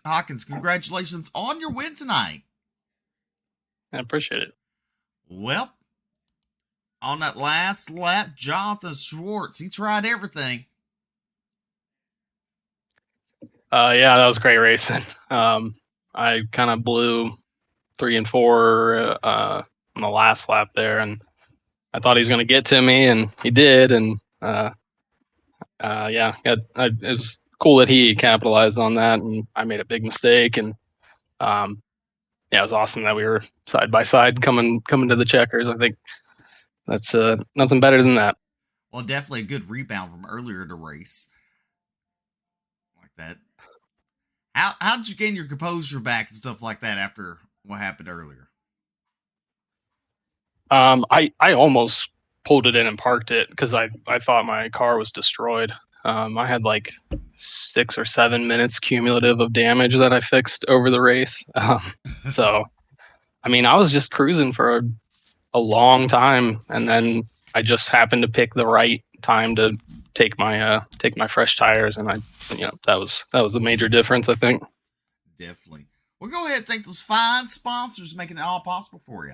Hawkins, congratulations on your win tonight. I appreciate it. Well, on that last lap, Jonathan Schwartz, he tried everything. Yeah, that was great racing. I kind of blew 3 and 4 on the last lap there, and I thought he was going to get to me, and he did. And yeah, it was cool that he capitalized on that, and I made a big mistake. And yeah, it was awesome that we were side by side coming to the checkers. I think that's nothing better than that. Well, definitely a good rebound from earlier in the race. Like that. How did you gain your composure back and stuff like that after what happened earlier? I almost pulled it in and parked it because I thought my car was destroyed. I had like 6 or 7 minutes cumulative of damage that I fixed over the race. So, I mean, I was just cruising for a long time, and then I just happened to pick the right time to take my fresh tires, and that was the major difference, I think. Definitely. Well, go ahead and thank those fine sponsors making it all possible for you.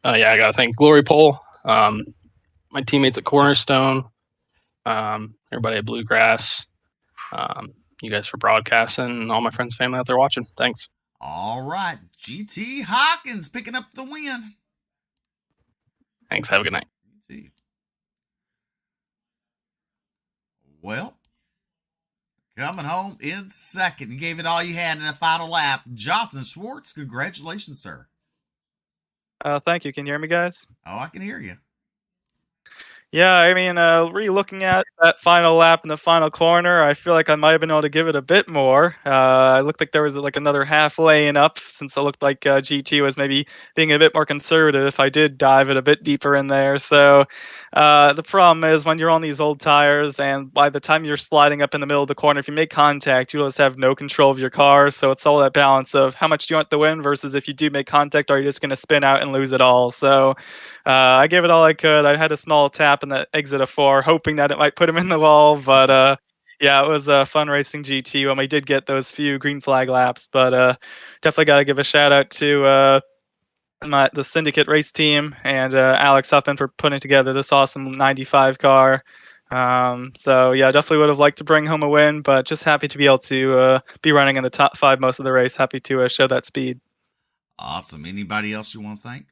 Yeah, I gotta thank Glory Pole, my teammates at Cornerstone, everybody at Bluegrass, you guys for broadcasting, and all my friends and family out there watching. Thanks. All right, GT Hawkins picking up the win. Thanks. Have a good night. You too. Well, coming home in second. You gave it all you had in the final lap. Jonathan Schwartz, congratulations, sir. Thank you. Can you hear me, guys? Oh, I can hear you. Yeah, I mean, re-looking at that final lap in the final corner, I feel like I might have been able to give it a bit more. It looked like there was like another half lane up, since it looked like GT was maybe being a bit more conservative. I did dive it a bit deeper in there. So the problem is when you're on these old tires, and by the time you're sliding up in the middle of the corner, if you make contact, you just have no control of your car. So it's all that balance of how much do you want the win versus if you do make contact, are you just going to spin out and lose it all? So I gave it all I could. I had a small tap in the exit of 4, hoping that it might put him in the wall. But yeah, it was fun racing GT when we did get those few green flag laps. But definitely got to give a shout out to the Syndicate race team and Alex Huffman for putting together this awesome 95 car. So yeah, definitely would have liked to bring home a win, but just happy to be able to be running in the top 5 most of the race. Happy to show that speed. Awesome. Anybody else you want to thank?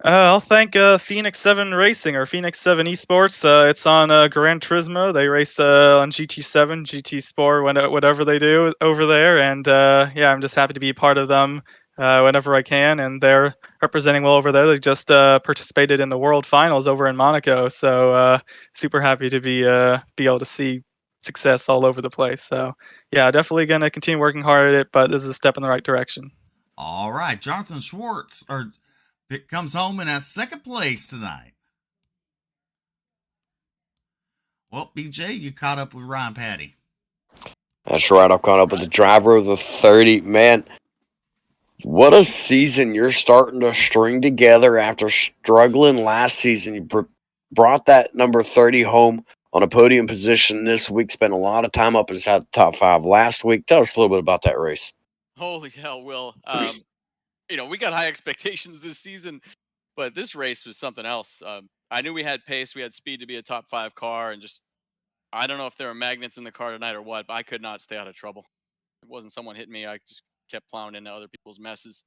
I'll thank Phoenix 7 Racing or Phoenix 7 Esports. It's on Gran Turismo. They race on GT7, GT Sport, whatever they do over there. And yeah, I'm just happy to be a part of them whenever I can. And they're representing well over there. They just participated in the World Finals over in Monaco. So super happy to be able to see success all over the place. So yeah, definitely going to continue working hard at it, but this is a step in the right direction. All right. Jonathan Schwartz comes home in a second place tonight. Well, BJ, you caught up with Ryan Patty. That's right. I've caught up with the driver of the 30. Man, what a season you're starting to string together after struggling last season. You brought that number 30 home on a podium position this week. Spent a lot of time up inside the top 5 last week. Tell us a little bit about that race. Holy hell, Will. We got high expectations this season, but this race was something else. I knew we had pace, we had speed to be a top 5 car, and just, I don't know if there were magnets in the car tonight or what, but I could not stay out of trouble. It wasn't someone hitting me. I just kept plowing into other people's messes.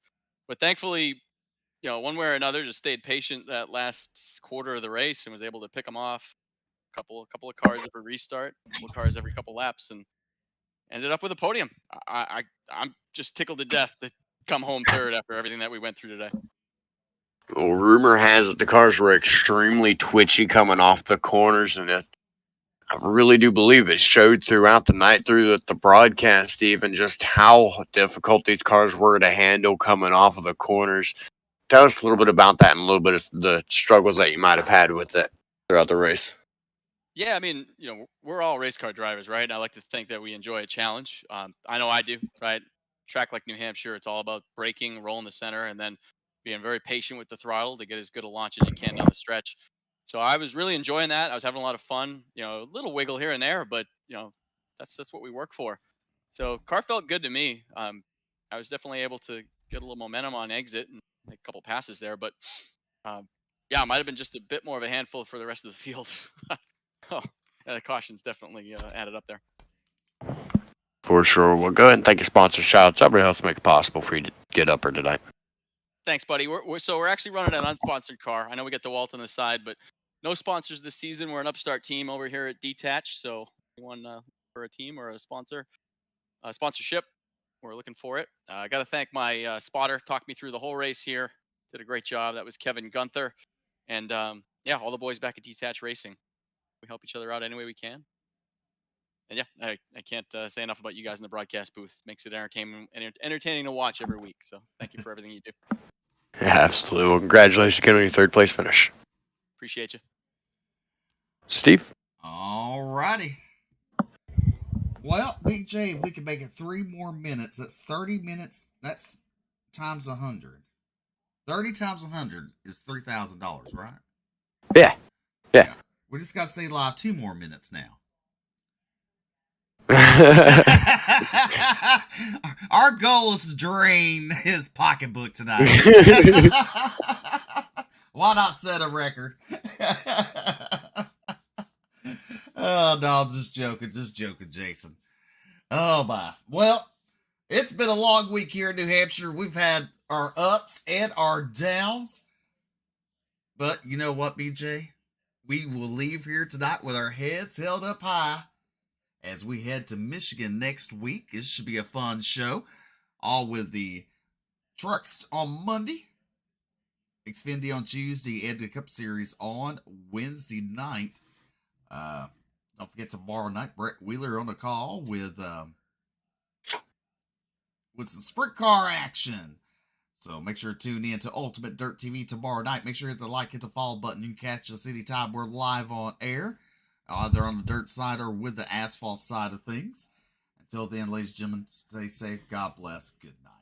But thankfully, one way or another, just stayed patient that last quarter of the race and was able to pick them off. a couple of cars every restart, a couple of cars every couple laps, and ended up with a podium. I'm just tickled to death to come home third after everything that we went through today. Well, rumor has it the cars were extremely twitchy coming off the corners, and I really do believe it showed throughout the night through the broadcast, even just how difficult these cars were to handle coming off of the corners. Tell us a little bit about that and a little bit of the struggles that you might have had with it throughout the race. Yeah, I mean, we're all race car drivers, right? And I like to think that we enjoy a challenge. I know I do, right? Track like New Hampshire, it's all about braking, rolling the center, and then being very patient with the throttle to get as good a launch as you can down the stretch. So I was really enjoying that. I was having a lot of fun. A little wiggle here and there, but that's what we work for. So car felt good to me. I was definitely able to get a little momentum on exit and make a couple passes there, but yeah, it might have been just a bit more of a handful for the rest of the field. Oh, yeah, the caution's definitely added up there. For sure. Well, go ahead and thank your sponsor. Shout-outs. Everybody else make it possible for you to get up here tonight. Thanks, buddy. We're actually running an unsponsored car. I know we got DeWalt on the side, but no sponsors this season. We're an upstart team over here at Detach. So anyone for a team or a sponsorship, we're looking for it. I got to thank my spotter. Talked me through the whole race here. Did a great job. That was Kevin Gunther. And yeah, all the boys back at Detach Racing. We help each other out any way we can. And yeah, I can't say enough about you guys in the broadcast booth. Makes it entertaining to watch every week. So thank you for everything you do. Yeah, absolutely. Well, congratulations again on your third place finish. Appreciate you. Steve? All righty. Well, Big J, if we can make it 3 more minutes, that's 30 minutes. That's times 100. 30 times 100 is $3,000, right? Yeah. We just got to stay live 2 more minutes now. Our goal is to drain his pocketbook tonight. Why not set a record? Oh, no, I'm just joking, Jason. Oh, my. Well, it's been a long week here in New Hampshire. We've had our ups and our downs. But you know what, BJ? We will leave here tonight with our heads held up high as we head to Michigan next week. It should be a fun show. All with the trucks on Monday, Xfinity on Tuesday, and the Cup Series on Wednesday night. Don't forget tomorrow night, Brett Wheeler on the call with some sprint car action. So make sure to tune in to Ultimate Dirt TV tomorrow night. Make sure you hit the like, hit the follow button. You can catch us anytime we're live on air, either on the dirt side or with the asphalt side of things. Until then, ladies and gentlemen, stay safe. God bless. Good night.